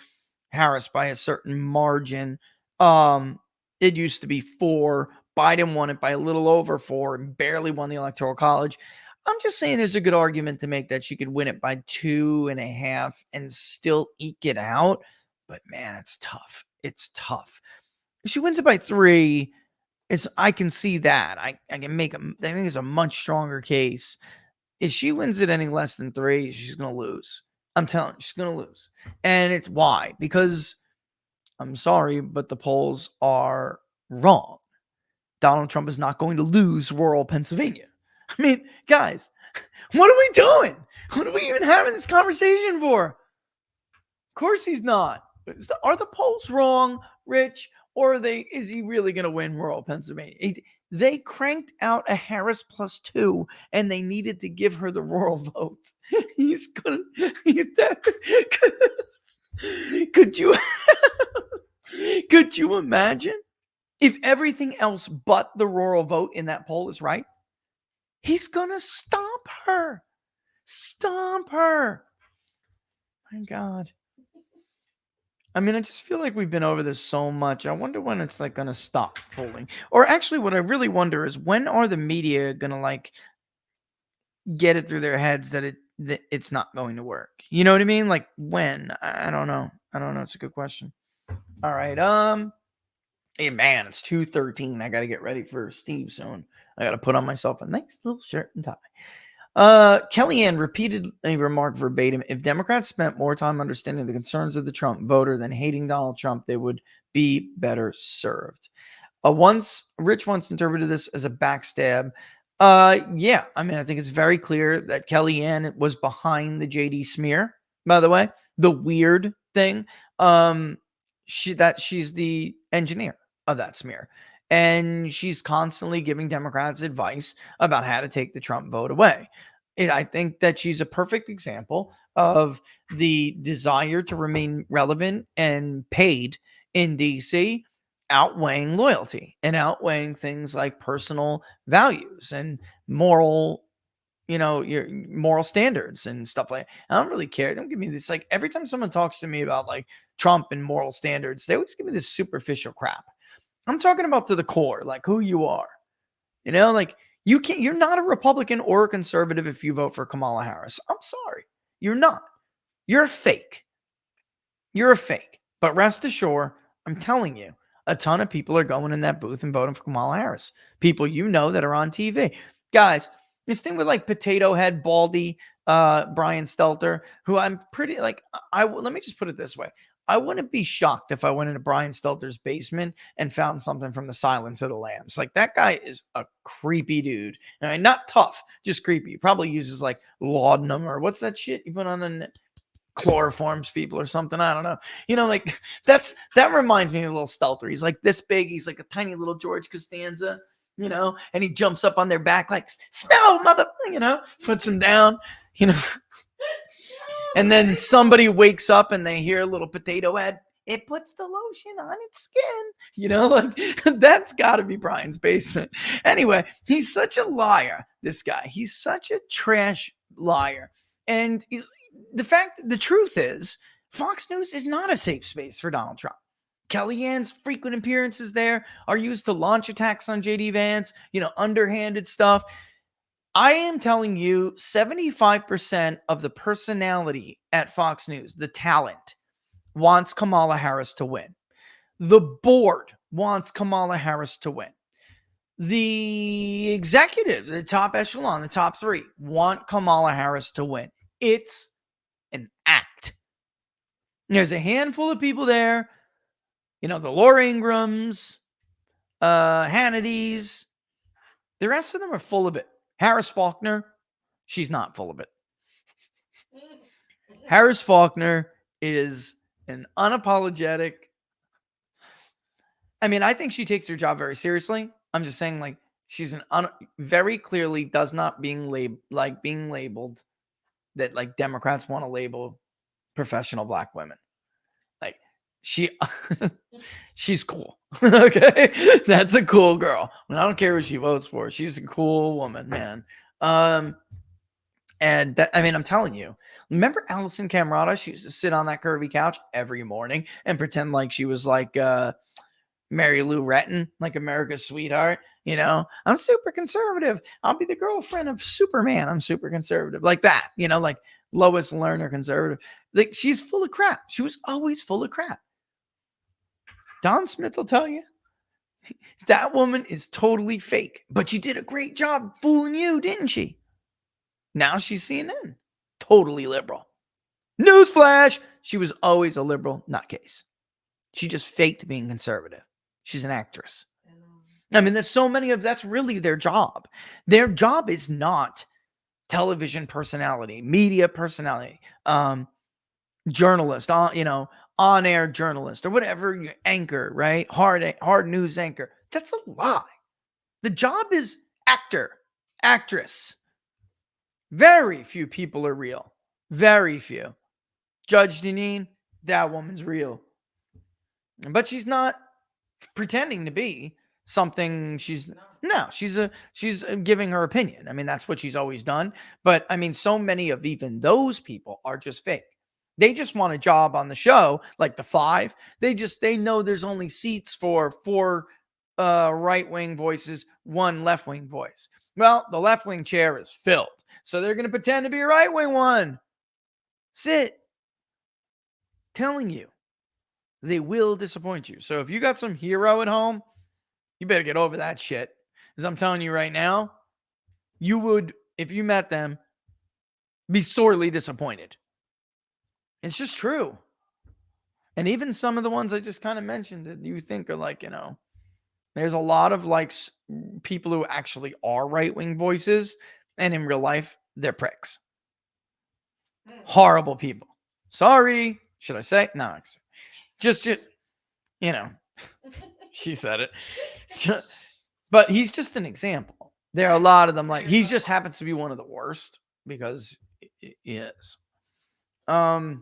Harris by a certain margin. It used to be 4. Biden won it by a little over 4 and barely won the Electoral College. I'm just saying there's a good argument to make that she could win it by 2.5 and still eke it out. But man, it's tough. It's tough. If she wins it by 3, I can see that. I can make I think it's a much stronger case. If she wins it any less than 3, she's going to lose. I'm telling you, she's going to lose. And it's why? Because I'm sorry, but the polls are wrong. Donald Trump is not going to lose rural Pennsylvania. I mean, guys, what are we doing? What are we even having this conversation for? Of course he's not. Are the polls wrong, Rich? Or is he really going to win rural Pennsylvania? They cranked out a Harris +2 and they needed to give her the rural vote. He's that. Could you could you imagine if everything else but the rural vote in that poll is right? He's going to stomp her. Stomp her. My God. I mean, I just feel like we've been over this so much. I wonder when it's like going to stop fooling. Or actually, what I really wonder is when are the media going to like get it through their heads that it's not going to work? You know what I mean? Like when? I don't know. I don't know. It's a good question. All right. Hey man, it's 2:13. I got to get ready for Steve soon. I got to put on myself a nice little shirt and tie. Kellyanne repeatedly remarked verbatim, if Democrats spent more time understanding the concerns of the Trump voter than hating Donald Trump, they would be better served. Rich once interpreted this as a backstab. Yeah, I mean, I think it's very clear that Kellyanne was behind the JD smear, by the way. The weird thing, she's the engineer of that smear. And she's constantly giving Democrats advice about how to take the Trump vote away. I think that she's a perfect example of the desire to remain relevant and paid in D.C. outweighing loyalty and outweighing things like personal values and moral, your moral standards and stuff like that. I don't really care. Don't give me this. Like every time someone talks to me about like Trump and moral standards, they always give me this superficial crap. I'm talking about to the core, like who you are. Like you're not a Republican or a conservative if you vote for Kamala Harris. I'm sorry. You're not. You're a fake. You're a fake. But rest assured, I'm telling you, a ton of people are going in that booth and voting for Kamala Harris. People that are on TV. Guys, this thing with like potato head, baldy, Brian Stelter, who I'm pretty like, let me just put it this way. I wouldn't be shocked if I went into Brian Stelter's basement and found something from the Silence of the Lambs. Like that guy is a creepy dude. I mean, not tough, just creepy. He probably uses like laudanum or what's that shit you put on the chloroforms people or something. I don't know. Like that reminds me of a little Stelter. He's like this big. He's like a tiny little George Costanza, and he jumps up on their back like, smell, mother, puts him down, And then somebody wakes up and they hear a little potato head. It puts the lotion on its skin. Like that's got to be Brian's basement. Anyway, he's such a liar, this guy. He's such a trash liar. And the truth is, Fox News is not a safe space for Donald Trump. Kellyanne's frequent appearances there are used to launch attacks on JD Vance, underhanded stuff. I am telling you, 75% of the personality at Fox News, the talent, wants Kamala Harris to win. The board wants Kamala Harris to win. The executive, the top echelon, the top three, want Kamala Harris to win. It's an act. There's a handful of people there, the Laura Ingrams, Hannity's. The rest of them are full of it. Harris Faulkner, she's not full of it. Harris Faulkner is an unapologetic. I mean, I think she takes her job very seriously. I'm just saying, like, she's very clearly does not being labeled that like Democrats want to label professional black women. Like she's cool. Okay. That's a cool girl. I don't care who she votes for. She's a cool woman, man. And I'm telling you, remember Allison Camerata? She used to sit on that curvy couch every morning and pretend like she was like Mary Lou Retton, like America's sweetheart. I'm super conservative. I'll be the girlfriend of Superman. I'm super conservative, like that. Like Lois Lerner conservative. Like she's full of crap. She was always full of crap. Don Smith will tell you that woman is totally fake, but she did a great job fooling you, didn't she? Now she's CNN, totally liberal. Newsflash, she was always a liberal nutcase. She just faked being conservative. She's an actress. I mean, there's so many that's really their job. Their job is not television personality, media personality, journalist, on-air journalist or whatever you anchor, right? Hard news anchor. That's a lie. The job is actor, actress. Very few people are real. Very few. Judge Deneen, that woman's real. But she's not pretending to be something she's she's giving her opinion. I mean, that's what she's always done. But I mean, so many of even those people are just fake. They just want a job on the show, like the Five. They know there's only seats for 4 right-wing voices, 1 left-wing voice. Well, the left-wing chair is filled. So they're going to pretend to be a right-wing one. Sit. Telling you. They will disappoint you. So if you got some hero at home, you better get over that shit. Because I'm telling you right now, you would, if you met them, be sorely disappointed. It's just true. And even some of the ones I just kind of mentioned that you think are like, there's a lot of like people who actually are right-wing voices. And in real life, they're pricks. Horrible people. Sorry. Should I say? No. Just, she said it. But he's just an example. There are a lot of them like, he just happens to be one of the worst because he is. Bill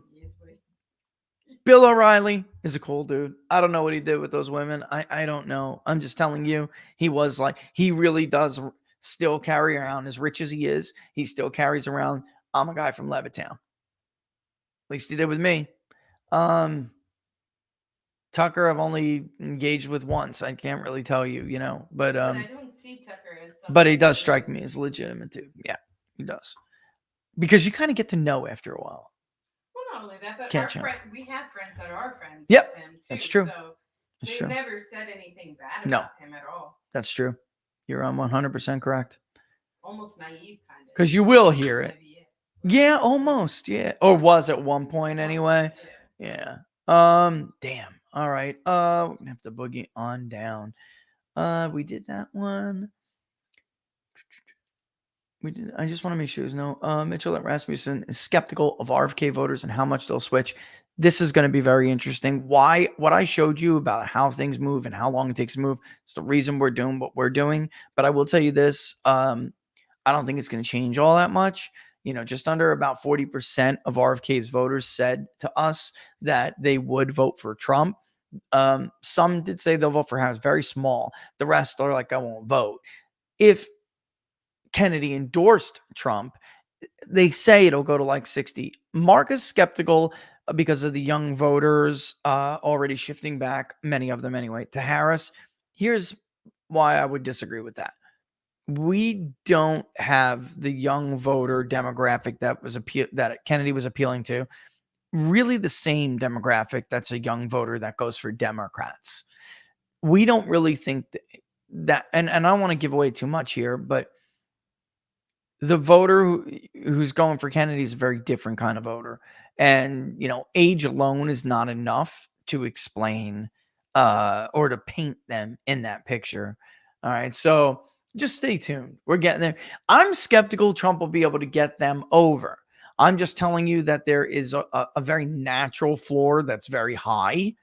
O'Reilly is a cool dude. I don't know what he did with those women. I don't know. I'm just telling you, he really does still carry around, as rich as he is, he still carries around, I'm a guy from Levittown. At least he did with me. Tucker, I've only engaged with once. I can't really tell you, but I don't see Tucker as something. but he does strike me as legitimate too. Yeah, he does. Because you kind of get to know after a while. Well, not only that, but Can't we have friends that are friends Yep, with him too. that's true. So That's they've true. never said anything bad No. about him at all. That's true. You're on 100% correct. Almost naive, kind of. Because you will hear it. Maybe, Yeah, almost. Yeah. Or was at one point anyway. Yeah. Damn. All right. We're gonna have to boogie on down. We did that one. We did. I just want to make sure there's no Mitchell at Rasmussen is skeptical of RFK voters and how much they'll switch. This is going to be very interesting. What I showed you about how things move and how long it takes to move, it's the reason we're doing what we're doing. But I will tell you this, I don't think it's going to change all that much. Just under about 40% of RFK's voters said to us that they would vote for Trump. Some did say they'll vote for Harris, very small. The rest are like, I won't vote. If Kennedy endorsed Trump, they say it'll go to like 60. Mark is skeptical because of the young voters already shifting back, many of them anyway, to Harris. Here's why I would disagree with that. We don't have the young voter demographic that Kennedy was appealing to. Really the same demographic that's a young voter that goes for Democrats. We don't really think that, and I don't want to give away too much here, but the voter who's going for Kennedy is a very different kind of voter. And, age alone is not enough to explain or to paint them in that picture. All right. So just stay tuned. We're getting there. I'm skeptical Trump will be able to get them over. I'm just telling you that there is a very natural floor that's very high.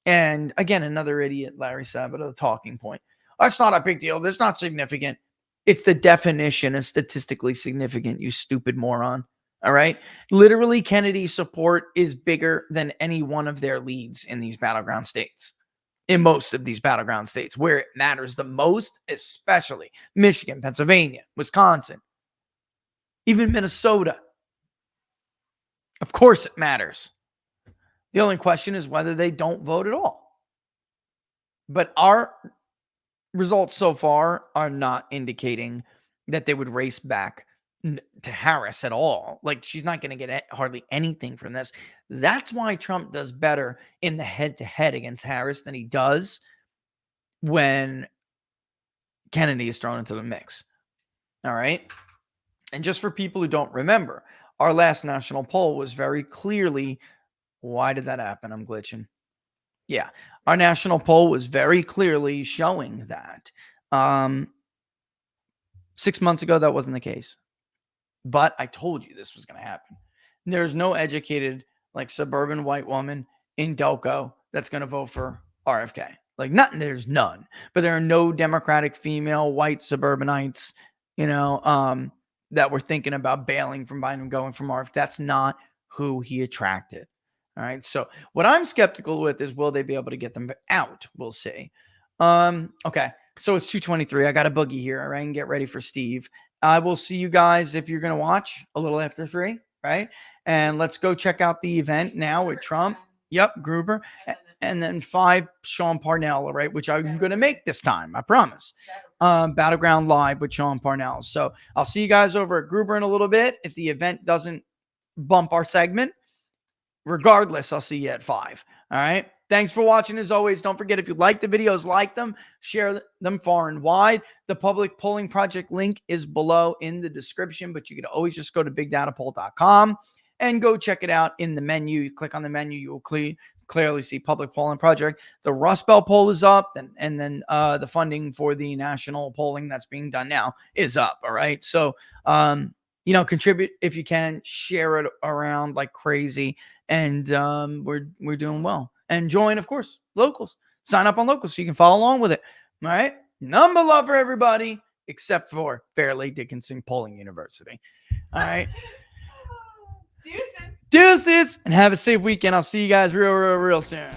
And again, another idiot, Larry Sabato, talking point. That's not a big deal. That's not significant. It's the definition of statistically significant, you stupid moron. All right. Literally, Kennedy's support is bigger than any one of their leads in these battleground states. In most of these battleground states where it matters the most, especially Michigan, Pennsylvania, Wisconsin, even Minnesota. Of course it matters. The only question is whether they don't vote at all. But our results so far are not indicating that they would race back to Harris at all. Like, she's not going to get hardly anything from this. That's why Trump does better in the head-to-head against Harris than he does when Kennedy is thrown into the mix. All right? And just for people who don't remember, our last national poll was very clearly, why did that happen? I'm glitching. Yeah. Our national poll was very clearly showing that 6 months ago, that wasn't the case. But I told you this was going to happen. There's no educated, like, suburban white woman in Delco that's going to vote for RFK. Like nothing, there's none, but there are no Democratic female white suburbanites, that were thinking about bailing from Biden and going from RFK. That's not who he attracted. All right. So what I'm skeptical with is, will they be able to get them out? We'll see. Okay. So it's 2:23. I got a boogie here. All right. And get ready for Steve. I will see you guys if you're going to watch a little after 3. Right. And let's go check out the event now with Trump. Yep. Gruber. And then 5, Sean Parnell. All right. Which I'm going to make this time. I promise. Battleground Live with Sean Parnell. So I'll see you guys over at Gruber in a little bit. If the event doesn't bump our segment, regardless, I'll see you at 5. All right. Thanks for watching. As always, don't forget, if you like the videos, like them, share them far and wide. The public polling project link is below in the description, but you can always just go to bigdatapoll.com and go check it out in the menu. You click on the menu, you will clearly see public polling project. The Rust Belt poll is up, and then the funding for the national polling that's being done now is up. All right. So, contribute if you can, share it around like crazy. And we're doing well. And join, of course, Locals. Sign up on Locals so you can follow along with it. All right. Number love for everybody except for Fairleigh Dickinson Polling University. All right. Deuces. Deuces. And have a safe weekend. I'll see you guys real soon.